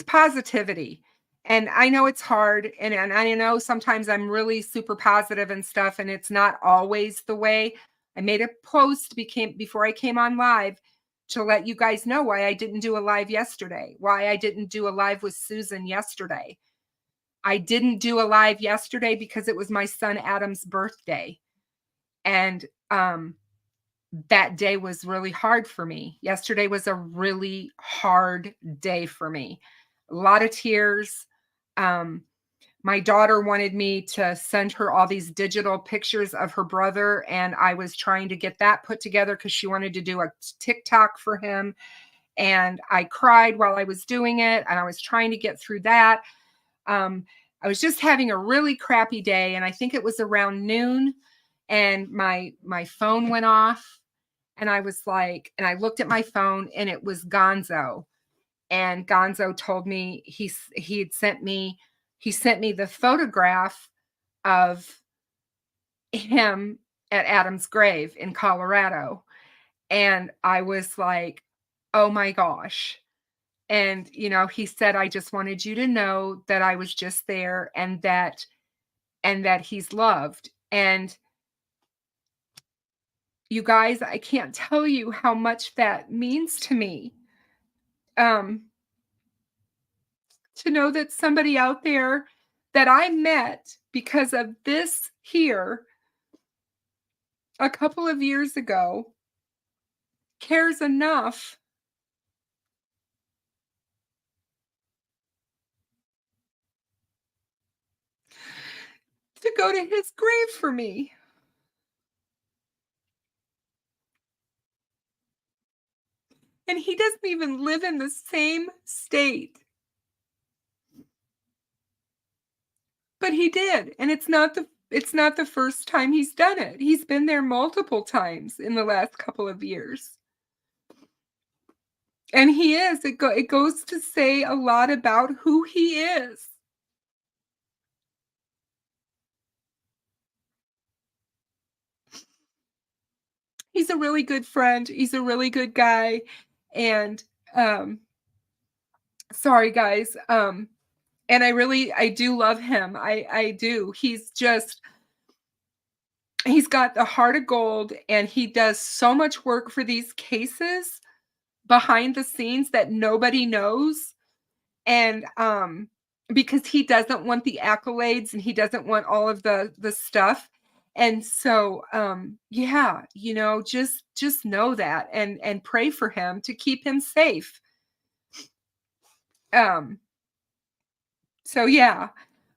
positivity. And I know it's hard, and I know sometimes I'm really super positive and stuff, and it's not always the way. I made a post before I came on live to let you guys know why I didn't do a live yesterday, why I didn't do a live with Susan yesterday. I didn't do a live yesterday because it was my son Adam's birthday. And that day was really hard for me. Yesterday was a really hard day for me. A lot of tears. My daughter wanted me to send her all these digital pictures of her brother, and I was trying to get that put together because she wanted to do a TikTok for him. And I cried while I was doing it, and I was trying to get through that. I was just having a really crappy day, and I think it was around noon, and my phone went off, and I was like, and I looked at my phone, and it was GonZo. And GonZo told me he sent me the photograph of him at Adam's grave in Colorado. And I was like, oh my gosh. And, he said, I just wanted you to know that I was just there, and that he's loved. And you guys, I can't tell you how much that means to me. To know that somebody out there that I met because of this here a couple of years ago cares enough to go to his grave for me. And he doesn't even live in the same state. But he did, and it's not the first time he's done it. He's been there multiple times in the last couple of years. And he is. It goes to say a lot about who he is. He's a really good friend. He's a really good guy. And sorry guys. And I do love him. I do. He's got the heart of gold, and he does so much work for these cases behind the scenes that nobody knows. And because he doesn't want the accolades and he doesn't want all of the stuff. And so yeah, just know that and pray for him to keep him safe. So yeah,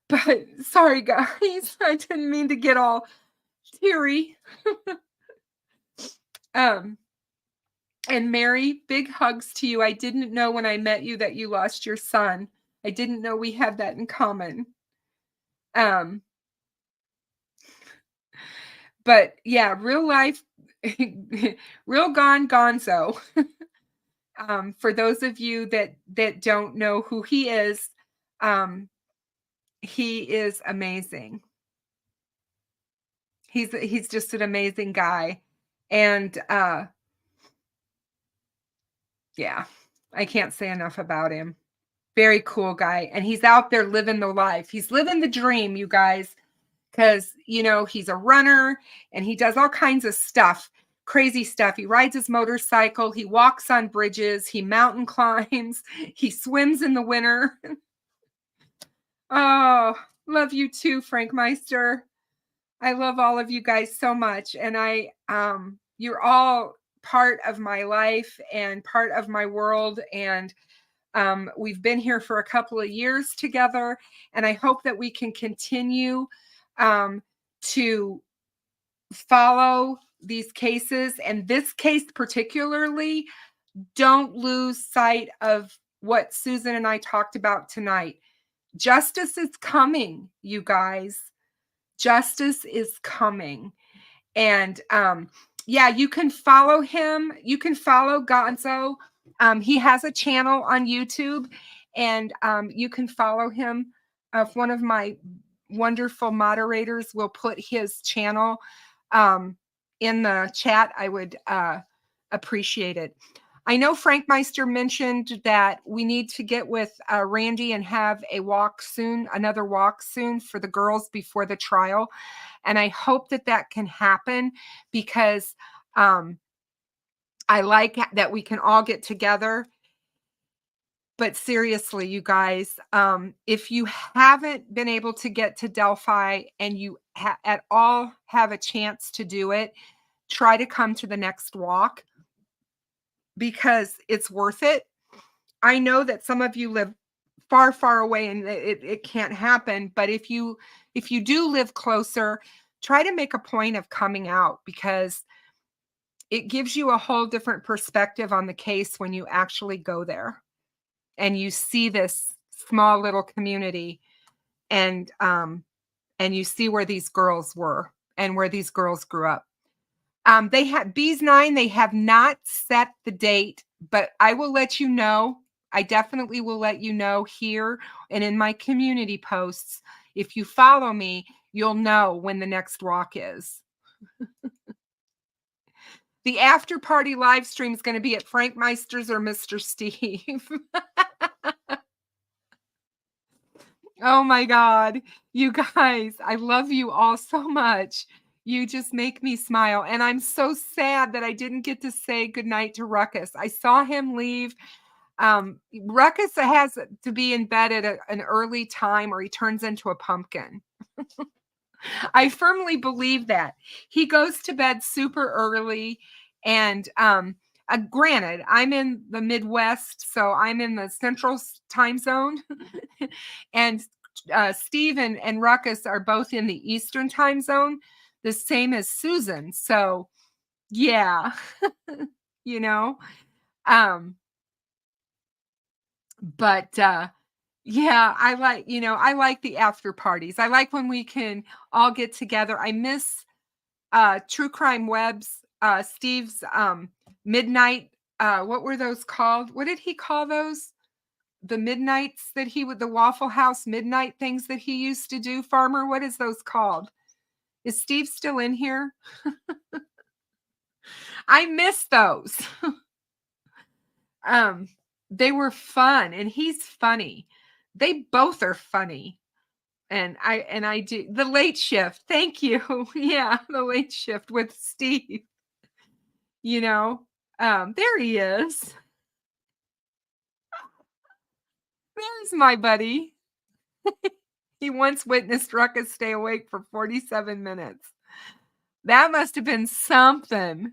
but sorry guys, I didn't mean to get all teary. And Mary, big hugs to you. I didn't know when I met you that you lost your son. I didn't know we had that in common. But yeah, real life, real GonZo. For those of you that don't know who he is amazing. He's just an amazing guy. And yeah, I can't say enough about him. Very cool guy. And he's out there living the life. He's living the dream, you guys, because, he's a runner and he does all kinds of stuff, crazy stuff. He rides his motorcycle. He walks on bridges. He mountain climbs. He swims in the winter. Oh, love you too, Frank Meister. I love all of you guys so much. And you're all part of my life and part of my world. And we've been here for a couple of years together. And I hope that we can continue to follow these cases. And this case particularly, don't lose sight of what Susan and I talked about tonight. Justice is coming, you guys. Justice is coming. And yeah, you can follow him. You can follow GonZo. He has a channel on YouTube, and you can follow him. If one of my wonderful moderators will put his channel in the chat, I would appreciate it. I know Frank Meister mentioned that we need to get with Randy and have a walk soon, another walk soon for the girls before the trial. And I hope that can happen, because I like that we can all get together. But seriously, you guys, if you haven't been able to get to Delphi and you at all have a chance to do it, try to come to the next walk, because it's worth it. I know that some of you live far, far away and it can't happen. But if you do live closer, try to make a point of coming out, because it gives you a whole different perspective on the case when you actually go there and you see this small little community, and you see where these girls were and where these girls grew up. They have Bees 9. They have not set the date, but I will let you know. I definitely will let you know here and in my community posts. If you follow me, you'll know when the next walk is. The after party live stream is going to be at Frank Meister's or Mr. Steve. Oh my God, you guys, I love you all so much. You just make me smile. And I'm so sad that I didn't get to say goodnight to Ruckus. I saw him leave. Ruckus has to be in bed at an early time, or he turns into a pumpkin. I firmly believe that. He goes to bed super early. And granted, I'm in the Midwest, so I'm in the Central time zone. And Steve and Ruckus are both in the Eastern time zone, the same as Susan. So yeah, you know, but yeah, I like the after parties. I like when we can all get together. I miss True Crime Web's Steve's midnight, what were those called? What did he call those? The midnights that he would, the Waffle House midnight things that he used to do. Farmer, what is those called? Is Steve still in here? I miss those. They were fun, and he's funny. They both are funny. And I do the late shift. Thank you. Yeah, the late shift with Steve. There he is. There's my buddy. He once witnessed Ruckus stay awake for 47 minutes. That must have been something.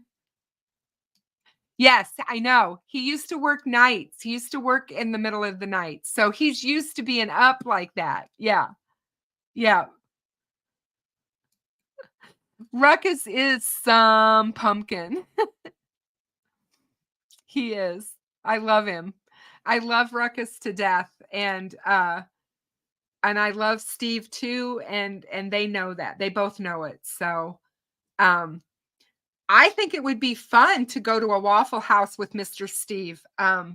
Yes, I know. He used to work nights. He used to work in the middle of the night. So he's used to being up like that. Yeah. Yeah. Ruckus is some pumpkin. He is. I love him. I love Ruckus to death. And I love Steve too. And they know that. They both know it. So I think it would be fun to go to a Waffle House with Mr. Steve. I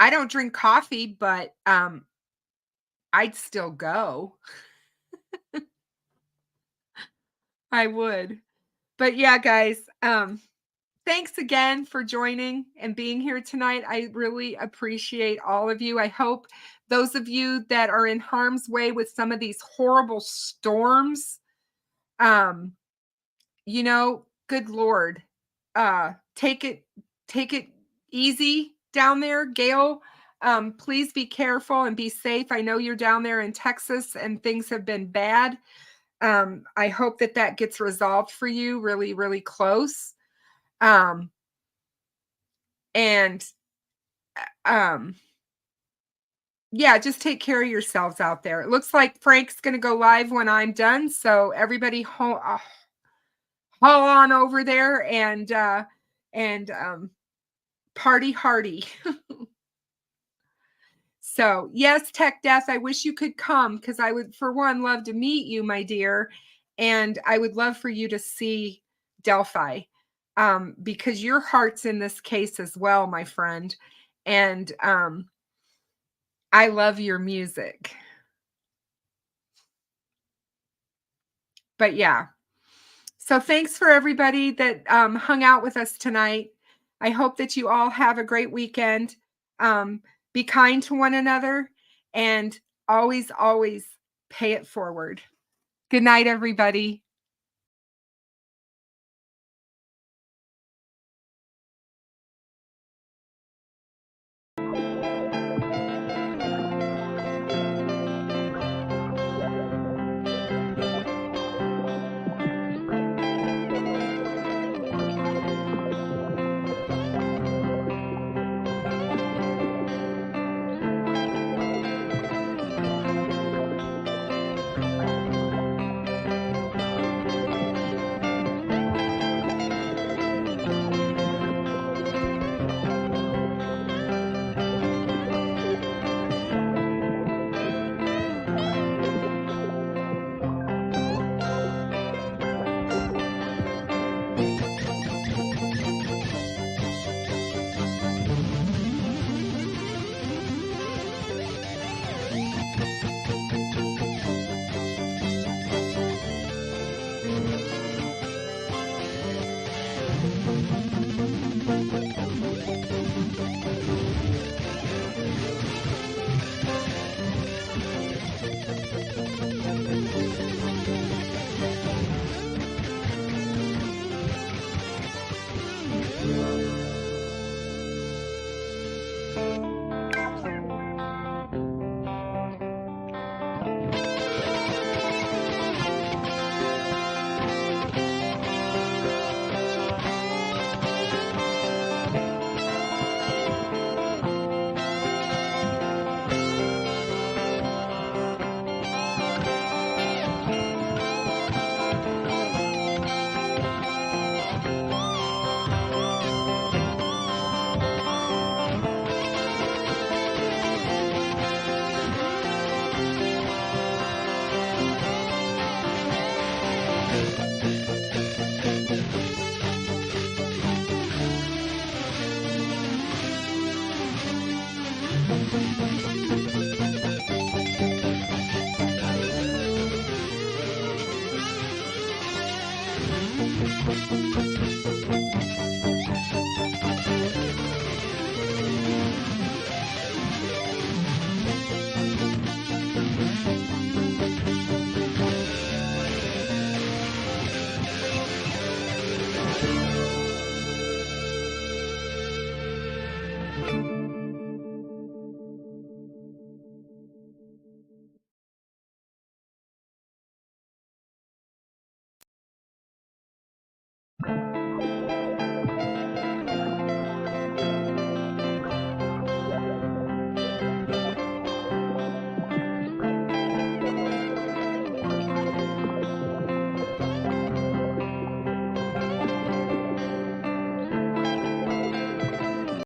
don't drink coffee, but I'd still go. I would. But yeah, guys, thanks again for joining and being here tonight. I really appreciate all of you. I hope those of you that are in harm's way with some of these horrible storms, good Lord, take it easy down there. Gail, please be careful and be safe. I know you're down there in Texas and things have been bad. I hope that gets resolved for you really, really close. Yeah, just take care of yourselves out there. It looks like Frank's going to go live when I'm done. So everybody haul on over there and party hardy. So yes, Tech Death, I wish you could come because I would, for one, love to meet you, my dear. And I would love for you to see Delphi because your heart's in this case as well, my friend. And I love your music. But yeah. So thanks for everybody that hung out with us tonight. I hope that you all have a great weekend. Be kind to one another and always, always pay it forward. Good night, everybody.